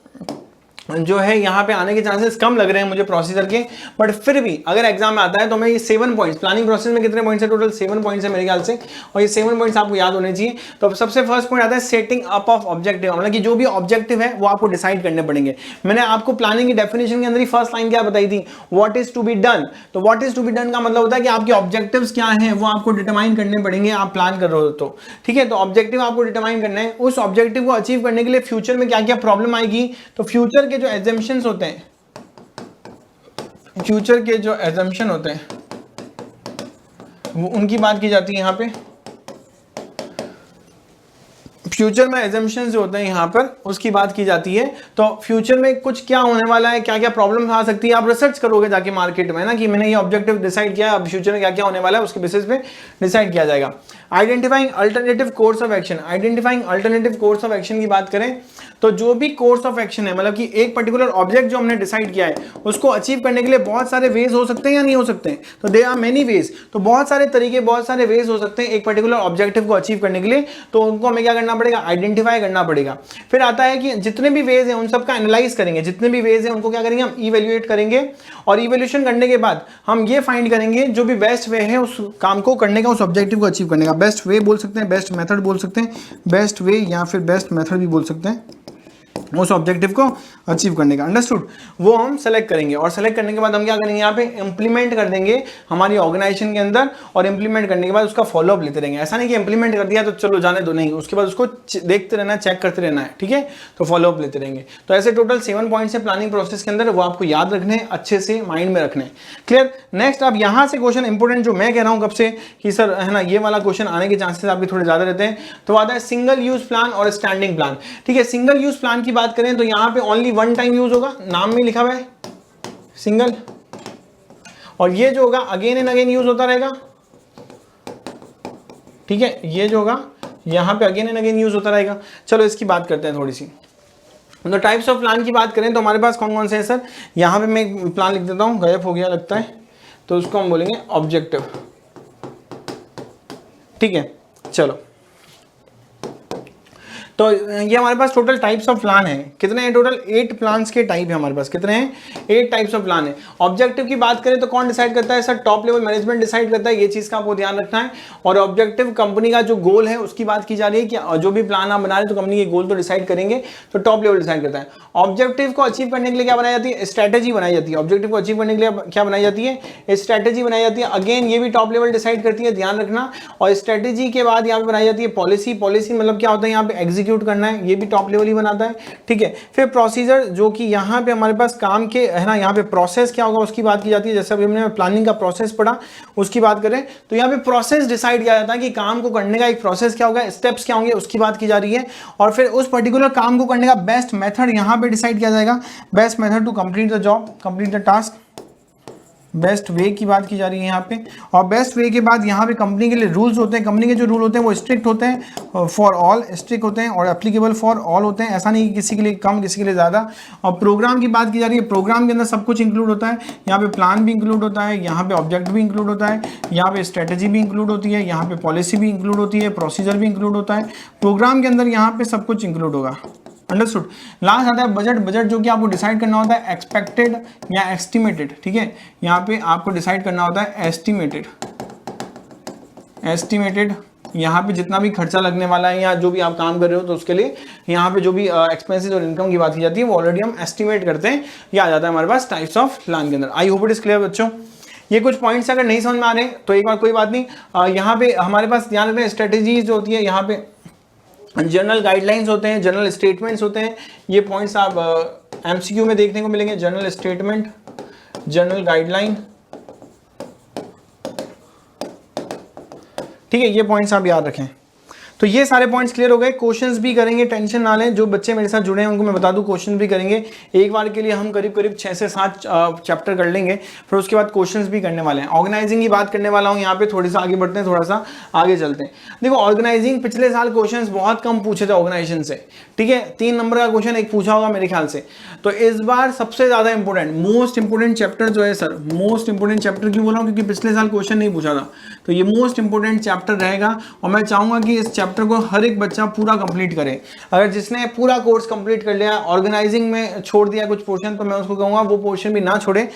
जो है यहाँ पे आने के चांसेस कम लग रहे हैं मुझे प्रोसीजर के, बट फिर भी अगर एग्जाम में आता है तो मैं ये 7 पॉइंट्स, प्लानिंग प्रोसेस में कितने पॉइंट्स है टोटल, 7 पॉइंट्स है मेरे ख्याल से, और ये 7 पॉइंट्स आपको याद होने चाहिए। तो सबसे फर्स्ट पॉइंट आता है सेटिंग अप ऑफ ऑब्जेक्टिव, मतलब कि जो भी ऑब्जेक्टिव है वो आपको डिसाइड करने पड़ेंगे। मैंने आपको प्लानिंग की डेफिनेशन के अंदर ही फर्स्ट लाइन क्या बताई थी, what is to be done. तो what is to be done का मतलब होता है कि आपके ऑब्जेक्टिव्स क्या हैं वो आपको डिटरमाइन करने पड़ेंगे, आप प्लान कर रहे हो तो, ठीक है। तो ऑब्जेक्टिव आपको डिटरमाइन करना है, उस ऑब्जेक्टिव को अचीव करने के लिए फ्यूचर में क्या क्या प्रॉब्लम आएगी, तो फ्यूचर के जो एजम्पशंस होते हैं, फ्यूचर के जो एजम्पशन होते हैं वो उनकी बात की जाती है यहाँ पे। फ्यूचर में एजम्पशंस जो होते हैं यहाँ पर उसकी बात की जाती है। तो फ्यूचर में कुछ क्या होने वाला है, क्या क्या प्रॉब्लम आ सकती है, आप रिसर्च करोगे जाके मार्केट में ना कि मैंने ये ऑब्जेक्टिव डिसाइड किया, अब फ्यूचर में क्या क्या होने वाला है उसके बेसिस पे डिसाइड किया जाएगा। Identifying alternative course of action, identifying alternative course of action की बात करें तो जो भी कोर्स ऑफ एक्शन है, मतलब कि एक पर्टिकुलर ऑब्जेक्ट जो हमने डिसाइड किया है उसको अचीव करने के लिए बहुत सारे वेज हो सकते हैं या नहीं हो सकते हैं, तो दे आर मेनी वेज। तो बहुत सारे तरीके, बहुत सारे वेज हो सकते हैं एक पर्टिकुलर ऑब्जेक्टिव को अचीव करने के लिए, तो उनको हमें क्या करना पड़ेगा, आइडेंटिफाई करना पड़ेगा। फिर आता है कि जितने भी वेज हैं उन सबका एनालाइज करेंगे, जितने भी वेज हैं उनको क्या करेंगे, हम इवेल्युएट करेंगे, और इवेल्यूशन करने के बाद हम ये फाइंड करेंगे जो भी बेस्ट वे है उस काम को करने का, उस ऑब्जेक्टिव को अचीव करने का। बेस्ट वे बोल सकते हैं, बेस्ट मेथड बोल सकते हैं, बेस्ट वे या फिर बेस्ट मेथड भी बोल सकते हैं उस ऑब्जेक्टिव को अचीव करने का। अंडरस्टूड। वो हम सेलेक्ट करेंगे और सेलेक्ट करने के बाद हम क्या करेंगे, यहाँ पे इंप्लीमेंट कर देंगे हमारी ऑर्गेनाइजेशन के अंदर, और इंप्लीमेंट करने के बाद उसका फॉलोअप लेते रहेंगे। ऐसा नहीं कि इंप्लीमेंट कर दिया तो चलो जाने दो, नहीं, उसके बाद उसको देखते रहना है, चेक करते रहना है, ठीक है। तो फॉलोअप लेते रहेंगे। तो ऐसे टोटल 7 पॉइंट्स है प्लानिंग प्रोसेस के अंदर, वो आपको याद रखने, अच्छे से माइंड में रखने। क्लियर। नेक्स्ट अब यहाँ से क्वेश्चन इंपोर्टेंट जो मैं कह रहा हूँ कब से कि सर है ना ये वाला क्वेश्चन आने के चांसेस आपके थोड़े ज्यादा रहते हैं, तो आता है सिंगल यूज प्लान और स्टैंडिंग प्लान। ठीक है, सिंगल यूज प्लान की बात करें तो यहाँ पे ओनली 1 टाइम यूज होगा, नाम में लिखा हुआ है सिंगल, और ये जो होगा अगेन एंड अगेन यूज होता रहेगा। ठीक है, ये जो होगा यहां पे अगेन एंड अगेन यूज होता रहेगा। चलो इसकी बात करते हैं थोड़ी सी। तो टाइप्स ऑफ प्लान की बात करें तो हमारे पास कौन कौन से हैं सर, यहां पे मैं एक प्लान लिख देता हूं, गायब हो गया लगता है, तो उसको हम बोलेंगे ऑब्जेक्टिव। ठीक है, चलो तो ये हमारे पास टोटल टाइप्स ऑफ प्लान है, कितने हैं टोटल 8 प्लान्स के टाइप है हमारे पास, कितने हैं 8 टाइप्स ऑफ प्लान है। ऑब्जेक्टिव की बात करें तो कौन डिसाइड करता है sir, top level management decide करता है, ये चीज का आपको ध्यान रखना है। और ऑब्जेक्टिव कंपनी का जो गोल है उसकी बात की जा रही है कि जो भी प्लान आप बना रहे तो कंपनी के गोल तो डिसाइड करेंगे, तो टॉप लेवल डिसाइड करता है। ऑब्जेक्टिव को अचीव करने के लिए क्या बनाई जाती है, स्ट्रेटेजी बनाई जाती है। ऑब्जेक्टिव को अचीव करने के लिए क्या बनाई जाती है, स्ट्रेटेजी बनाई जाती है। अगेन ये भी टॉप लेवल डिसाइड करती है, ध्यान रखना। और स्ट्रेटेजी के बाद यहाँ पे बनाई जाती है पॉलिसी। पॉलिसी मतलब क्या होता है, यहाँ पे एग्जीक्यूट करना है, ये भी टॉप लेवल ही बनाता है, ठीक है। फिर प्रोसीजर, जो कि यहाँ पे हमारे पास काम के है ना, यहाँ पे प्रोसेस क्या होगा उसकी बात की जाती है। जैसे अभी हमने प्लानिंग का प्रोसेस पढ़ा, उसकी बात करें तो यहाँ पे प्रोसेस डिसाइड किया जाता है कि काम को करने का एक प्रोसेस क्या होगा, स्टेप्स क्या होंगे, उसकी बात की जा रही है। और फिर उस पर्टिकुलर काम को करने का बेस्ट मेथड यहाँ पे डिसाइड किया जाएगा, best method to complete the job, complete the task, best way की बात की जा रही है यहाँ पे। और बेस्ट वे के बाद यहाँ पे कंपनी के लिए रूल्स होते हैं, कंपनी के जो रूल होते हैं वो स्ट्रिक्ट होते हैं, फॉर ऑल स्ट्रिक्ट होते हैं और एप्लीकेबल फॉर ऑल होते हैं, ऐसा नहीं कि किसी के लिए कम किसी के लिए ज़्यादा। और प्रोग्राम की बात की जा रही है, प्रोग्राम के अंदर सब कुछ इंक्लूड होता है, यहाँ पे प्लान भी इंक्लूड होता है, यहाँ पे ऑब्जेक्ट भी इंक्लूड होता है, यहाँ पे स्ट्रेटेजी भी इंक्लूड होती है, यहाँ पे पॉलिसी भी इंक्लूड होती है, प्रोसीजर भी इंक्लूड होता है। प्रोग्राम के अंदर यहाँ पे सब कुछ इंक्लूड होगा, अंडरस्टूड। लास्ट आता है बजट। बजट जो कि आपको डिसाइड करना होता है एक्सपेक्टेड या एस्टिमेटेड, ठीक है। यहाँ पे आपको डिसाइड करना होता है एस्टिमेटेड, यहाँ पे जितना भी खर्चा लगने वाला है या जो भी आप काम कर रहे हो तो उसके लिए यहाँ पे जो भी एक्सपेंसेस और इनकम की बात की जाती है वो ऑलरेडी हम एस्टिमेट करते हैं, ये आ जाता है हमारे पास टाइप्स ऑफ प्लान के अंदर। आई होप इट इज क्लियर बच्चों। ये कुछ पॉइंट्स अगर नहीं समझ में आ रहे तो एक बार कोई बात नहीं, यहाँ पे हमारे पास ध्यान रखना, स्ट्रेटेजीज जो होती है, यहाँ पे जनरल गाइडलाइंस होते हैं, जनरल स्टेटमेंट्स होते हैं। ये पॉइंट्स आप एमसीक्यू में देखने को मिलेंगे, जनरल स्टेटमेंट, जनरल गाइडलाइन, ठीक है। ये पॉइंट्स आप याद रखें। तो ये सारे पॉइंट्स क्लियर हो गए। क्वेश्चंस भी करेंगे, टेंशन ना लें। जो बच्चे मेरे साथ जुड़े हैं उनको मैं बता दूं क्वेश्चन भी करेंगे। एक बार के लिए हम करीब 6 से 7 चैप्टर कर लेंगे, फिर उसके बाद क्वेश्चंस भी करने वाले हैं। ऑर्गेनाइजिंग की बात करने वाला हूं यहाँ पे, थोड़ी सा आगे बढ़ते हैं, थोड़ा सा आगे चलते हैं। देखो ऑर्गेनाइजिंग, पिछले साल क्वेश्चन बहुत कम पूछे थे ऑर्गेनाइजेशन से, ठीक है। 3 नंबर का क्वेश्चन एक पूछा होगा मेरे ख्याल से। तो इस बार सबसे ज्यादा इंपॉर्टेंट, मोस्ट इंपोर्टेंट चैप्टर जो है सर, मोस्ट इंपोर्टेंट चैप्टर क्यों बोला हूँ, क्योंकि पिछले साल क्वेश्चन नहीं पूछा था, तो ये मोस्ट इंपोर्टेंट चैप्टर रहेगा। और मैं चाहूंगा कि इस चैप्टर को हर एक बच्चा पूरा कंप्लीट करे। अगर जिसने पूरा कोर्स कंप्लीट कर लिया, ऑर्गेनाइजिंग में छोड़ दिया कुछ पोर्शन, तो मैं उसको कहूंगा वो पोर्शन भी ना छोड़े,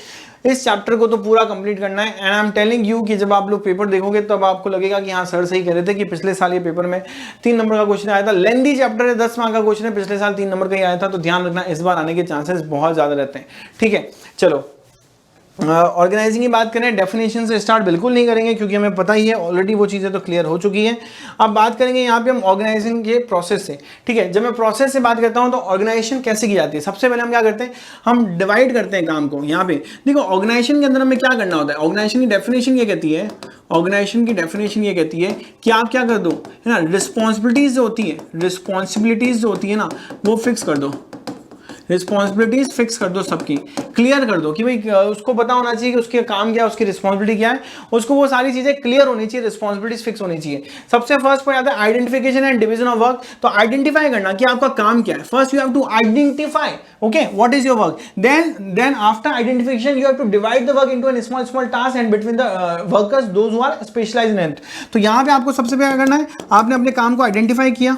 इस चैप्टर को तो पूरा कंप्लीट करना है। And I am telling you कि जब आप लोग पेपर देखोगे तब आपको लगेगा कि हाँ सर सही कह रहे थे कि पिछले साल ये पेपर में 3 नंबर का क्वेश्चन आया था। लेंदी चैप्टर है, 10 मार्क का क्वेश्चन है, पिछले साल 3 नंबर का ही आया था, तो ध्यान रखना इस बार आने के चांसेस बहुत ज्यादा रहते हैं, ठीक है। चलो ऑर्गेनाइजिंग की बात करें, डेफिनेशन से स्टार्ट बिल्कुल नहीं करेंगे क्योंकि हमें पता ही है ऑलरेडी, वो चीज़ें तो क्लियर हो चुकी हैं। अब बात करेंगे यहाँ पे हम ऑर्गेनाइजिंग के प्रोसेस से, ठीक है। जब मैं प्रोसेस से बात करता हूँ तो ऑर्गेनाइजेशन कैसे की जाती है, सबसे पहले हम क्या करते हैं, हम डिवाइड करते हैं काम को। यहाँ पे देखो ऑर्गेनाइजेशन के अंदर हमें क्या करना होता है, ऑर्गेनाइजेशन की डेफिनेशन ये कहती है, ऑर्गेनाइजेशन की डेफिनेशन ये कहती है कि आप क्या कर दो, है ना, रिस्पॉन्सिबिलिटीज जो होती है, रिस्पॉन्सिबिलिटीज जो होती है ना, वो फिक्स कर दो, रिस्पॉन्सिबिलिटीज फिक्स कर दो, सबकी क्लियर कर दो कि भाई उसको पता होना चाहिए कि उसके काम क्या है, उसकी रिस्पॉन्सिबिलिटी क्या है, उसको वो सारी चीजें क्लियर होनी चाहिए, रिस्पॉन्सिबिलिटीज फिक्स होनी चाहिए। सबसे फर्स्ट पॉइंट आता है identification and division of work. तो आइडेंटिफाई करना कि आपका काम क्या है। First you have to identify, okay, what is your work, then after identification you have to divide the work into an small task and between the workers those who are specialised in it. तो यहाँ पे आपको सबसे पहले करना है, आपने अपने काम को आइडेंटिफाई किया,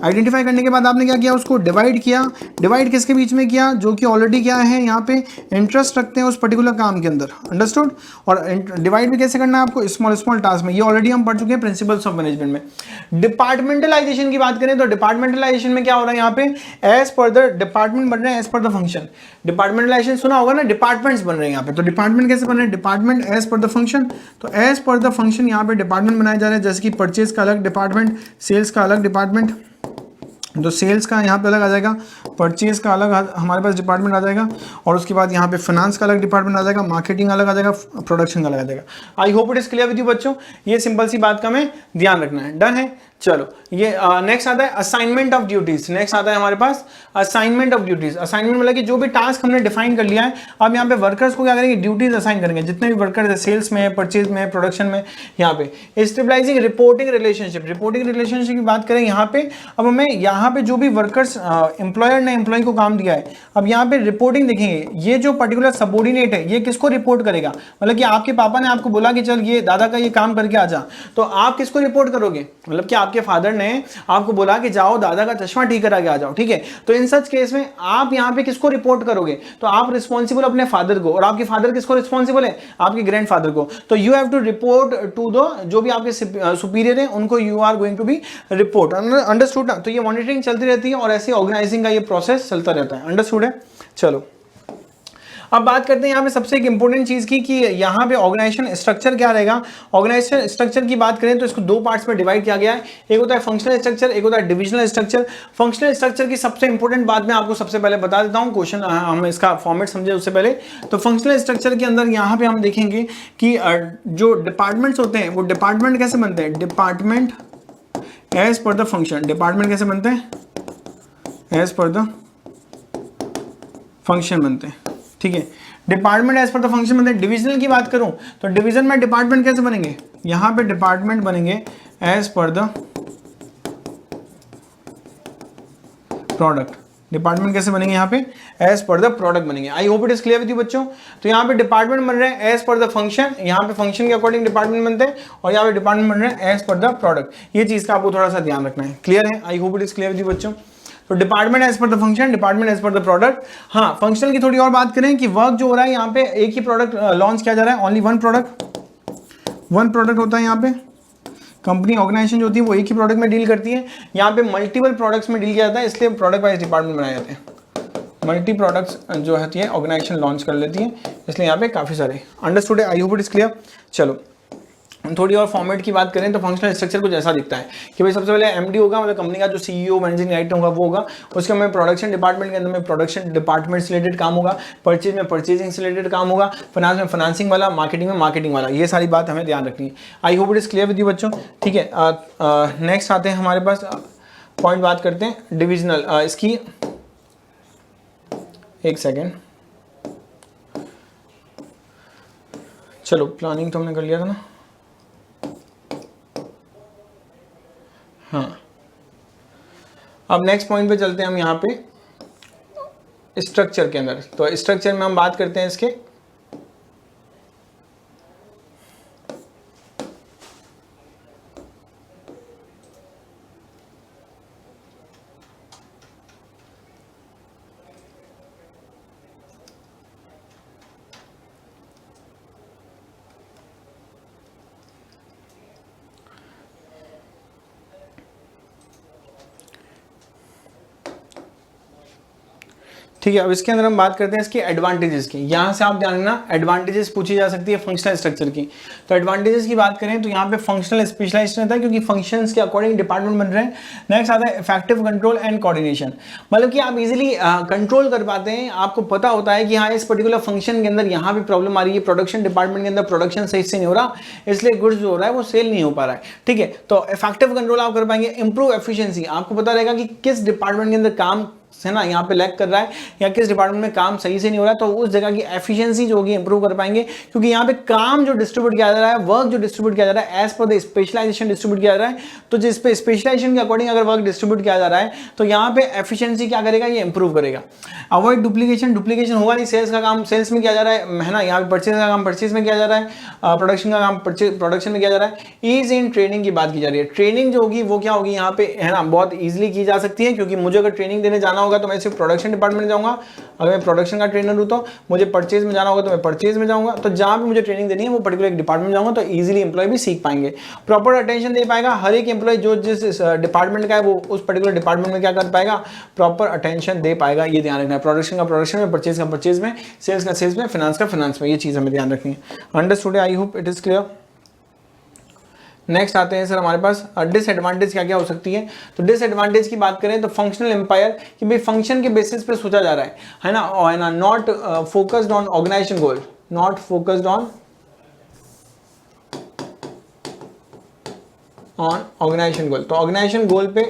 आइडेंटिफाई करने के बाद आपने क्या किया, उसको डिवाइड किया। डिवाइड किसके बीच में किया, जो कि ऑलरेडी क्या है, यहाँ पे इंटरेस्ट रखते हैं उस पर्टिकुलर काम के अंदर, अंडरस्टूड। और डिवाइड भी कैसे करना है आपको, स्मॉल टास्क में, ये ऑलरेडी हम पढ़ चुके हैं प्रिंसिपल्स ऑफ मैनेजमेंट में। डिपार्टमेंटलाइजेशन की बात करें तो डिपार्टमेंटलाइजेशन में क्या हो रहा है, यहाँ पे एज पर द डिपार्टमेंट बन रहे हैं, as per the function. Departmentalisation सुना होगा ना, डिपार्टमेंट्स बन रहे हैं यहाँ पे। तो डिपार्टमेंट कैसे बन रहे हैं, department as per the function. तो एज पर द फंक्शन यहाँ पे डिपार्टमेंट बनाए जा रहे हैं, जैसे कि परचेज का अलग डिपार्टमेंट, सेल्स का अलग डिपार्टमेंट। तो सेल्स का यहाँ पे अलग आ जाएगा, परचेज का अलग हमारे पास डिपार्टमेंट आ जाएगा, और उसके बाद यहाँ पे फाइनेंस का अलग डिपार्टमेंट आ जाएगा, मार्केटिंग अलग आ जाएगा, प्रोडक्शन का अलग आ जाएगा। आई hope it is clear with you बच्चों। ये सिंपल सी बात का हमें ध्यान रखना है, डन है। चलो ये नेक्स्ट आता है असाइनमेंट ऑफ ड्यूटीज। नेक्स्ट आता है हमारे पास असाइनमेंट ऑफ ड्यूटीज। असाइनमेंट मतलब कि जो भी टास्क हमने डिफाइन कर लिया है, अब यहाँ पे वर्कर्स को क्या करेंगे, ड्यूटीज असाइन करेंगे। जितने भी वर्कर्स है, सेल्स में, परचेज में, प्रोडक्शन में, यहाँ पे stabilising reporting relationship. Reporting relationship की बात करें यहाँ पे, अब हमें यहाँ पे जो भी वर्कर्स एम्प्लॉयर ने एम्प्लॉय को काम दिया है, अब यहाँ पे रिपोर्टिंग देखेंगे। ये जो पर्टिकुलर सबऑर्डिनेट है ये किसको रिपोर्ट करेगा, मतलब कि आपके पापा ने आपको बोला कि चल ये दादा का ये काम करके आ जा, तो आप किसको रिपोर्ट करोगे, मतलब कि आपके आपके फादर ने आपको बोला कि जाओ दादा का चश्मा ठीक करा के आ जाओ, ठीक है, तो इन सच केस में आप यहाँ पे किसको रिपोर्ट करोगे, तो आप रिस्पॉन्सिबल अपने फादर को, और आपके फादर किसको रिस्पॉन्सिबल है, आपके ग्रैंडफादर को। तो you have to report to the जो भी आपके सुपीरियर है उनको you are going to be report. Understood ना? तो ये मॉनिटरिंग चलती रहती है और ऐसे ऑर्गेनाइजिंग का ये प्रोसेस चलता रहता है। अंडरस्टूड है? चलो अब बात करते हैं यहाँ पे सबसे एक इंपॉर्टेंट चीज की कि यहाँ पे ऑर्गेनाइजेशन स्ट्रक्चर क्या रहेगा। ऑर्गेनाइजेशन स्ट्रक्चर की बात करें तो इसको दो पार्ट्स में डिवाइड किया गया है, एक होता है फंक्शनल स्ट्रक्चर, एक होता है डिविजनल स्ट्रक्चर। फंक्शनल स्ट्रक्चर की सबसे इंपॉर्टेंट बात मैं आपको सबसे पहले बता देता हूँ, क्वेश्चन हम इसका फॉर्मेट समझे उससे पहले। तो फंक्शनल स्ट्रक्चर के अंदर यहाँ पे हम देखेंगे कि जो डिपार्टमेंट्स होते हैं वो डिपार्टमेंट कैसे बनते हैं, department as per the function. Department कैसे बनते हैं, एज पर द फंक्शन बनते हैं, ठीक है, department as per the function बनते हैं। डिविजनल की बात करूं तो डिवीजन में डिपार्टमेंट कैसे बनेंगे, यहां पे डिपार्टमेंट बनेंगे as per the product. Department कैसे बनेंगे, यहाँ पे एज पर द प्रोडक्ट बनेंगे। आई hope it is clear with you बच्चों। तो यहाँ पे डिपार्टमेंट बन रहे हैं एज पर द फंक्शन, यहाँ पे फंक्शन के अकॉर्डिंग डिपार्टमेंट बनते हैं, और यहाँ पे डिपार्टमेंट बन रहे हैं एज पर द प्रोडक्ट। ये चीज का आपको थोड़ा सा ध्यान रखना है। क्लियर है? I hope it is clear with you बच्चों। तो department as per the function, department as per the product. हाँ, फंक्शनल की थोड़ी और बात करें कि वर्क जो हो रहा है यहाँ पे एक ही प्रोडक्ट लॉन्च किया जा रहा है, ओनली वन प्रोडक्ट होता है यहाँ पे। कंपनी ऑर्गेनाइजेशन जो होती है वो एक ही प्रोडक्ट में डील करती है, यहाँ पे मल्टीपल प्रोडक्ट्स में डील किया जाता है, इसलिए प्रोडक्ट वाइज डिपार्टमेंट बनाए जाते हैं। मल्टी प्रोडक्ट्स जो होती है ऑर्गेनाइजेशन लॉन्च कर लेती है, इसलिए यहाँ पे काफी सारे। अंडरस्टूड है? I hope it is clear. चलो थोड़ी और फॉर्मेट की बात करें तो फंक्शनल स्ट्रक्चर कुछ ऐसा दिखता है कि भाई सबसे पहले एमडी होगा, मतलब कंपनी का जो सीईओ मैनेजिंग डायरेक्टर होगा वो होगा, उसके में प्रोडक्शन डिपार्टमेंट के अंदर में प्रोडक्शन डिपार्टमेंट से रिलेटेड काम होगा, परचेज में परचेजिंग से रिलेटेड काम होगा, फाइनेंस में फाइनेंसिंग वाला, मार्केटिंग में मार्केटिंग वाला। ये सारी बात हमें ध्यान रखनी है। I hope it is clear with you बच्चों, ठीक है। नेक्स्ट आते हैं हमारे पास पॉइंट, बात करते हैं डिविजनल। इसकी एक सेकेंड, चलो प्लानिंग तो हमने कर लिया था ना। हाँ, अब नेक्स्ट पॉइंट पे चलते हैं हम यहाँ पे स्ट्रक्चर के अंदर। तो स्ट्रक्चर में हम बात करते हैं इसके ठीक है। अब इसके अंदर हम बात करते हैं इसके एडवांटेजेस की। यहाँ से आप ध्यान रखना, एडवांटेजेस पूछी जा सकती है फंक्शनल स्ट्रक्चर की। तो एडवांटेजेस की बात करें तो यहाँ पे फंक्शनल स्पेशलाइजेशन रहता है क्योंकि फंक्शंस के अकॉर्डिंग डिपार्टमेंट बन रहे हैं। नेक्स्ट आता है इफेक्टिव कंट्रोल एंड कोऑर्डिनेशन, मतलब कि आप इजीली कंट्रोल कर पाते हैं। आपको पता होता है कि हाँ इस पर्टिकुलर फंक्शन के अंदर यहाँ पे प्रॉब्लम आ रही है, प्रोडक्शन डिपार्टमेंट के अंदर प्रोडक्शन सही से नहीं हो रहा, इसलिए गुड्स जो हो रहा है वो सेल नहीं हो पा रहा है, ठीक है। तो इफेक्टिव कंट्रोल आप कर पाएंगे। इंप्रूव एफिशिएंसी, आपको पता रहेगा कि किस डिपार्टमेंट के अंदर काम है ना यहाँ पे लैग कर रहा है या किस डिपार्टमेंट में काम सही से नहीं हो रहा है, तो उस जगह की एफिशिएंसी जो होगी इंप्रूव कर पाएंगे, क्योंकि यहाँ पे काम जो डिस्ट्रीब्यूट किया जा रहा है, वर्क जो डिस्ट्रीब्यूट किया जा रहा है as per the specialisation distribute किया जा रहा है। तो जिस पे स्पेशलाइजेशन के अकॉर्डिंग अगर वर्क डिस्ट्रीब्यूट किया जा रहा है तो यहाँ पे एफिशिएंसी क्या करेगा, ये इंप्रूव करेगा। अवॉइड डुप्लीकेशन, डुप्लीकेशन होगा नहीं, सेल्स का काम सेल्स में किया जा रहा है ना, यहाँ पे परचेज का काम परचेज में किया जा रहा है, प्रोडक्शन का काम प्रोडक्शन में किया जा रहा है। ईज इन ट्रेनिंग की बात की जा रही है, ट्रेनिंग जो होगी वो क्या होगी यहाँ पे है ना, बहुत ईजिली की जा सकती है, क्योंकि मुझे अगर ट्रेनिंग देने जाना होगा तो मैं सिर्फ प्रोडक्शन डिपार्टमेंट में जाऊंगा, अगर मैं प्रोडक्शन का ट्रेनर हूं तो मुझे परचेज में जाना होगा तो मैं परचेज में जाऊंगा। तो जहां भी मुझे ट्रेनिंग देनी है वो पर्टिकुलर एक डिपार्टमेंट में जाऊंगा, तो इजीली एम्प्लॉय भी सीख पाएंगे, प्रॉपर अटेंशन दे पाएगा। हर एक एम्प्लॉय जो जिस डिपार्टमेंट का है वो उस पर्टिकुलर डिपार्टमेंट में क्या कर पाएगा, प्रॉपर अटेंशन दे पाएगा। ये ध्यान रखना है, प्रोडक्शन का प्रोडक्शन में, परचेज का परचेज में, सेल्स का सेल्स में, फाइनेंस का फाइनेंस में, ये चीज हमें ध्यान रखनी है। Understood? I hope it is clear. Next आते हैं सर हमारे पास डिसएडवांटेज क्या क्या हो सकती है। तो डिसएडवांटेज की बात करें तो फंक्शनल एम्पायर, कि भाई फंक्शन के बेसिस पे सोचा जा रहा है ना, not focused on organization goal, not focused on organization goal. तो ऑर्गेनाइजेशन गोल पे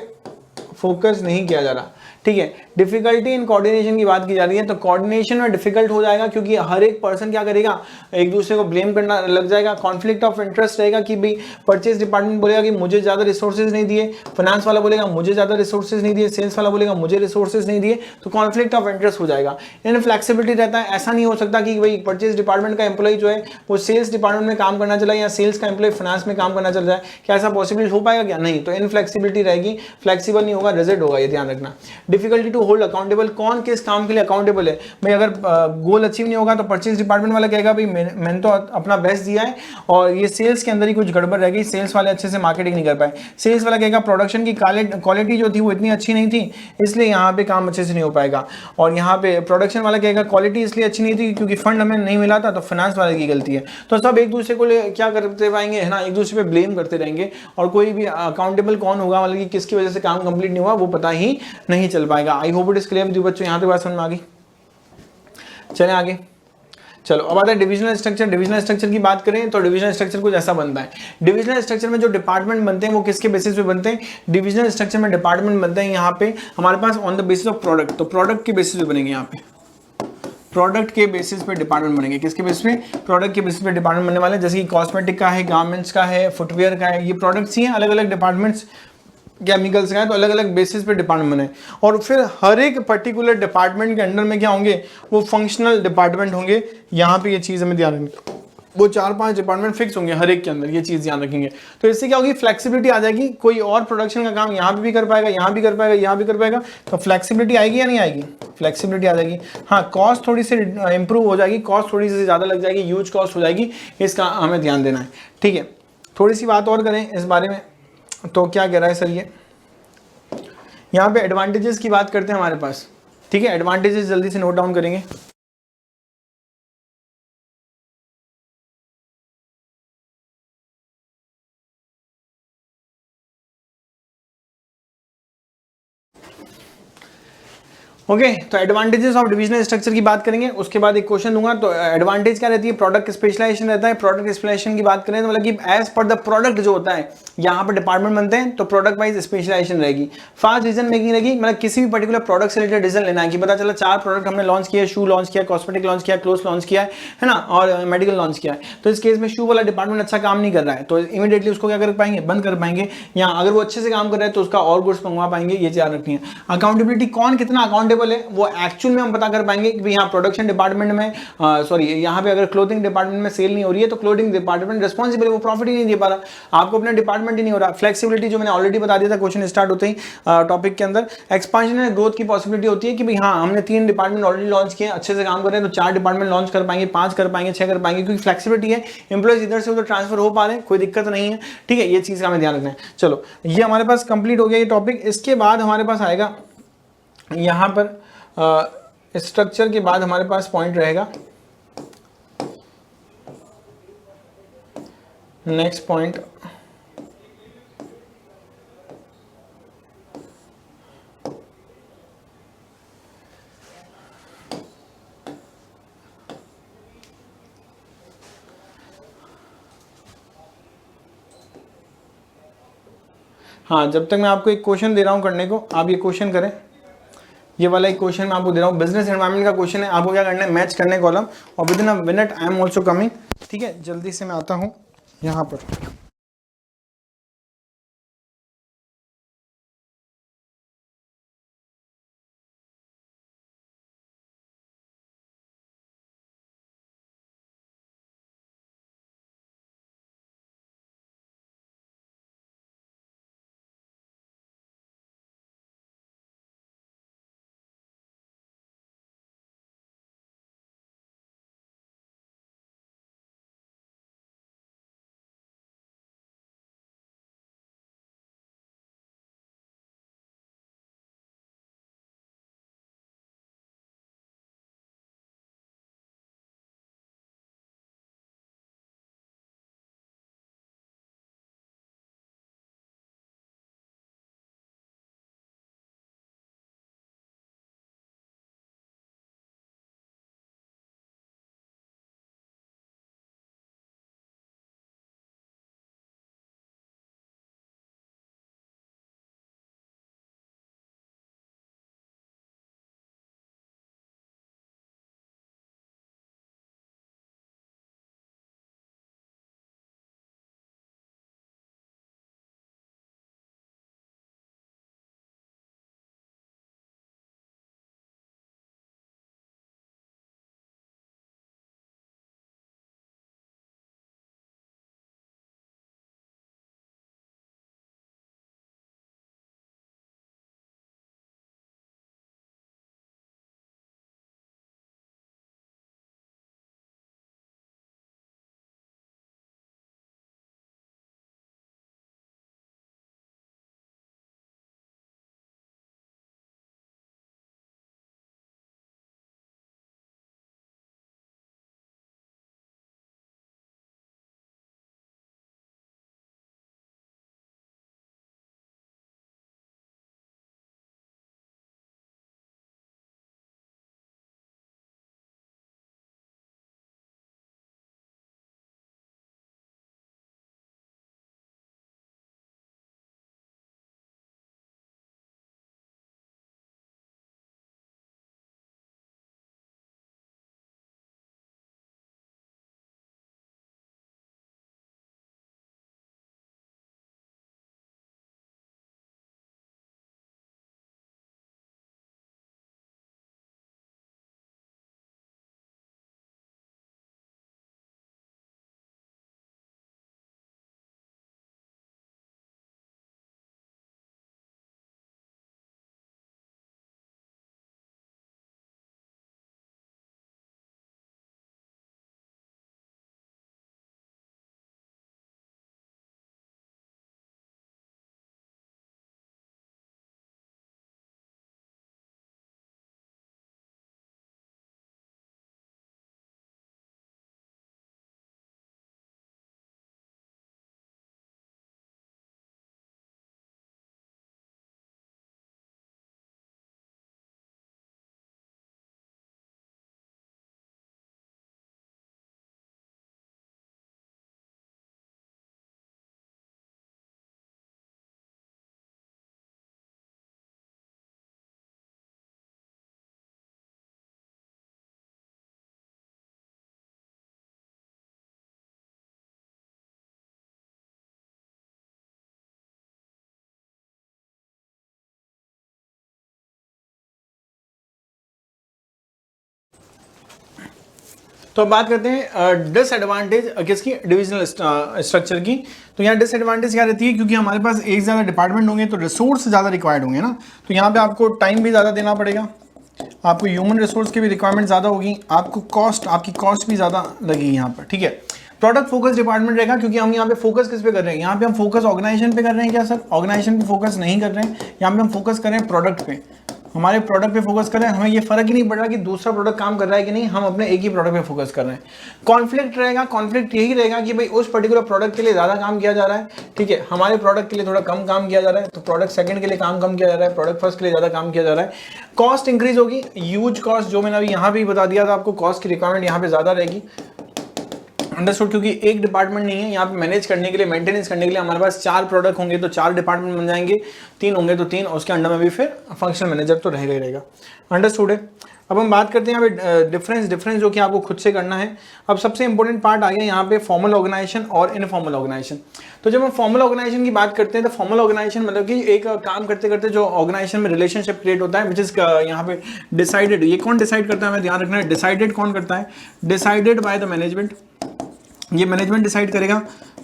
फोकस नहीं किया जा रहा, ठीक है। डिफिकल्टी इन कोऑर्डिनेशन की बात की जा रही है, तो कोऑर्डिनेशन में डिफिकल्ट हो जाएगा क्योंकि हर एक पर्सन क्या करेगा, एक दूसरे को ब्लेम करना लग जाएगा, कॉन्फ्लिक्ट ऑफ इंटरेस्ट रहेगा कि भाई परचेज डिपार्टमेंट बोलेगा कि मुझे ज्यादा रिसोर्सेज नहीं दिए, फाइनेंस वाला बोलेगा मुझे ज्यादा रिसोर्सेज नहीं दिए, सेल्स वाला बोलेगा मुझे रिसोर्सेज नहीं दिए, तो कॉन्फ्लिक्ट ऑफ इंटरेस्ट हो जाएगा। इन फ्लेक्सिबिलिटी रहता है, ऐसा नहीं हो सकता कि भाई परचेज डिपार्टमेंट का एम्प्लॉय जो है वो सेल्स डिपार्टमेंट में काम करना चला या सेल्स का एम्प्लॉय फाइनेंस में काम करना चल जाए, क्या ऐसा पॉसिबल हो पाएगा क्या? नहीं, तो इनफ्लेक्सिबिलिटी रहेगी, फ्लेक्सिबल नहीं होगा, रिजिड होगा, ये ध्यान रखना। डिफिकल्टी टू होल्ड अकाउंटेबल, कौन किस काम के लिए अकाउंटेबल है भाई? अगर गोल अचीव नहीं होगा तो परचेज डिपार्टमेंट वाला कहेगा भाई मैंने तो अपना बेस्ट दिया है और ये सेल्स के अंदर ही कुछ गड़बड़ रह गई, सेल्स वाले अच्छे से मार्केटिंग नहीं कर पाए। सेल्स वाला कहेगा प्रोडक्शन की क्वालिटी जो थी वो इतनी अच्छी नहीं थी इसलिए यहाँ पे काम अच्छे से नहीं हो पाएगा। और यहाँ पे प्रोडक्शन वाला कहेगा क्वालिटी इसलिए अच्छी नहीं थी क्योंकि फंड हमें नहीं मिला था, तो फाइनेंस वाले की गलती है। तो सब एक दूसरे को क्या करते पाएंगे, है ना, एक दूसरे पे ब्लेम करते रहेंगे और कोई भी अकाउंटेबल कौन होगा, मतलब कि किसकी वजह से काम कंप्लीट नहीं हुआ वो पता ही नहीं चल पाएगा। आई hope it is clear with you बच्चों, यहाँ तक बात समझ में आ गई? चलें आगे। चलो अब आता है डिविजनल स्ट्रक्चर। डिविजनल स्ट्रक्चर की बात करें तो डिविजनल स्ट्रक्चर कुछ ऐसा बनता है। डिविजनल स्ट्रक्चर में जो डिपार्टमेंट बनते हैं वो किसके बेसिस पे बनते हैं? डिविजनल स्ट्रक्चर में डिपार्टमेंट बनते हैं यहाँ पे हमारे pass on the basis of product, तो प्रोडक्ट के बेसिस पे बनेंगे। यहाँ पे प्रोडक्ट के बेसिस पे डिपार्टमेंट बनेंगे। किसके बेसिस पे? प्रोडक्ट के बेसिस पे डिपार्टमेंट बनने वाले, जैसे कि कॉस्मेटिक का है, गारमेंट्स का है, फुटवेयर का है, ये प्रोडक्ट्स ही हैं, अलग अलग डिपार्टमेंट्स, केमिकल्स का है, तो अलग अलग बेसिस पे डिपार्टमेंट बने। और फिर हर एक पर्टिकुलर डिपार्टमेंट के अंडर में क्या होंगे, वो फंक्शनल डिपार्टमेंट होंगे। यहाँ पे ये चीज़ हमें ध्यान रखनी, वो 4-5 डिपार्टमेंट फिक्स होंगे हर एक के अंदर, ये चीज़ ध्यान रखेंगे। तो इससे क्या होगी, फ्लेक्सिबिलिटी आ जाएगी, कोई और प्रोडक्शन का काम यहाँ पे भी कर पाएगा, यहाँ भी कर पाएगा, यहाँ भी कर पाएगा, तो फ्लेक्सिबिलिटी आएगी या नहीं आएगी? फ्लेक्सिबिलिटी आ जाएगी। हाँ, कॉस्ट थोड़ी सी इंप्रूव हो जाएगी, कॉस्ट थोड़ी सी ज़्यादा लग जाएगी, ह्यूज कॉस्ट हो जाएगी, इसका हमें ध्यान देना है। ठीक है, थोड़ी सी बात और करें इस बारे में, तो क्या कह रहा है सर ये, यहाँ पे एडवांटेजेस की बात करते हैं हमारे पास। ठीक है, एडवांटेजेस जल्दी से नोट डाउन करेंगे। ओके, तो एडवांटेजेस ऑफ डिविजनल स्ट्रक्चर की बात करेंगे, उसके बाद एक क्वेश्चन दूंगा। तो एडवांटेज क्या रहती है? प्रोडक्ट स्पेशलाइजेशन रहता है। प्रोडक्ट स्पेशलाइजेशन की बात करें तो मतलब कि एज पर द प्रोडक्ट जो होता है, यहाँ पर डिपार्टमेंट बनते हैं तो प्रोडक्ट वाइज स्पेशलाइजेशन रहेगी, फास्ट डिसीजन मेकिंग रहेगी। मतलब किसी भी पर्टिकुलर प्रोडक्ट से रिलेटेड डिसीजन लेना है कि पता चला 4 प्रोडक्ट हमने लॉन्च किया, शू लॉन्च किया, कॉस्मेटिक लॉन्च किया, क्लोथ लॉन्च किया है ना, और मेडिकल लॉन्च किया है, तो इस केस में शू वाला डिपार्टमेंट अच्छा काम नहीं कर रहा है तो इमीडिएटली उसको क्या कर पाएंगे, बंद कर पाएंगे। या अगर वो अच्छे से काम कर रहा है तो उसका और गुड्स मंगवा पाएंगे, ये ध्यान रखनी है। अकाउंटेबिलिटी, कौन कितना अकाउंटेबल है वो एक्चुअल में हम पता कर पाएंगे कि यहाँ प्रोडक्शन डिपार्टमेंट में सॉरी यहाँ पे अगर क्लोथिंग डिपार्टमेंट में सेल नहीं हो रही है तो क्लोथिंग डिपार्टमेंट रिस्पॉन्सिबल है, वो प्रॉफिट ही नहीं दे पा रहा, आपको अपना डिपार्टमेंट ही नहीं हो रहा। फ्लेक्सिबिलिटी जो मैंने ऑलरेडी बता दिया था क्वेश्चन स्टार्ट होते ही टॉपिक के अंदर, एक्सपांशन एंड ग्रोथ की पॉसिबिलिटी होती है कि भाई हाँ हमने 3 डिपार्टमेंट ऑलरेडी लॉन्च किए, अच्छे से काम कर रहे हैं तो 4 डिपार्टमेंट लॉन्च कर पाएंगे, 5 कर पाएंगे, 6 कर पाएंगे, क्योंकि फ्लेक्सिबिलिटी है, एम्प्लॉइज इधर से उधर ट्रांसफर हो पा रहे हैं, कोई दिक्कत नहीं है। ठीक है, ये चीज का हमें ध्यान रखना है। चलो, ये हमारे पास कंप्लीट हो गया ये टॉपिक। इसके बाद हमारे पास आएगा यहाँ पर स्ट्रक्चर के बाद हमारे पास पॉइंट रहेगा नेक्स्ट पॉइंट, हाँ, जब तक मैं आपको एक क्वेश्चन दे रहा हूं करने को, आप ये क्वेश्चन करें। ये वाला एक क्वेश्चन मैं आपको दे रहा हूँ, बिजनेस एनवायरनमेंट का क्वेश्चन है, आपको क्या करना है, मैच करने कॉलम, और with in a minute I am also coming. ठीक है, जल्दी से मैं आता हूँ यहाँ पर। तो अब बात करते हैं डिसएडवांटेज किसकी, डिविजनल स्ट्रक्चर की। तो यहाँ डिसएडवांटेज क्या रहती है, क्योंकि हमारे पास एक ज़्यादा डिपार्टमेंट होंगे तो रिसोर्स ज़्यादा रिक्वायर्ड होंगे ना, तो यहाँ पे आपको टाइम भी ज़्यादा देना पड़ेगा, आपको ह्यूमन रिसोर्स की भी रिक्वायरमेंट ज़्यादा होगी, आपको आपकी कॉस्ट भी ज़्यादा लगेगी यहाँ पर, ठीक है। प्रोडक्ट फोकस डिपार्टमेंट रहेगा, क्योंकि हम यहाँ पे फोकस किस पे कर रहे हैं, यहाँ पे हम फोकस ऑर्गेनाइजेशन पे कर रहे हैं क्या सर, ऑर्गेनाइजेशन पे फोकस नहीं कर रहे हैं, यहाँ पे हम फोकस कर रहे हैं प्रोडक्ट पे, हमारे प्रोडक्ट पे फोकस कर रहे हैं, हमें ये फर्क ही नहीं पड़ रहा कि दूसरा प्रोडक्ट काम कर रहा है कि नहीं, हम अपने एक ही प्रोडक्ट पे फोकस कर रहे हैं। कॉन्फ्लिक्ट रहेगा, कॉन्फ्लिक्ट यही रहेगा कि भाई उस पर्टिकुलर प्रोडक्ट के लिए ज़्यादा काम किया जा रहा है, ठीक है, हमारे प्रोडक्ट के लिए थोड़ा कम काम किया जा रहा है, तो प्रोडक्ट सेकंड के लिए काम कम किया जा रहा है, प्रोडक्ट फर्स्ट के लिए ज़्यादा काम किया जा रहा है। कॉस्ट इंक्रीज होगी, यूज कॉस्ट, जो मैंने अभी यहाँ पे बता दिया था आपको, कॉस्ट की रिक्वायरमेंट यहाँ पे ज़्यादा रहेगी, अंडरस्टूड, क्योंकि एक डिपार्टमेंट नहीं है यहाँ पे मैनेज करने के लिए, मेंटेनेंस करने के लिए हमारे पास 4 प्रोडक्ट होंगे तो 4 डिपार्टमेंट बन जाएंगे, 3 होंगे तो 3, उसके अंडर में भी फिर फंक्शनल मैनेजर तो रहेगा ही रहेगा, अंडरस्टूड है। अब हम बात करते हैं यहाँ पे डिफरेंस जो कि आपको खुद से करना है। अब सबसे इंपॉर्टेंट पार्ट आ गया यहाँ पे फॉर्मल ऑर्गेनाइजेशन और इनफॉर्मल ऑर्गेनाइजेशन। तो जब हम फॉर्मल ऑर्गेनाइजेशन की बात करते हैं तो फॉर्मल ऑर्गेनाइजेशन मतलब कि एक काम करते करते जो ऑर्गेनाइजेशन में रिलेशनशिप क्रिएट होता है, विच इज यहाँ पे डिसाइडेड, ये कौन डिसाइड करता है, हमें ध्यान रखना है, डिसाइडेड कौन करता है, डिसाइडेड बाय द मैनेजमेंट, ये मैनेजमेंट डिसाइड करेगा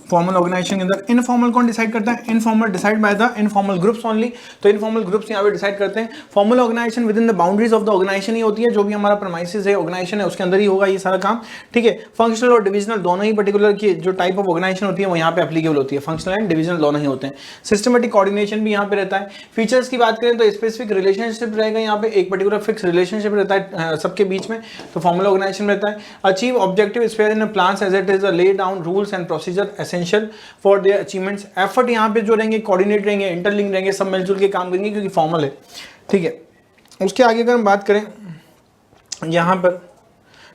फॉर्मल ऑर्गेनाइजेशन के अंदर। इनफॉर्मल कौन डिसाइड करता है, informal decide by the informal groups only, तो इनफॉर्मल ग्रुप्स यहाँ पे डिसाइड करते हैं। Formal organization within the boundaries of the organization ही होती है, जो भी हमारा प्रेमाइसेस है ऑर्गेनाइजेशन है उसके अंदर ही होगा ये सारा काम, ठीक है। फंक्शनल और डिविजनल दोनों ही पर्टिकुलर की जो टाइप ऑफ ऑर्गेनाइजेशन होती है वो यहाँ पे एप्लीकेबल होती है, फंक्शनल एंड डिविजनल दोनों ही होते हैं। सिस्टमेटिक कोऑर्डिनेशन भी यहाँ पे रहता है। फीचर्स की बात करें तो स्पेसिफिक रिलेशनशिप रहेगा, यहाँ पे एक पर्टिकुलर फिक्स रिलेशनशिप रहता है सबके बीच में, तो फॉर्मल ऑर्गेनाइजेशन रहता है। Achieve objective sphere in plans as it is lay down rules and procedure essential for their achievements. Effort यहाँ पे जो रहेंगे कोऑर्डिनेट रहेंगे, इंटरलिंक रहेंगे, सब मिलजुल के काम करेंगे क्योंकि फॉर्मल है, ठीक है। उसके आगे अगर हम बात करें यहाँ पर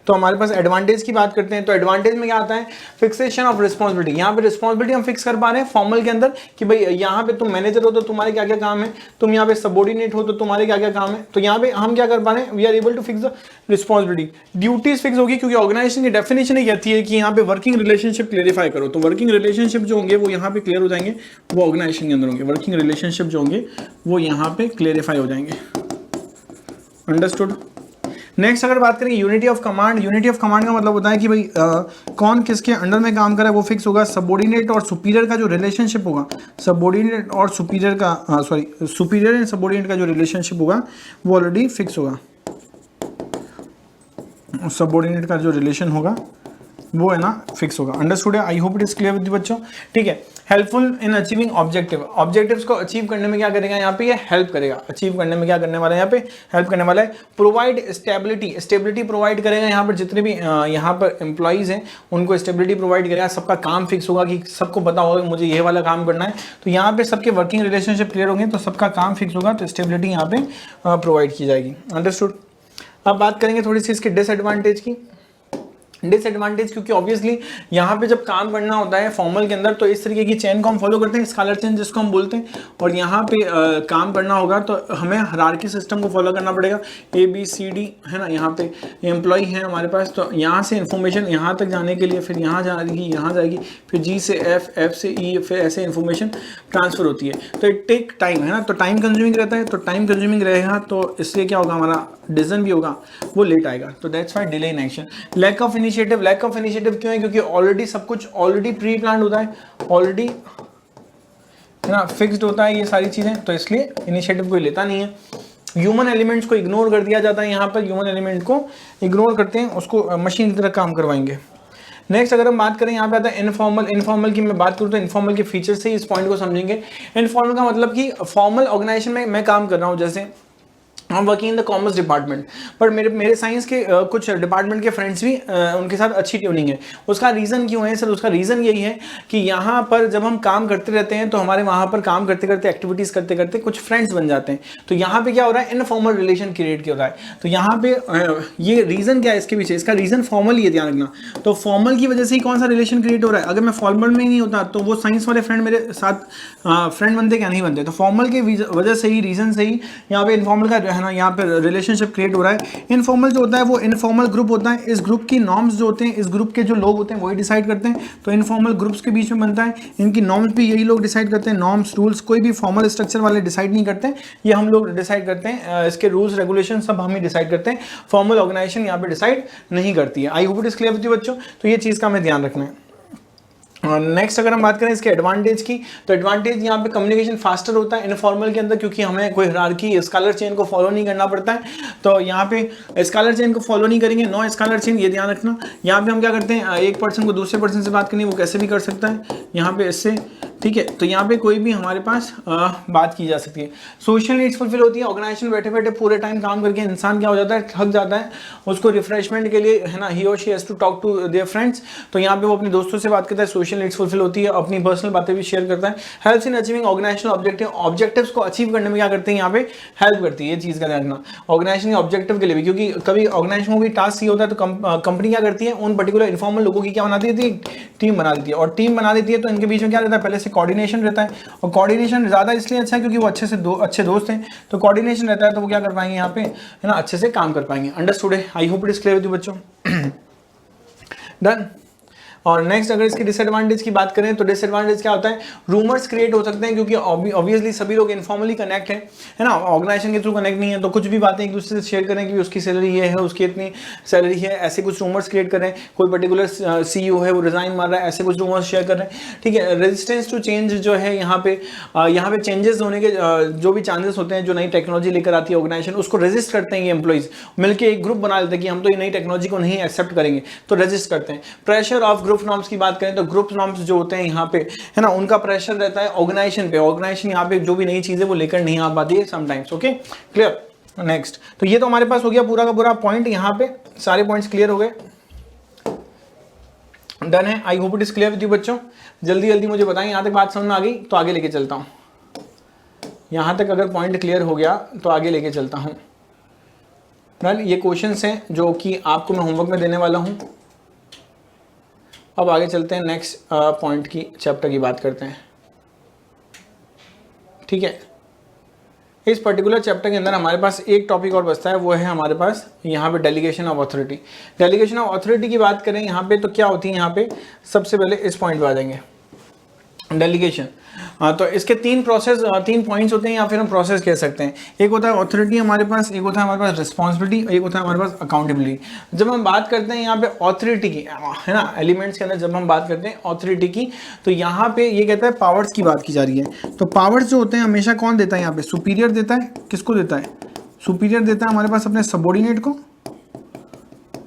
तो हमारे पास एडवांटेज की बात करते हैं, तो एडवांटेज में क्या आता है, फिक्सेशन ऑफ रिस्पॉन्सिबिलिटी। यहाँ पे रिस्पॉन्सिबिलिटी हम फिक्स कर पा रहे हैं फॉर्मल के अंदर कि भाई यहाँ पे तुम मैनेजर हो तो तुम्हारे क्या क्या काम है, तुम यहाँ पे सबऑर्डिनेट हो तो तुम्हारे क्या क्या काम है, तो यहाँ पे हम क्या कर पा रहे हैं, we are able to fix the responsibility. Duties fix होगी क्योंकि ऑर्गेनाइजेशन की डेफिनेशन ही कहती है कि यहाँ पे वर्किंग रिलेशनशिप क्लेरिफाई करो, तो वर्किंग रिलेशनशिप जो होंगे वो यहाँ पे क्लियर हो जाएंगे, वो ऑर्गेनाइजेशन के अंदर होंगे, वर्किंग रिलेशनशिप जो होंगे वो यहाँ पे क्लेरिफाई हो जाएंगे, अंडरस्टूड। नेक्स्ट अगर बात करें unity of command, unity of command का मतलब होता है कि भाई कौन किसके अंडर में काम कर रहा है वो फिक्स होगा। सबऑर्डिनेट और सुपीरियर का जो रिलेशनशिप होगा, सबऑर्डिनेट और सुपीरियर का सुपीरियर एंड सबऑर्डिनेट का जो रिलेशनशिप होगा वो ऑलरेडी फिक्स होगा, सबऑर्डिनेट का जो रिलेशन होगा वो है ना फिक्स होगा, अंडरस्टूड है। I hope it is clear with बच्चों, ठीक है। Helpful in achieving objective, objectives को अचीव करने में क्या करेगा यहाँ पे, ये हेल्प करेगा, अचीव करने में क्या करने वाला है यहाँ पे, हेल्प करने वाला है। प्रोवाइड स्टेबिलिटी, स्टेबिलिटी प्रोवाइड करेगा, यहाँ पर जितने भी यहाँ पर एम्प्लॉइज हैं उनको स्टेबिलिटी प्रोवाइड करेगा, सबका काम फिक्स होगा कि सबको पता होगा कि मुझे ये वाला काम करना है, तो यहाँ पे सबके वर्किंग रिलेशनशिप क्लियर होंगे तो सबका काम फिक्स होगा, तो स्टेबिलिटी यहाँ पे प्रोवाइड की जाएगी, अंडरस्टूड। अब बात करेंगे थोड़ी सी इसकी डिसएडवांटेज की। डिसएडवांटेज क्योंकि ऑब्वियसली यहाँ पे जब काम करना होता है फॉर्मल के अंदर तो इस तरीके की चेन को हम फॉलो करते हैं, स्कालर चेन जिसको हम बोलते हैं, और यहाँ पे काम करना होगा तो हमें हायरार्की सिस्टम को फॉलो करना पड़ेगा, ABCD है ना, यहाँ पे एम्प्लॉय है हमारे पास, तो यहाँ से इन्फॉर्मेशन यहाँ तक जाने के लिए फिर यहाँ जाएगी, यहाँ जाएगी, फिर G से F, F से E, फिर ऐसे इन्फॉर्मेशन ट्रांसफर होती है, तो इट टेक टाइम है ना, तो टाइम कंज्यूमिंग रहता है, तो टाइम कंज्यूमिंग रहेगा तो इसलिए क्या होगा, हमारा डिसीजन भी होगा वो लेट आएगा, तो that's why delay in action. Lack of initiative, lack of initiative क्यों है, क्योंकि ऑलरेडी सब कुछ ऑलरेडी प्री प्लान होता है, ऑलरेडी है ना फिक्स्ड होता है ये सारी चीजें, तो इसलिए इनिशिएटिव कोई लेता नहीं है। ह्यूमन एलिमेंट्स को इग्नोर कर दिया जाता है, यहाँ पर ह्यूमन एलिमेंट को इग्नोर करते हैं, उसको मशीन की तरह काम करवाएंगे। नेक्स्ट अगर हम बात करें यहाँ पे आता है इनफॉर्मल, इनफॉर्मल की मैं बात करूँ तो इनफॉर्मल के फीचर्स से इस पॉइंट को समझेंगे। इनफॉर्मल का मतलब कि फॉर्मल ऑर्गेनाइजेशन में मैं काम कर रहा हूँ, जैसे हम working in the commerce department, पर मेरे साइंस के कुछ डिपार्टमेंट के फ्रेंड्स भी उनके साथ अच्छी ट्यूनिंग है। उसका रीज़न क्यों है सर, उसका रीज़न यही है कि यहाँ पर जब हम काम करते रहते हैं तो हमारे वहाँ पर काम करते करते एक्टिविटीज़ करते करते कुछ फ्रेंड्स बन जाते हैं, तो यहाँ पे क्या हो रहा है, इनफॉर्मल रिलेशन क्रिएट हो रहा है। तो यहाँ पे ये रीज़न क्या है इसके पीछे, इसका रीज़न फॉर्मल ही है, ध्यान रखना। तो फॉर्मल की वजह से ही कौन सा रिलेशन क्रिएट हो रहा है, अगर मैं फॉर्मल में ही नहीं होता तो वो साइंस वाले फ्रेंड मेरे साथ फ्रेंड बनते क्या नहीं बनते, तो फॉर्मल की वजह से ही, रीज़न से ही यहाँ पे इनफॉर्मल का है ना, यहाँ पे रिलेशनशिप क्रिएट हो रहा है। इनफॉर्मल जो होता है वो इनफॉर्मल ग्रुप होता है, इस ग्रुप की नॉर्म्स जो होते हैं, इस ग्रुप के जो लोग होते हैं वही डिसाइड करते हैं। तो इनफॉर्मल ग्रुप्स के बीच में बनता है, इनकी नॉर्म्स भी यही लोग डिसाइड करते हैं। नॉर्म्स रूल्स कोई भी फॉर्मल स्ट्रक्चर वाले डिसाइड नहीं करते हैं, ये हम लोग डिसाइड करते हैं। इसके रूल्स रेगुलेशन सब हम ही डिसाइड करते हैं, फॉर्मल ऑर्गेनाइजेशन यहाँ पे डिसाइड नहीं करती है। I hope it is clear with you बच्चों। तो ये चीज़ का हमें ध्यान रखना है। नेक्स्ट अगर हम बात करें इसके एडवांटेज की, तो एडवांटेज यहाँ पे कम्युनिकेशन फास्टर होता है इनफॉर्मल के अंदर, क्योंकि हमें कोई हायरार्की स्कॉलर चेन को फॉलो नहीं करना पड़ता है। तो यहाँ पे स्कॉलर चेन को फॉलो नहीं करेंगे, नो स्कॉलर चेन, ये ध्यान रखना। यहाँ पे हम क्या करते हैं, एक पर्सन को दूसरे पर्सन से बात करनी है वो कैसे भी कर सकता है यहाँ पे इससे, ठीक है। तो यहाँ पे कोई भी हमारे पास बात की जा सकती है। सोशल नीड्स फुलफिल होती है। ऑर्गेनाइजेशन बैठे बैठे पूरे टाइम काम करके इंसान क्या हो जाता है, थक जाता है, उसको रिफ्रेशमेंट के लिए है ना, ही और she has to talk to their friends. तो यहाँ पे वो अपने दोस्तों से बात करता है, सोशल नीड्स फुलफिल होती है, अपनी पर्सनल बातें भी शेयर करता है। Helps in achieving organisational objective, objectives को अचीव करने में क्या करते हैं यहाँ पे, हेल्प करती है। ये चीज़ का ध्यान रखना ऑर्गेनाइजेशन के ऑब्जेक्टिव के लिए भी, क्योंकि कभी ऑर्गेनाइजेशन को कोई टास्क ये होता है तो कंपनी क्या करती है, उन पर्टिकुलर इनफॉर्मल लोगों की क्या बना देती है, टीम बना देती है। और टीम बना देती है तो इनके बीच में क्या रहता है, पहले से कोऑर्डिनेशन रहता है। और कोऑर्डिनेशन ज़्यादा इसलिए अच्छा है क्योंकि वो अच्छे दोस्त हैं, तो कोऑर्डिनेशन रहता है तो वो क्या कर पाएंगे यहाँ पे, है ना, अच्छे से काम कर पाएंगे। अंडरस्टूड है? I hope it is clear with you बच्चों। डन। और नेक्स्ट अगर इसकी डिसएडवांटेज की बात करें तो डिसएडवांटेज क्या होता है, रूमर्स क्रिएट हो सकते हैं, क्योंकि ऑब्वियसली सभी लोग इनफॉर्मली कनेक्ट है ना, ऑर्गेनाइजेशन के थ्रू कनेक्ट नहीं है, तो कुछ भी बातें एक दूसरे से शेयर करें कि उसकी सैलरी ये है, उसकी इतनी सैलरी है, ऐसे कुछ रूमर्स क्रिएट करें। कोई पर्टिकुलर CEO है वो रिजाइन मार रहा है, ऐसे कुछ रूमर्स शेयर कर रहे हैं, ठीक है। रेजिस्टेंस टू चेंज जो है यहाँ पे चेंजेस होने के जो भी चांसेस होते हैं, जो नई टेक्नोलॉजी लेकर आती है ऑर्गेनाइजेशन, उसको रेजिस्ट करते हैं ये एम्प्लॉइज मिलकर, एक ग्रुप बना लेते हैं कि हम तो ये नई टेक्नोलॉजी को नहीं एक्सेप्ट करेंगे, तो रेजिस्ट करते हैं। प्रेशर ऑफ ग्रुप नॉर्म्स की बात करें तो ग्रुप नॉर्म्स जो होते हैं यहाँ पे, है ना, उनका प्रेशर रहता है ऑर्गेनाइजेशन पे। ऑर्गेनाइजेशन यहाँ पे जो भी नई चीजें वो लेकर नहीं आ पाती है समटाइम्स। Okay, clear. नेक्स्ट, तो ये तो हमारे पास हो गया पूरा का पूरा पॉइंट, यहाँ पे सारे पॉइंट्स क्लियर हो गए, डन है। I hope it is clear with you बच्चों। जल्दी जल्दी मुझे बताएं, यहाँ तक बात समझ में आ गई तो आगे लेके चलता हूँ। यहाँ तक अगर पॉइंट क्लियर हो गया तो आगे लेके चलता हूँ। डन। ये क्वेश्चंस हैं जो कि आपको मैं होमवर्क में देने वाला हूँ। अब आगे चलते हैं, नेक्स्ट पॉइंट की, चैप्टर की बात करते हैं, ठीक है। इस पर्टिकुलर चैप्टर के अंदर हमारे पास एक टॉपिक और बचता है, वो है हमारे पास यहाँ पे delegation of authority. Delegation of authority की बात करें यहाँ पे तो क्या होती है, यहाँ पे सबसे पहले इस पॉइंट पे आ जाएंगे, डेलीगेशन। तो इसके तीन पॉइंट्स होते हैं, या फिर हम प्रोसेस कह सकते हैं। एक होता है ऑथोरिटी हमारे पास, एक होता है हमारे पास रिस्पॉन्सिबिलिटी, एक होता है हमारे पास अकाउंटेबिलिटी। जब हम बात करते हैं यहाँ पे ऑथोरिटी की, है ना, एलिमेंट्स के अंदर जब हम बात करते हैं ऑथोरिटी की, तो यहाँ पे ये कहता है पावर्स की बात की जा रही है। तो पावर्स जो होते हैं हमेशा कौन देता है, यहाँ पे सुपीरियर देता है। किसको देता है? सुपीरियर देता है हमारे पास अपने सबॉर्डिनेट को,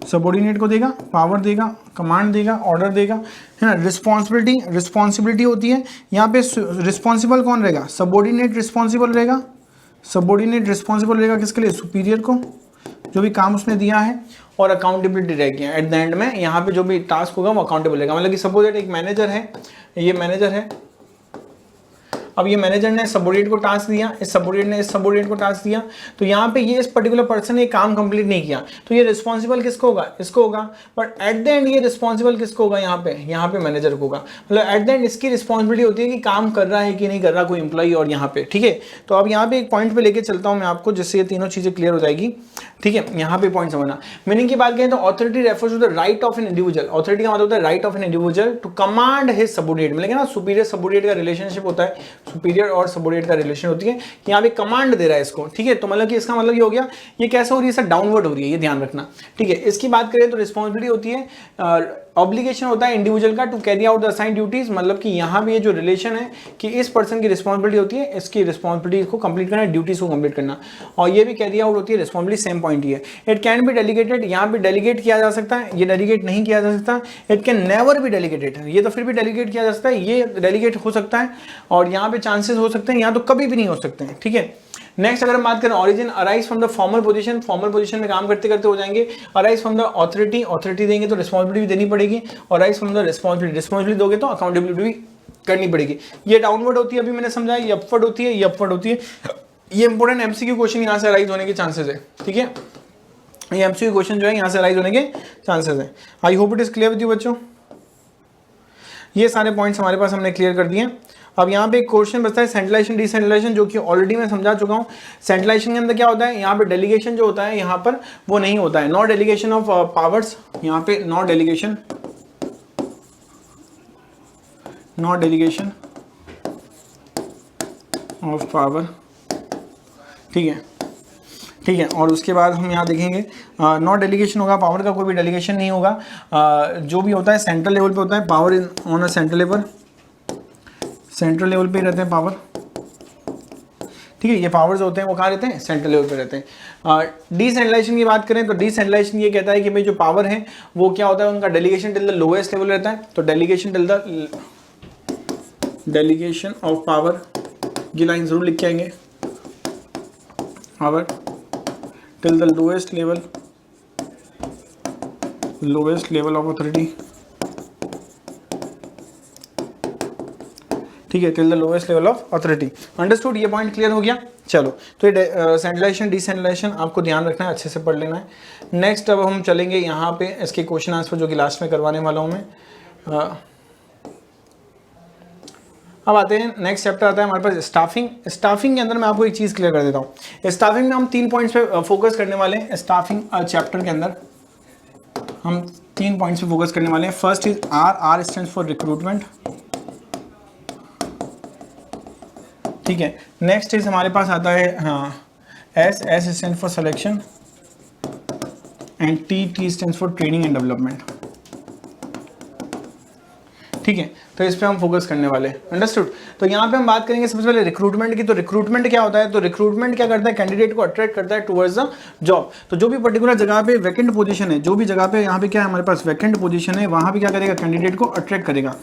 सबॉर्डिनेट को देगा, पावर देगा, कमांड देगा, ऑर्डर देगा, है ना। रिस्पॉन्सिबिलिटी होती है यहाँ पे, रिस्पॉन्सिबल कौन रहेगा? सबॉर्डिनेट रिस्पॉन्सिबल रहेगा। सबॉर्डिनेट रिस्पॉन्सिबल रहेगा किसके लिए? सुपीरियर को, जो भी काम उसने दिया है। और अकाउंटेबिलिटी रहेगी एट द एंड में, यहाँ पे जो भी टास्क होगा वो अकाउंटेबल रहेगा। मतलब कि सपोज दैट एक मैनेजर है, ये मैनेजर है, अब ये मैनेजर ने सबॉर्डिनेट को टास्क दिया, इस सबॉर्डिनेट ने इस सबॉर्डिनेट को टास्क दिया, तो यहाँ पे ये इस पर्टिकुलर पर्सन ने काम कंप्लीट नहीं किया, तो ये रिस्पॉन्सिबल किसको होगा? इसको होगा। बट एट द एंड ये रिस्पॉन्सिबल किसको होगा? यहाँ पे मैनेजर को होगा। मतलब एट द एंड इसकी रिस्पॉन्सिबिलिटी होती है कि काम कर रहा है कि नहीं कर रहा कोई एम्प्लॉई, और यहाँ पे, ठीक है। तो अब यहाँ पे एक पॉइंट पे लेके चलता हूँ मैं आपको, जिससे ये तीनों चीजें क्लियर हो जाएगी, ठीक है। यहाँ पे पॉइंट समझना। मीनिंग की बात करें तो authority refers to the right of an individual. Authority का मतलब होता है right of an individual to command his subordinate. मिलेगा ना, सुपीरियर सबॉर्डिनेट का रिलेशनशिप होता है, सुपीरियर और सबॉर्डिनेट का रिलेशन होती है कि यहाँ पे कमांड दे रहा है इसको, ठीक है। तो मतलब कि इसका मतलब ये हो गया, ये कैसे हो रही है सर? डाउनवर्ड हो रही है, ये ध्यान रखना, ठीक है। इसकी बात करें तो रिस्पॉन्सिबिलिटी होती है, ऑब्लिगेशन होता है इंडिविजुअल का to carry out the assigned duties. मतलब कि यहाँ भी ये जो रिलेशन है कि इस पर्सन की रिस्पॉन्सिबिलिटी होती है इसकी रिस्पॉन्सिबिलिटी को कंप्लीट करना, ड्यूटीज को कंप्लीट करना, और ये भी कैरी आउट होती है रिस्पॉन्सिबिलिटी, सेम पॉइंट ही है। इट कैन बी डेलीगेटेड, यहाँ पे डेलीगेट किया जा सकता है, ये डेलीगेट नहीं किया जा सकता। It can never be delegated, ये तो फिर भी डेलीगेट किया जा सकता है, ये डेलीगेट हो सकता है, और यहाँ पे चांसेस हो सकते हैं, यहाँ तो कभी भी नहीं हो सकते हैं, ठीक है। नेक्स्ट अगर हम बात करें origin, arise from the formal position, formal position में काम करते करते हो जाएंगे। Arise from the authority, authority देंगे तो रिस्पॉन्सिबिलिटी भी देनी पड़ेगी, और arise from the responsibility, responsibility दोगे तो अकाउंटेबिलिटी भी करनी पड़ेगी। ये डाउनवर्ड होती है, अभी मैंने समझाया, ये अपवर्ड होती है, ये अपवर्ड होती है। ये इंपॉर्टेंट एमसीक्यू क्वेश्चन यहाँ से अराइज होने के चांसेस है, ठीक है। ये एमसीक्यू क्वेश्चन जो है यहाँ से अराइज होने के चांसेस है। I hope it is clear with you बच्चों। ये सारे पॉइंट्स हमारे पास हमने क्लियर कर दिए। अब यहाँ पे एक क्वेश्चन बचता है सेंट्रलाइजेशन डिसेंट्रलाइजेशन, जो कि ऑलरेडी मैं समझा चुका हूँ। सेंट्रलाइजेशन के अंदर क्या होता है, यहाँ पे डेलीगेशन जो होता है यहाँ पर वो नहीं होता है, नॉट डेलीगेशन ऑफ पावर्स, यहाँ पे नॉट डेलीगेशन ऑफ पावर, ठीक है, ठीक है। और उसके बाद हम यहाँ देखेंगे नॉट डेलीगेशन होगा, पावर का कोई भी डेलीगेशन नहीं होगा। जो भी होता है सेंट्रल लेवल पे होता है, power in on a central level पे रहते हैं पावर, ठीक है। ये पावर्स होते हैं वो कहाँ रहते हैं, सेंट्रल लेवल पे रहते हैं। डिसेंट्रलाइजेशन की बात करें तो डिसेंट्रलाइजेशन ये कहता है कि भाई जो पावर है वो क्या होता है, उनका delegation till the lowest level रहता है। तो डेलीगेशन ऑफ पावर, ये लाइन जरूर लिख के आएंगे, power till the lowest level of authority, ठीक है, till the lowest level of authority. Understood, ये पॉइंट क्लियर हो गया। चलो, तो ये सेंट्रलाइजेशन डिसेंट्रलाइजेशन आपको ध्यान रखना है, अच्छे से पढ़ लेना है। नेक्स्ट अब हम चलेंगे यहाँ पे इसके क्वेश्चन आंसर जो कि लास्ट में करवाने वाला हूँ मैं। अब आते हैं, नेक्स्ट चैप्टर आता है हमारे पास स्टाफिंग। स्टाफिंग के अंदर मैं आपको एक चीज़ क्लियर कर देता हूँ। स्टाफिंग में हम 3 पॉइंट्स पे फोकस करने वाले हैं। स्टाफिंग चैप्टर के अंदर हम 3 पॉइंट्स पे फोकस करने वाले हैं। First is R stands for recruitment, ठीक है। नेक्स्ट इज हमारे पास आता है S stand for selection and T stand for training and development, ठीक है। तो इस पे हम फोकस करने वाले, अंडरस्टूड। तो यहाँ पे हम बात करेंगे सबसे पहले रिक्रूटमेंट की। तो रिक्रूटमेंट क्या होता है, तो रिक्रूटमेंट क्या करता है, कैंडिडेट को अट्रैक्ट करता है टुवर्ड्स द जॉब। तो जो भी पर्टिकुलर जगह पे वैकेंट पोजीशन है, जो भी जगह पे यहाँ पे क्या है हमारे पास वैकेंट पोजीशन है, वहाँ पे क्या करेगा, कैंडिडेट को अट्रैक्ट करेगा,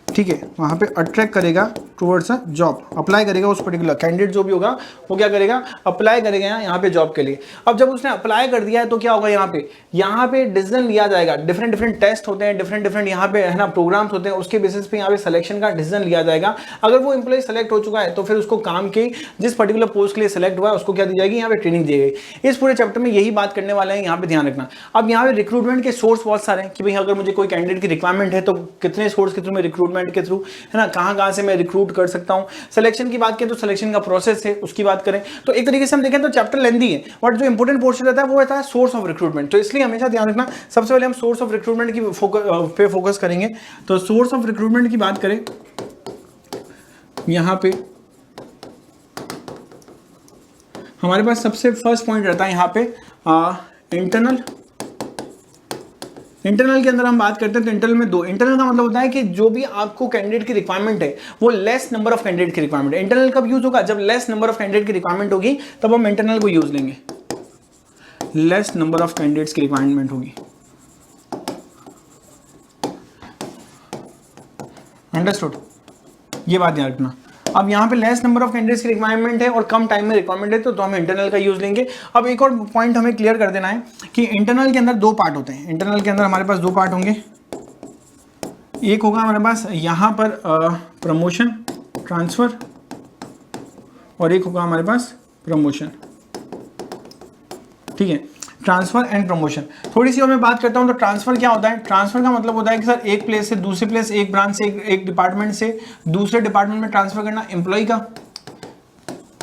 ठीक है, वहाँ पे अट्रैक्ट करेगा टुवर्ड्स अ जॉब, अप्लाई करेगा। उस पर्टिकुलर कैंडिडेट जो भी होगा वो क्या करेगा, अप्लाई करेगा यहाँ पे जॉब के लिए। अब जब उसने अप्लाई कर दिया है तो क्या होगा, यहाँ पे डिसीजन लिया जाएगा। डिफरेंट टेस्ट होते हैं, डिफरेंट यहाँ पे है ना प्रोग्राम्स होते हैं, उसके बेसिस पे यहाँ पे सिलेक्शन का डिसीजन लिया जाएगा। अगर वो एम्प्लॉय सेलेक्ट हो चुका है तो फिर उसको काम के जिस पर्टिकुलर पोस्ट के लिए सेलेक्ट हुआ है उसको क्या दी जाएगी, यहाँ पे ट्रेनिंग दी जाएगी। इस पूरे चैप्टर में यही बात करने वाले हैं, यहाँ पे ध्यान रखना। अब यहाँ पे रिक्रूटमेंट के सोर्स बहुत सारे हैं कि भाई अगर मुझे कोई कैंडिडेट की रिक्वायरमेंट है तो कितने सोर्स के थ्रू मैं रिक्रूटमेंट के थ्रू है ना कहां से मैं रिक्रूट कर सकता हूं। सिलेक्शन की बात करें तो सिलेक्शन का प्रोसेस है, उसकी बात करें तो एक तरीके से हम देखें तो चैप्टर लेंथी है, बट जो इंपॉर्टेंट पोर्शन रहता है वो रहता है सोर्स ऑफ रिक्रूटमेंट। तो इसलिए हमेशा ध्यान रखना, सबसे पहले हम सोर्स ऑफ रिक्रूटमेंट की पे फोकस करेंगे। तो सोर्स ऑफ रिक्रूटमेंट की बात करें, यहां पे हमारे पास सबसे फर्स्ट पॉइंट रहता है यहाँ पे इंटरनल के अंदर हम बात करते हैं तो इंटरनल में 2। इंटरनल का मतलब होता है कि जो भी आपको कैंडिडेट की रिक्वायरमेंट है वो लेस नंबर ऑफ कैंडिडेट की रिक्वायरमेंट है। इंटरनल कब यूज होगा, जब लेस नंबर ऑफ कैंडिडेट की रिक्वायरमेंट होगी तब हम इंटरनल को यूज लेंगे, लेस नंबर ऑफ कैंडिडेट्स की रिक्वायरमेंट होगी, अंडरस्टूड, ये बात ध्यान रखना। अब यहाँ पे लेस नंबर ऑफ कैंडिडेट्स की रिक्वायरमेंट है और कम टाइम में रिक्वायरमेंट है तो हम इंटरनल का यूज लेंगे। अब एक और पॉइंट हमें क्लियर कर देना है कि इंटरनल के अंदर 2 पार्ट होते हैं। इंटरनल के अंदर हमारे पास 2 पार्ट होंगे। एक होगा हमारे पास यहाँ पर प्रमोशन ट्रांसफर और एक होगा हमारे पास प्रमोशन, ठीक है, ट्रांसफर एंड प्रमोशन। थोड़ी सी और मैं बात करता हूं तो ट्रांसफर क्या होता है। ट्रांसफर का मतलब होता है कि सर एक प्लेस से दूसरे प्लेस, एक ब्रांच से एक डिपार्टमेंट से दूसरे डिपार्टमेंट में ट्रांसफर करना। एम्प्लॉय का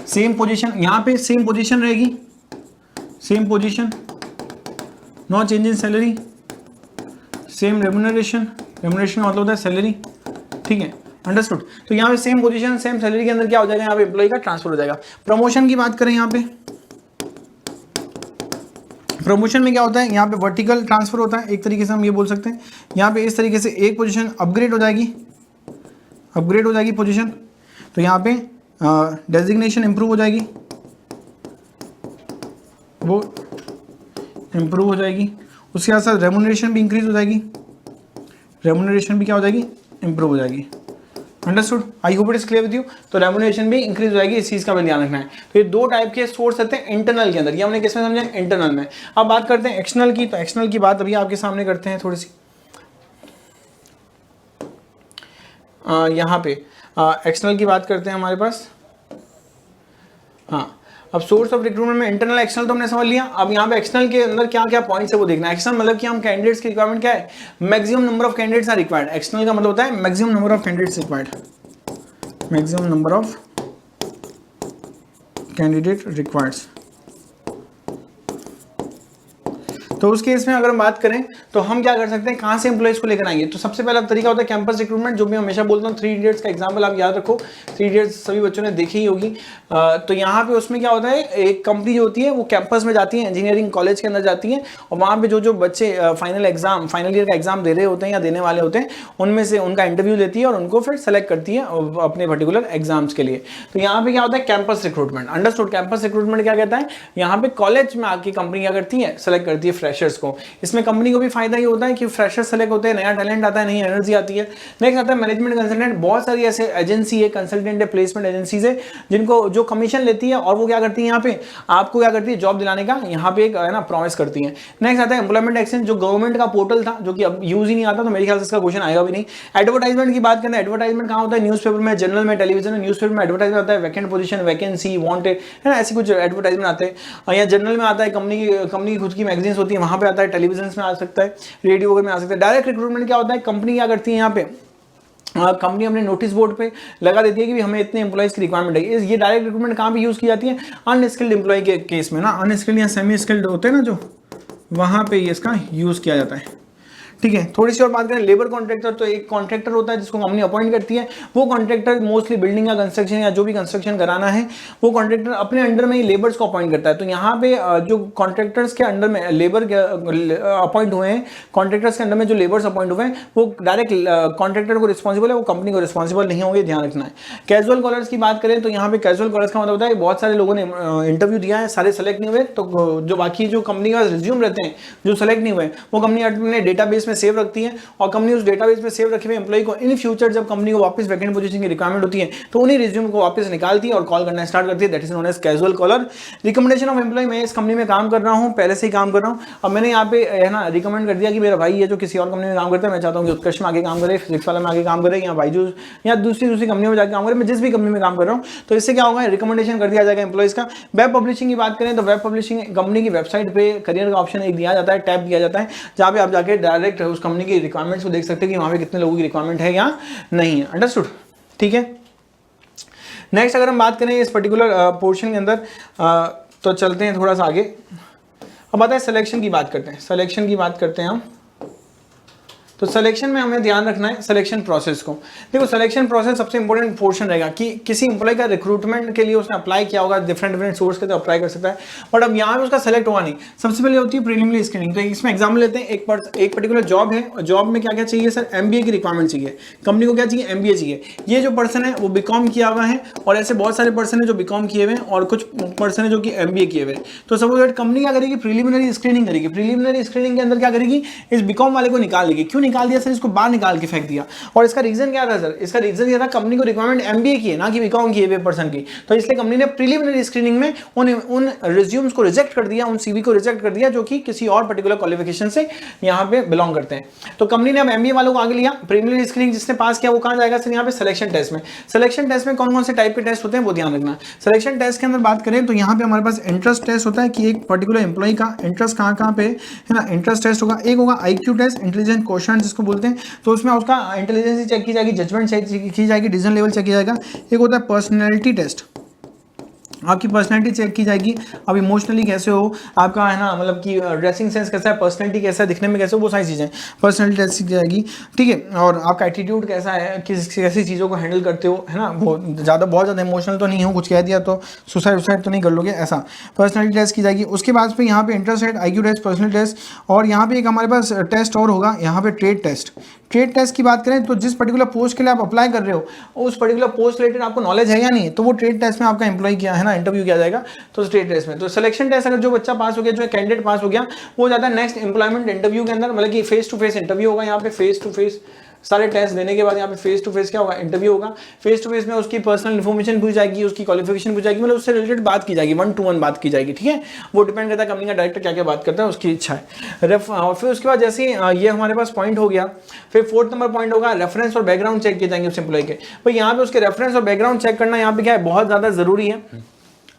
सेम पोजीशन, यहां पे सेम पोजीशन रहेगी, same position, no change in salary, same remuneration, remuneration मतलब होता है सैलरी, ठीक है, अंडरस्टूड। तो यहाँ पे सेम पोजीशन सेम सैलरी के अंदर क्या हो जाएगा, यहाँ पे एम्प्लॉय का ट्रांसफर हो जाएगा। प्रमोशन की बात करें, यहाँ पे प्रमोशन में क्या होता है, यहाँ पे वर्टिकल ट्रांसफर होता है, एक तरीके से हम ये बोल सकते हैं। यहाँ पे इस तरीके से एक पोजीशन अपग्रेड हो जाएगी पोजीशन, तो यहाँ पे डेजिग्नेशन इंप्रूव हो जाएगी, वो इंप्रूव हो जाएगी। उसके साथ साथ रेम्यूनरेशन भी इंक्रीज हो जाएगी, रेम्यूनरेशन भी क्या हो जाएगी, इंप्रूव हो जाएगी, understood. I hope it is clear with you. तो रेम्यूनरेशन भी इंक्रीज हो जाएगी, इस चीज का भी ध्यान रखना है। तो ये 2 टाइप के सोर्स रहते हैं इंटरनल के अंदर, ये हमने किसमें समझा, इंटरनल में। अब बात करते हैं एक्सटर्नल की। तो एक्सटर्नल की बात अभी आपके सामने करते हैं थोड़ी सी। यहाँ पे एक्सटर्नल की बात करते हैं हमारे पास। हाँ, अब सोर्स ऑफ रिक्रूटमेंट में इंटरनल एक्सटर्नल तो हमने समझ लिया। अब यहाँ पे एक्सटर्नल के अंदर क्या क्या पॉइंट्स है वो देखना है। एक्सटर्नल मतलब कि हम कैंडिडेट्स की रिक्वायरमेंट क्या है, maximum number of candidates are required. External का मतलब होता है maximum number of candidates required, maximum number of candidate requires. तो उस केस में अगर हम बात करें तो हम क्या कर सकते हैं, कहाँ से एम्प्लॉइज को लेकर आएंगे। तो सबसे पहला तरीका होता है कैंपस रिक्रूटमेंट, जो मैं हमेशा बोलता हूँ। 3 इडियट्स का एग्जांपल आप याद रखो, 3 इडियट्स सभी बच्चों ने देखी ही होगी। तो यहाँ पे उसमें क्या होता है, एक कंपनी जो होती है वो कैंपस में जाती है, इंजीनियरिंग कॉलेज के अंदर जाती है, और वहाँ पे जो बच्चे फाइनल ईयर का एग्जाम दे रहे होते हैं या देने वाले होते हैं, उनमें से उनका इंटरव्यू लेती है और उनको फिर सेलेक्ट करती है अपने पर्टिकुलर एग्जाम्स के लिए। तो यहाँ पे क्या होता है, campus recruitment. Understood. Campus recruitment क्या कहता है, यहाँ पे कॉलेज में आके कंपनी क्या करती है, सेलेक्ट करती है फ्रेशर्स को। इसमें कंपनी को भी फायदा ये होता है कि फ्रेशर सेलेक्ट होते हैं, नया टैलेंट आता है, नई एनर्जी आती है। नेक्स्ट आता है मैनेजमेंट कंसल्टेंट। बहुत सारी ऐसे एजेंसी है, कंसल्टेंट है, प्लेसमेंट एजेंसीज है, जिनको जो कमीशन लेती है और वो क्या करती है, यहाँ पे आपको क्या करती है, जॉब दिलाने का यहाँ पे एक है ना प्रॉमिस करती है। नेक्स्ट आता है एम्प्लॉयमेंट एक्सचेंज, जो गवर्नमेंट का पोर्टल था, जो कि अब यूज ही नहीं आता, तो मेरे ख्याल से इसका क्वेश्चन आएगा भी नहीं। एडवर्टाइजमेंट की बात करें, एडवर्टाइजमेंट कहाँ होता है, न्यूज़पेपर में, जर्नल में, टेलीविजन में। न्यूज़पेपर में एडवर्टाइजमेंट आता है, वैकेंट पोजीशन, वैकेंसी, वांटेड, है ना, ऐसी कुछ एडवर्टाइजमेंट आते हैं। या जर्नल में आता है, कंपनी की खुद की मैगजीन्स होती है, वहाँ पे आता है। टेलीविजन में आ सकता है, रेडियो में आ सकता है। डायरेक्ट रिक्रूटमेंट क्या होता है, कंपनी क्या करती है, यहाँ पे कंपनी अपने नोटिस बोर्ड पे लगा देती है कि हमें इतने एम्प्लॉइज की रिक्वायरमेंट है। ये डायरेक्ट रिक्रूटमेंट कहाँ पे यूज की जाती है, अनस्किल्ड एम्प्लॉय के केस में ना, अनस्किल्ड या सेमी स्किल्ड होते हैं ना जो, वहां पे ये इसका यूज किया जाता है। ठीक है, थोड़ी सी और बात करें लेबर कॉन्ट्रैक्टर। तो एक कॉन्ट्रैक्टर होता है जिसको कंपनी अपॉइंट करती है। वो कॉन्ट्रैक्टर मोस्टली बिल्डिंग या कंस्ट्रक्शन या जो भी कंस्ट्रक्शन कराना है, वो कॉन्ट्रैक्टर अपने अंडर में ही लेबर्स को अपॉइंट करता है। तो यहाँ पे जो कॉन्ट्रैक्टर्स के अंडर में लेबर अपॉइंट हुए हैं, कॉन्ट्रैक्टर्स के अंडर में जो लेबर्स अपॉइंट हुए हैं, वो डायरेक्ट कॉन्ट्रैक्टर को रिस्पॉन्सिबल है, वो कंपनी को रिस्पॉन्सिबल नहीं होंगे, ध्यान रखना है। कैजुअल कॉलर्स की बात करें तो यहाँ पे कैजुअल कॉलर्स का मतलब होता है बहुत सारे लोगों ने इंटरव्यू दिया है, सारे सेलेक्ट नहीं हुए, तो जो बाकी जो कंपनी का रिज्यूम रहते हैं जो सेलेक्ट नहीं हुए, वो कंपनी अपने डेटाबेस में सेव रखती है, और कंपनी उस डेटाबेस में सेव रखे हुए एम्प्लॉय को इन फ्यूचर जब कंपनी को वापस वैकेंट पोजीशन की रिक्वायरमेंट होती है, तो उन्हीं रिज्यूम को वापस निकालती है और कॉल करना स्टार्ट करती है। That is known as casual caller. Recommendation of employee, मैं इस कंपनी में काम कर रहा हूं, पहले से ही काम कर रहा हूं, अब मैंने यहाँ पे है ना रिकमेंड कर दिया कि मेरा भाई है जो किसी और कंपनी में काम करता है, मैं चाहता हूँ कि उत्कर्ष में आगे काम करे, फिजिक्स वाला में आगे काम करे, या बायजूस या दूसरी कंपनी में जाकर काम करे, मैं जिस भी कंपनी में काम कर रहा हूँ। तो इससे क्या होगा, रिकमेंडेशन कर दिया जाएगा एम्प्लॉयज का। वेब पब्लिशिंग की बात करें तो वेब पब्लिशिंग कंपनी की वेबसाइट पे करियर का ऑप्शन एक दिया जाता है, टैब दिया जाता है, जहाँ पे आप जाके डायरेक्ट उस कंपनी की रिक्वायरमेंट्स को देख सकते हैं कि वहाँ पे कितने लोगों की रिक्वायरमेंट है या नहीं है। अंडरस्टूड। ठीक है, नेक्स्ट अगर हम बात करें इस पर्टिकुलर पोर्शन के अंदर, तो चलते हैं थोड़ा सा आगे। अब आता है सिलेक्शन की बात करते हैं। सिलेक्शन की बात करते हैं हम, तो सिलेक्शन में हमें ध्यान रखना है सिलेक्शन प्रोसेस को। देखो सिलेक्शन प्रोसेस सबसे इंपॉर्टेंट पोर्शन रहेगा कि किसी एम्प्लॉय का रिक्रूटमेंट के लिए उसने अप्लाई किया होगा, डिफरेंट सोर्स के तो अप्लाई कर सकता है, बट अब यहाँ पे उसका सेलेक्ट हुआ नहीं। सबसे पहले होती है प्रीलिमिनरी स्क्रीनिंग। तो इसमें एग्जाम्पल लेते हैं, एक पर्टिकुलर जॉब है, और जॉब में क्या क्या चाहिए सर, MBA की रिक्वायरमेंट चाहिए, कंपनी को क्या चाहिए, MBA चाहिए। ये जो पर्सन है वो बीकॉम किया हुआ है, और ऐसे बहुत सारे पर्सन है जो बीकॉम किए हुए हैं, और कुछ पर्सन है जो कि MBA किए हुए हैं। तो सपोज दैट कंपनी क्या करेगी, प्रीलिमिनरी स्क्रीनिंग करेगी। प्रीलिमिनरी स्क्रीनिंग के अंदर क्या करेगी, इस बीकॉम वाले को निकाल देगी। क्यों निकाल दिया सर, इसको निकाल के फेंक दिया, और इसका रीजन क्या था सर, इसका रीजन ये था कंपनी को रिक्वायरमेंट MBA की है ना कि बीकॉम की है पर्सन की, तो इसलिए कंपनी ने प्रीलिमिनरी स्क्रीनिंग में उन रिज्यूम्स को रिजेक्ट कर दिया, उन CV को रिजेक्ट कर दिया जो कि किसी और पर्टिकुलर क्वालिफिकेशन से यहां पे बिलोंग करते हैं। तो कंपनी ने अब MBA वालों को आगे लिया। प्रीलिमिनरी स्क्रीनिंग जिसने पास किया वो कहां जाएगा सर, यहां पे सिलेक्शन टेस्ट में। सिलेक्शन टेस्ट में कौन कौन से टाइप के टेस्ट होते हैं वो ध्यान रखना। सिलेक्शन टेस्ट के अंदर बात करें तो यहां पे हमारे पास इंटरेस्ट टेस्ट होता है कि एक पर्टिकुलर एम्प्लॉय का इंटरेस्ट कहां पे है ना, इंटरेस्ट टेस्ट होगा। एक होगा IQ टेस्ट, इंटेलिजेंट क्वेश्चन जिसको बोलते हैं, तो उसमें उसका इंटेलिजेंस चेक की जाएगी, जजमेंट चेक की जाएगी, डिसीजन लेवल चेक किया जाएगा। एक होता है पर्सनैलिटी टेस्ट, आपकी पर्सनैलिटी चेक की जाएगी, अब इमोशनली कैसे हो, आपका है ना मतलब कि ड्रेसिंग सेंस कैसा है, पर्सनैलिटी कैसा है, दिखने में कैसे हो, वो सारी चीज़ें पर्सनैलिटी टेस्ट की जाएगी। ठीक है, और आपका एटीट्यूड कैसा है, कैसी चीज़ों को हैंडल करते हो, है ना, वो बहुत ज़्यादा इमोशनल तो नहीं हो, कुछ कह दिया तो सुसाइड तो नहीं कर लोगे, ऐसा पर्सनैलिटी टेस्ट की जाएगी। उसके बाद पे यहाँ पे इंटरेस्ट है, IQ टेस्ट, पर्सनल टेस्ट, और यहाँ पे एक हमारे पास टेस्ट और होगा, यहाँ पे ट्रेड टेस्ट। ट्रेड टेस्ट की बात करें तो जिस पर्टिकुलर पोस्ट के लिए आप अप्लाई कर रहे हो, उस पर्टिकुलर पोस्ट रिलेटेड आपको नॉलेज है या नहीं, तो वो ट्रेड टेस्ट में आपका एम्प्लॉय किया है ना, इंटरव्यू किया जाएगा, तो ट्रेड टेस्ट में। तो सिलेक्शन टेस्ट अगर जो बच्चा पास हो गया, जो कैंडिडेट पास हो गया, वो जाता है नेक्स्ट एम्प्लॉयमेंट इंटरव्यू के अंदर, मतलब कि फेस टू फेस इंटरव्यू होगा। यहाँ पे फेस टू फेस सारे टेस्ट देने के बाद यहाँ पे फेस टू फेस क्या होगा, इंटरव्यू होगा। फेस टू फेस में उसकी पर्सनल इन्फॉर्मेशन पूछ जाएगी, उसकी क्वालिफिकेशन पूछ जाएगी, मतलब उससे रिलेटेड बात की जाएगी, 1-to-1 बात की जाएगी। ठीक है, वो डिपेंड करता है कंपनी का डायरेक्टर क्या क्या बात करता है, उसकी इच्छा है। और फिर उसके बाद जैसे ये हमारे पास पॉइंट हो गया, फिर 4th नंबर पॉइंट होगा रेफरेंस और बैकग्राउंड चेक किए जाएंगे उस एम्प्लॉय के। भाई यहाँ पे उसके रेफरेंस और बैकग्राउंड चेक करना यहाँ पे क्या है, बहुत ज्यादा जरूरी है।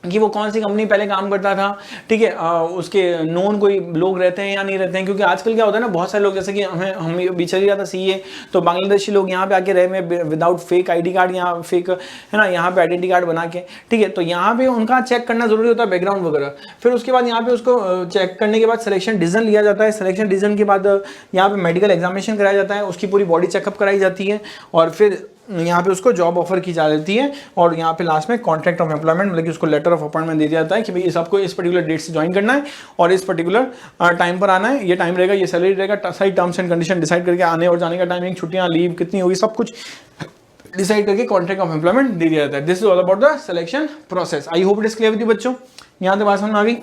कि वो कौन सी कंपनी पहले काम करता था, ठीक है, उसके नोन कोई लोग रहते हैं या नहीं रहते हैं, क्योंकि आजकल क्या होता है ना, बहुत सारे लोग जैसे कि हम भी चल रहा था सीए, तो बांग्लादेशी लोग यहाँ पे आके रहे में विदाउट फेक आईडी कार्ड, यहाँ फेक है ना, यहाँ पे आइडेंटिटी कार्ड बना के, ठीक है, तो यहाँ पे उनका चेक करना जरूरी होता है, बैकग्राउंड वगैरह। फिर उसके बाद यहाँ पे उसको चेक करने के बाद सिलेक्शन डिसीजन लिया जाता है, सिलेक्शन डिसीजन के बाद यहाँ पे मेडिकल एग्जामिनेशन कराया जाता है, उसकी पूरी बॉडी चेकअप कराई जाती है, और फिर यहाँ पे उसको जॉब ऑफर की जाती है, और यहाँ पे लास्ट में कॉन्ट्रैक्ट ऑफ एम्प्लॉयमेंट, मतलब कि उसको लेटर ऑफ अपॉइंटमेंट दे दिया जाता है कि भाई इस आपको इस पर्टिकुलर डेट से ज्वाइन करना है और इस पर्टिकुलर टाइम पर आना है, ये टाइम रहेगा, ये सैलरी रहेगा, सही टर्म्स एंड कंडीशन डिसाइड करके आने और जाने का टाइमिंग, छुट्टियां, लीव कितनी होगी, सब कुछ डिसाइड करके कॉन्ट्रैक्ट ऑफ एम्प्लॉयमेंट दे दिया जाता है। This is all about the selection process. I hope it is clear with you बच्चों, यहाँ से बात समझ में आ गई।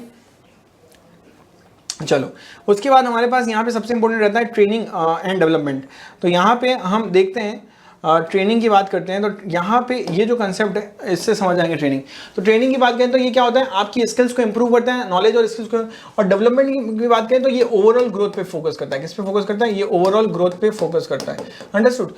चलो उसके बाद हमारे पास यहाँ पे सबसे इंपॉर्टेंट रहता है ट्रेनिंग एंड डेवलपमेंट। तो यहाँ पे हम देखते हैं ट्रेनिंग की बात करते हैं, तो यहाँ पे ये जो कंसेप्ट है इससे समझ आएंगे ट्रेनिंग। तो ट्रेनिंग की बात करें तो ये क्या होता है, आपकी स्किल्स को इंप्रूव करता है, नॉलेज और स्किल्स को। और डेवलपमेंट की बात करें तो ये ओवरऑल ग्रोथ पे फोकस करता है। किस पे फोकस करता है, ये ओवरऑल ग्रोथ पे फोकस करता है। अंडरस्टूड।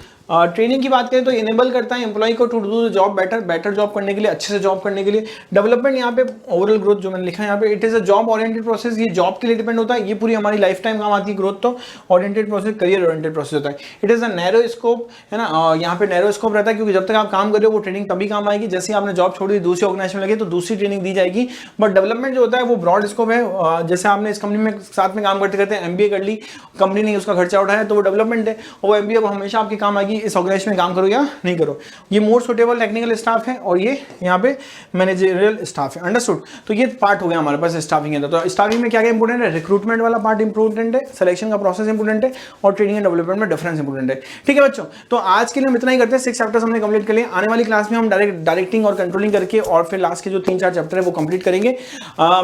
ट्रेनिंग की बात करें तो इनेबल करता है एम्प्लॉय को to do the job better job करने के लिए, अच्छे से जॉब करने के लिए। डेवलपमेंट यहाँ पे ओवरऑल ग्रोथ जो मैंने लिखा है यहाँ पे, it is a job oriented process, ये जॉब के लिए डिपेंड होता है, ये पूरी हमारी लाइफ टाइम काम आती है ग्रोथ। तो oriented process career oriented process होता है। It is a narrow scope, है ना, यहाँ पे नैरो स्कोप रहता है, क्योंकि जब तक आप काम कर रहे हो वो ट्रेनिंग तभी काम आएगी, जैसे आपने जॉब छोड़ी दूसरी ऑर्गेनाइजेशन में लगे तो दूसरी ट्रेनिंग दी जाएगी। बट डेवलपमेंट जो होता है वो ब्रॉड स्कोप है, जैसे आपने इस कंपनी में साथ में काम करते करते एमबीए कर ली, कंपनी ने उसका खर्चा उठाया, तो वो डेवलपमेंट है, और वो एमबीए हमेशा आपके काम आएगी, इस ऑर्गेनाइजेशन में काम करो या नहीं करो। ये मोर सुटेबल टेक्निकल स्टाफ है, और ये यहाँ पे मैनेजरियल स्टाफ है। अंडरस्टूड। तो ये पार्ट हो गया हमारे पास स्टाफिंग है। तो स्टाफिंग में क्या क्या इंपोर्टेंट है, रिक्रूटमेंट वाला पार्ट इंपोर्टेंट है, सिलेक्शन का प्रोसेस इंपोर्टेंट है, और ट्रेनिंग एंड डेवलपमेंट में डिफरेंस इंपोर्टेंट है। ठीक है बच्चों, तो आज के लिए हम इतना ही करते हैं। 6 चैप्टर्स हमने कंप्लीट कर लिए। आने वाली क्लास में हम डायरेक्टिंग और कंट्रोलिंग करके और फिर लास्ट के जो 3-4 चैप्टर है वो कंप्लीट करेंगे।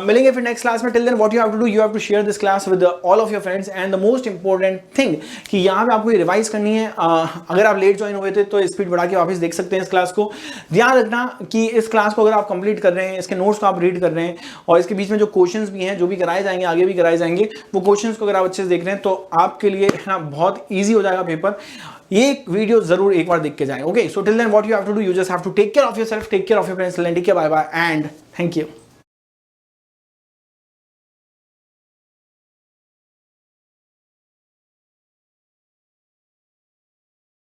मिलेंगे फिर नेक्स्ट क्लास में। Till then what you have to do, you have to share this class with all of your friends. And the most important thing कि यहाँ पे आपको रिवाइज करनी है। अगर आप लेट ज्वाइन हुए थे तो स्पीड बढ़ा के वापस देख सकते हैं इस क्लास को। ध्यान रखना कि इस क्लास को अगर आप कंप्लीट कर रहे हैं, इसके नोट्स को आप रीड कर रहे हैं, और इसके बीच में जो क्वेश्चंस भी हैं जो भी कराए जाएंगे, आगे भी कराए जाएंगे, वो क्वेश्चंस को अगर आप अच्छे से देख रहे हैं तो आपके लिए है ना बहुत ईजी हो जाएगा पेपर। ये वीडियो जरूर एक बार देख के जाएं। Okay, so till then what you have to do, you just have to take care of yourself, take care of your friends, take care, bye bye and thank you.